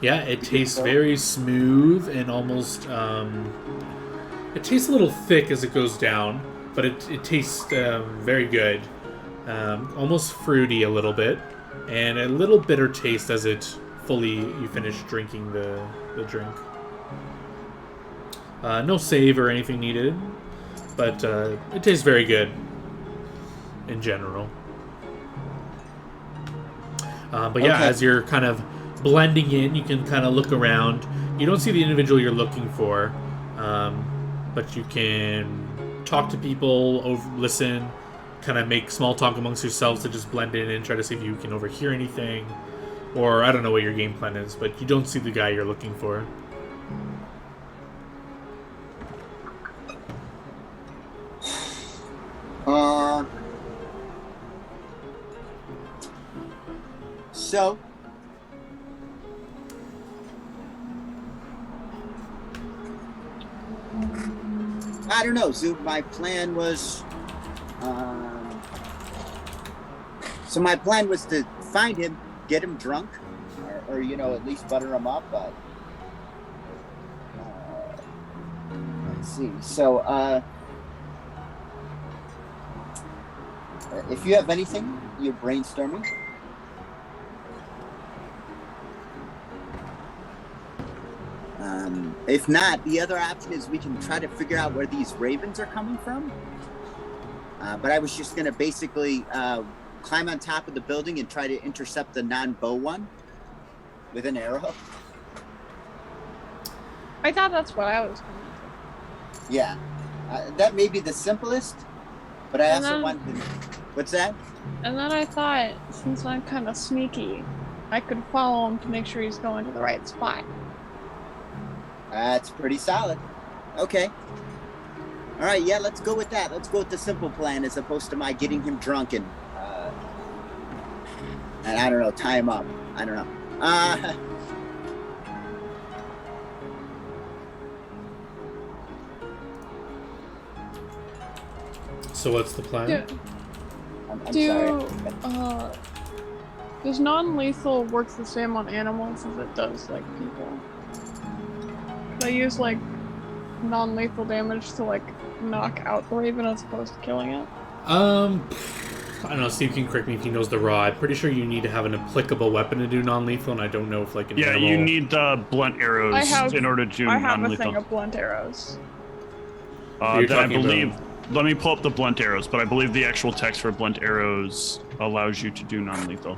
[SPEAKER 1] Yeah, it tastes very smooth and almost... it tastes a little thick as it goes down, but it tastes very good. Almost fruity a little bit, and a little bitter taste as you finish drinking the drink. No save or anything needed, but it tastes very good in general. But yeah, as you're kind of blending in, you can kind of look around. You don't see the individual you're looking for, but you can talk to people, listen, kind of make small talk amongst yourselves to just blend in and try to see if you can overhear anything. Or I don't know what your game plan is, but you don't see the guy you're looking for.
[SPEAKER 2] So, I don't know, Zoo. My plan was, my plan was to find him, get him drunk, or at least butter him up. But let's see. So, if you have anything, you're brainstorming. If not, the other option is we can try to figure out where these ravens are coming from. But I was just going to basically climb on top of the building and try to intercept the non-bow one with an arrow.
[SPEAKER 5] I thought that's what I was going to do.
[SPEAKER 2] Yeah. That may be the simplest, but I also want to... What's that?
[SPEAKER 5] And then I thought, since I'm kind of sneaky, I could follow him to make sure he's going to the right spot.
[SPEAKER 2] That's pretty solid. Okay. All right, yeah, let's go with that. Let's go with the simple plan as opposed to my getting him drunk and I don't know, tie him up. I don't know.
[SPEAKER 1] So what's the plan?
[SPEAKER 2] I'm sorry.
[SPEAKER 5] Does non-lethal work the same on animals as it does like people? They use like non-lethal damage to like knock out the raven as opposed to killing it.
[SPEAKER 1] I don't know. Steve can correct me if he knows the raw. I'm pretty sure you need to have an applicable weapon to do non-lethal, and I don't know if like an animal...
[SPEAKER 3] you need the blunt arrows in order to do non-lethal.
[SPEAKER 5] I have a thing of blunt arrows.
[SPEAKER 1] I
[SPEAKER 3] believe. Let me pull up the blunt arrows, but I believe the actual text for blunt arrows allows you to do non-lethal.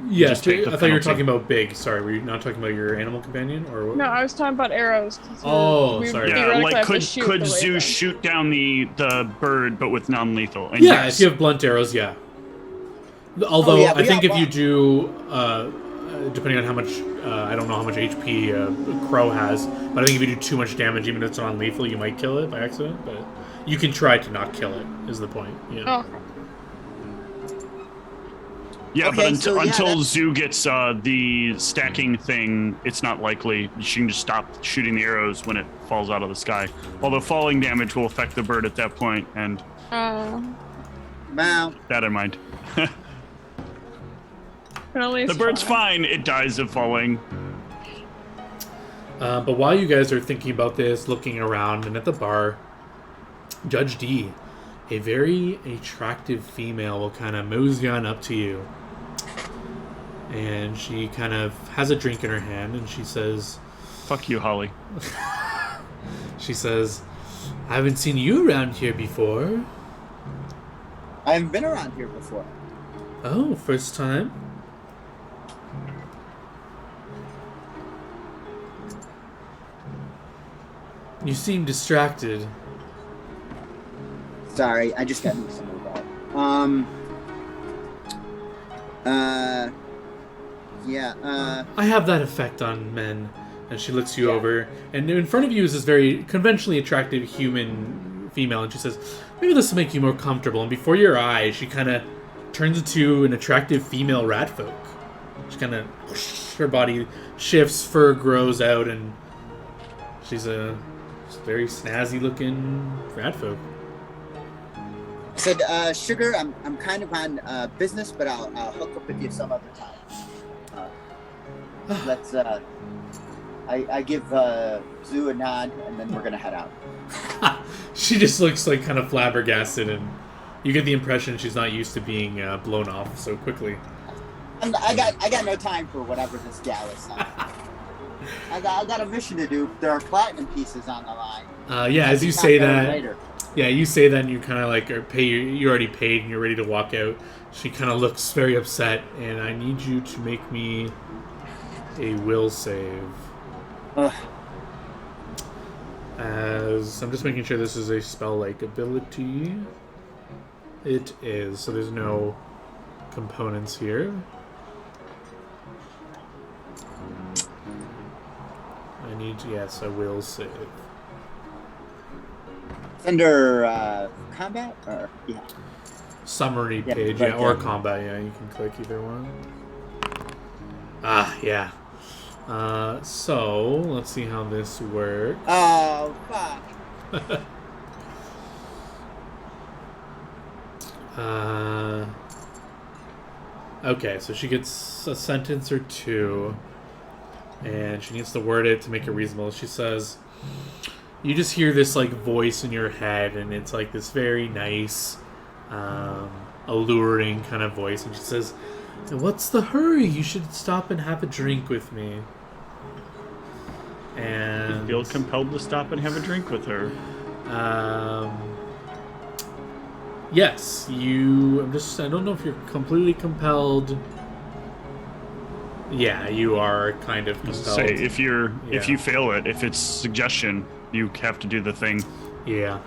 [SPEAKER 1] Yes, I thought you were talking about Big. Sorry, were you not talking about your animal companion, or what?
[SPEAKER 5] No, I was talking about arrows.
[SPEAKER 1] Sorry.
[SPEAKER 3] Yeah, like could Zeus shoot down the bird, but with non-lethal? And
[SPEAKER 1] yeah, if you have blunt arrows, yeah. Although I think if you do, depending on how much, I don't know how much HP a crow has, but I think if you do too much damage, even if it's non-lethal, you might kill it by accident. But you can try to not kill it. Is the point? Yeah.
[SPEAKER 5] Oh.
[SPEAKER 3] Yeah, okay, but until Zoo gets the stacking thing, it's not likely. She can just stop shooting the arrows when it falls out of the sky. Although falling damage will affect the bird at that point, and that in mind. The bird's fine. It dies of falling.
[SPEAKER 1] But while you guys are thinking about this, looking around, and at the bar, Judge D, a very attractive female, will kind of mosey on up to you. And she kind of has a drink in her hand, and she says...
[SPEAKER 3] Fuck you, Holly.
[SPEAKER 1] She says, I haven't seen you around here before.
[SPEAKER 2] I haven't been around here before.
[SPEAKER 1] Oh, first time? You seem distracted.
[SPEAKER 2] Sorry, I just got into some of that.
[SPEAKER 1] I have that effect on men. And she looks you over, and in front of you is this very conventionally attractive human female, and she says, maybe this will make you more comfortable. And before your eyes, she kind of turns into an attractive female rat folk. She kind of, her body shifts, fur grows out, and she's a very snazzy looking rat folk.
[SPEAKER 2] I said, Sugar, I'm kind of on business, but I'll hook up with you some other time. Let's, I give Zoo a nod, and then we're going to head out.
[SPEAKER 1] She just looks like kind of flabbergasted, and you get the impression she's not used to being blown off so quickly.
[SPEAKER 2] I got no time for whatever this gal is on. I got a mission to do. There are platinum pieces on the line.
[SPEAKER 1] As you say that, Yeah, you say that and you kind of like you already paid and you're ready to walk out. She kind of looks very upset, and I need you to make me a will save. As I'm just making sure this is a spell-like ability. It is, so there's no components here. I need, yes, a will save.
[SPEAKER 2] Under combat? Or, yeah.
[SPEAKER 1] Summary page,
[SPEAKER 2] right
[SPEAKER 1] yeah, or
[SPEAKER 2] there.
[SPEAKER 1] combat, yeah, you can click either one. Ah, yeah. So, let's see how this works.
[SPEAKER 2] Oh, fuck.
[SPEAKER 1] Okay, so she gets a sentence or two, and she needs to word it to make it reasonable. She says, you just hear this, like, voice in your head, and it's, like, this very nice, alluring kind of voice, and she says, what's the hurry? You should stop and have a drink with me. And
[SPEAKER 3] I feel compelled to stop and have a drink with her.
[SPEAKER 1] Yes, I don't know if you're completely compelled. Yeah, you are kind of compelled.
[SPEAKER 3] Say if you fail it, if it's suggestion, you have to do the thing.
[SPEAKER 1] Yeah.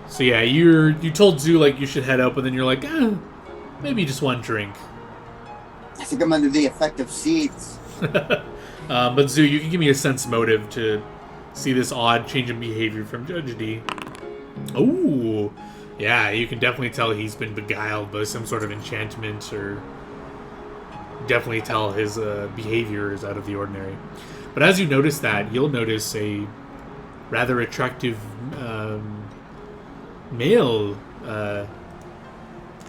[SPEAKER 1] So yeah, you told Zoo like you should head out, but then you're like, maybe just one drink.
[SPEAKER 2] I think I'm under the effect of seeds.
[SPEAKER 1] But Zoo, you can give me a sense motive to see this odd change in behavior from Judge D. Ooh, yeah, you can definitely tell he's been beguiled by some sort of enchantment, or definitely tell his behavior is out of the ordinary. But as you notice that, you'll notice a rather attractive male.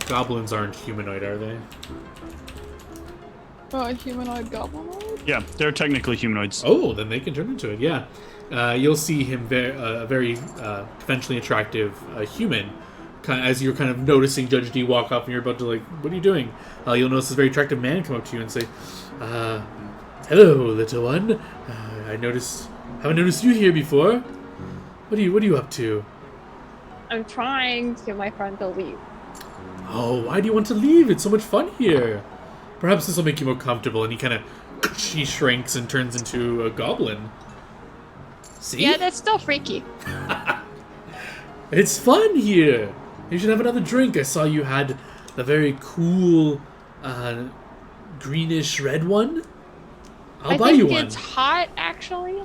[SPEAKER 1] Goblins aren't humanoid, are they?
[SPEAKER 5] Humanoid goblinoid?
[SPEAKER 3] Yeah, they're technically humanoids.
[SPEAKER 1] Oh, then they can turn into it, yeah. You'll see him very conventionally attractive human. As you're kind of noticing Judge D walk up and you're about to like, what are you doing? You'll notice this very attractive man come up to you and say, hello, little one. Haven't noticed you here before. What are you up to?
[SPEAKER 5] I'm trying to get my friend to leave.
[SPEAKER 1] Oh, why do you want to leave? It's so much fun here. Perhaps this will make you more comfortable. And he shrinks and turns into a goblin. See?
[SPEAKER 5] Yeah, that's still freaky.
[SPEAKER 1] It's fun here. You should have another drink. I saw you had the very cool greenish red one. I'll buy you one.
[SPEAKER 5] I think it's hot, actually.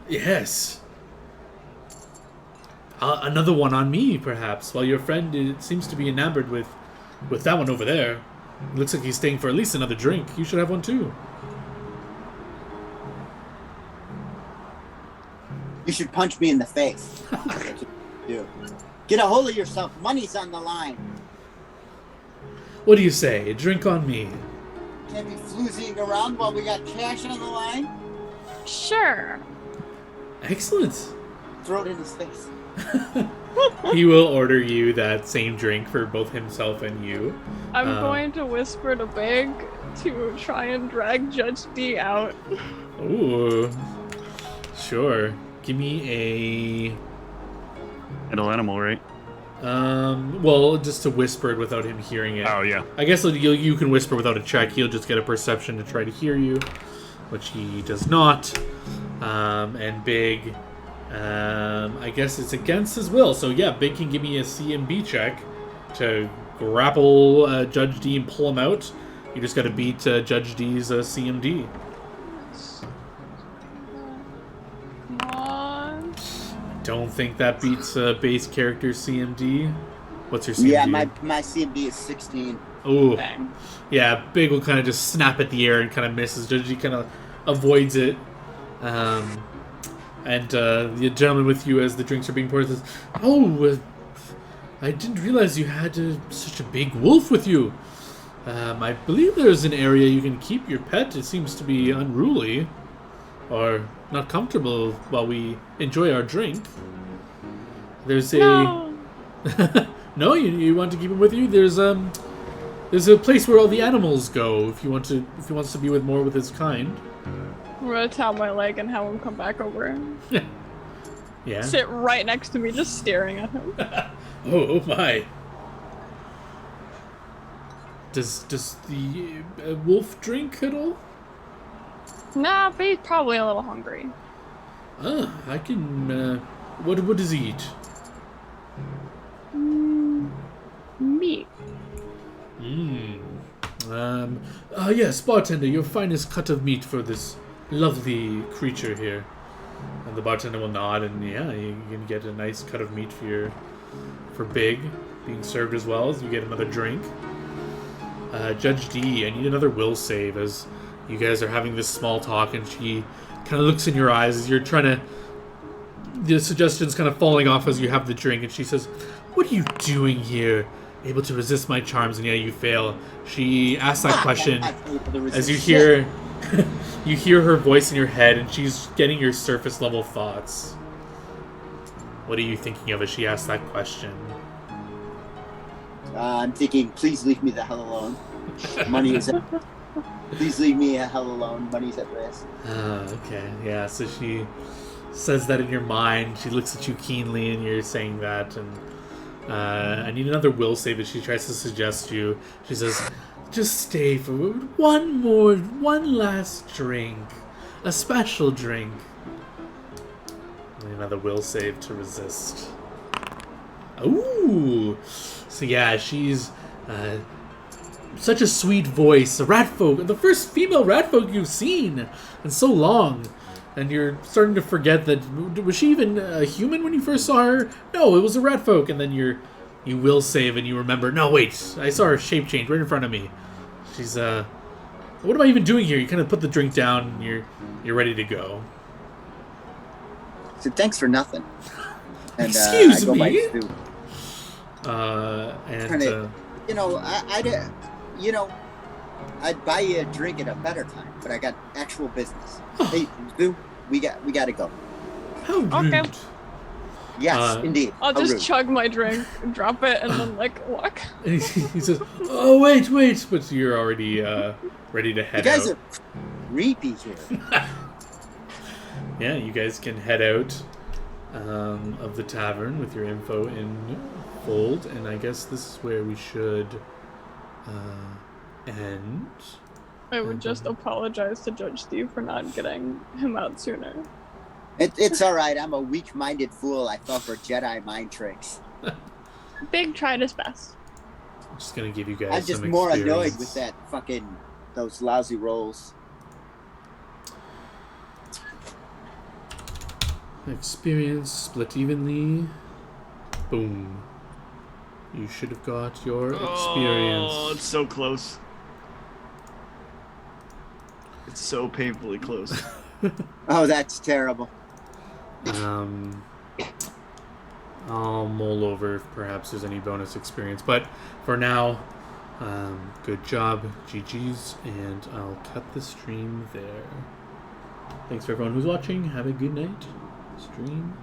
[SPEAKER 1] Yes. Another one on me, perhaps. While your friend seems to be enamored with that one over there. It looks like he's staying for at least another drink. You should have one too.
[SPEAKER 2] You should punch me in the face. Dude. Get a hold of yourself. Money's on the line.
[SPEAKER 1] What do you say? A drink on me.
[SPEAKER 2] Can't be floozying around while we got cash on the line.
[SPEAKER 5] Sure.
[SPEAKER 1] Excellent.
[SPEAKER 2] Throw it in his face.
[SPEAKER 1] He will order you that same drink for both himself and you.
[SPEAKER 5] I'm going to whisper to Big to try and drag Judge D out.
[SPEAKER 1] Ooh. Sure. Give me a...
[SPEAKER 3] Handle animal, right?
[SPEAKER 1] Well, just to whisper it without him hearing it.
[SPEAKER 3] Oh, yeah.
[SPEAKER 1] I guess you can whisper without a check. He'll just get a perception to try to hear you, which he does not. And Big... I guess it's against his will. So yeah, Big can give me a CMB check to grapple Judge D and pull him out. You just got to beat Judge D's CMD.
[SPEAKER 5] Come on.
[SPEAKER 1] Don't think that beats base character CMD. What's your CMD?
[SPEAKER 2] Yeah, my CMD is 16.
[SPEAKER 1] Ooh.
[SPEAKER 5] Dang.
[SPEAKER 1] Yeah, Big will kind of just snap at the air and kind of misses. Judge D kind of avoids it. And the gentleman with you as the drinks are being poured says, "Oh, I didn't realize you had such a big wolf with you. I believe there's an area you can keep your pet. It seems to be unruly or not comfortable while we enjoy our drink. There's a...
[SPEAKER 5] No.
[SPEAKER 1] No, you want to keep him with you? There's a place where all the animals go if he wants to be with more with his kind."
[SPEAKER 5] I'm gonna tap my leg and have him come back over.
[SPEAKER 1] Yeah.
[SPEAKER 5] sit right next to me, just staring at him.
[SPEAKER 1] Oh my. Does the wolf drink at all?
[SPEAKER 5] Nah, but he's probably a little hungry.
[SPEAKER 1] I can. What does he eat?
[SPEAKER 5] Meat.
[SPEAKER 1] Yes, bartender, your finest cut of meat for this lovely creature here. And the bartender will nod, and yeah, you can get a nice cut of meat for Big, being served as well as you get another drink. Judge D, I need another will save as you guys are having this small talk, and she kind of looks in your eyes as you're trying to. The suggestion's kind of falling off as you have the drink, and she says, "What are you doing here? Able to resist my charms?" And yeah, you fail. She asks that question as you hear you hear her voice in your head, and she's getting your surface level thoughts. What are you thinking of as she asks that question?
[SPEAKER 2] I'm thinking, please leave me the hell alone. Money is please leave me the hell alone. Money's at risk.
[SPEAKER 1] Okay, yeah. So she says that in your mind. She looks at you keenly, and you're saying that, and I need another will save as she tries to suggest you. She says, just stay for one last drink. A special drink. I need another will save to resist. Ooh! So yeah, she's such a sweet voice. A rat folk, the first female rat folk you've seen in so long. And you're starting to forget that, was she even a human when you first saw her? No, it was a rat folk. And then you will save and you remember, no, wait, I saw her shape change right in front of me. She's, what am I even doing here? You kind of put the drink down and you're ready to go.
[SPEAKER 2] So thanks for nothing. And,
[SPEAKER 1] Excuse
[SPEAKER 2] I go
[SPEAKER 1] me?
[SPEAKER 2] by Stu. I'd buy you a drink at a better time, but I got actual business. Hey, Stu, we got to go.
[SPEAKER 1] How rude.
[SPEAKER 5] Okay.
[SPEAKER 2] Yes, indeed.
[SPEAKER 5] I'll
[SPEAKER 2] How
[SPEAKER 5] just
[SPEAKER 2] rude.
[SPEAKER 5] chug my drink, drop it, and then walk.
[SPEAKER 1] And he says, oh, wait, but you're already ready to head
[SPEAKER 2] You guys
[SPEAKER 1] out.
[SPEAKER 2] are creepy here.
[SPEAKER 1] Yeah, you guys can head out of the tavern with your info in fold, and I guess this is where we should end.
[SPEAKER 5] I would just apologize to Judge Steve for not getting him out sooner.
[SPEAKER 2] It's all right. I'm a weak-minded fool. I fell for Jedi mind tricks.
[SPEAKER 5] Big tried his best.
[SPEAKER 1] I'm just gonna give you guys
[SPEAKER 2] I'm just
[SPEAKER 1] some
[SPEAKER 2] more
[SPEAKER 1] experience.
[SPEAKER 2] annoyed with those lousy rolls.
[SPEAKER 1] Experience split evenly. Boom. You should have got your experience.
[SPEAKER 3] Oh, it's so close. It's so painfully close.
[SPEAKER 2] Oh, that's terrible.
[SPEAKER 1] I'll mull over if perhaps there's any bonus experience, but for now, good job, GG's, and I'll cut the stream there. Thanks for everyone who's watching. Have a good night. Stream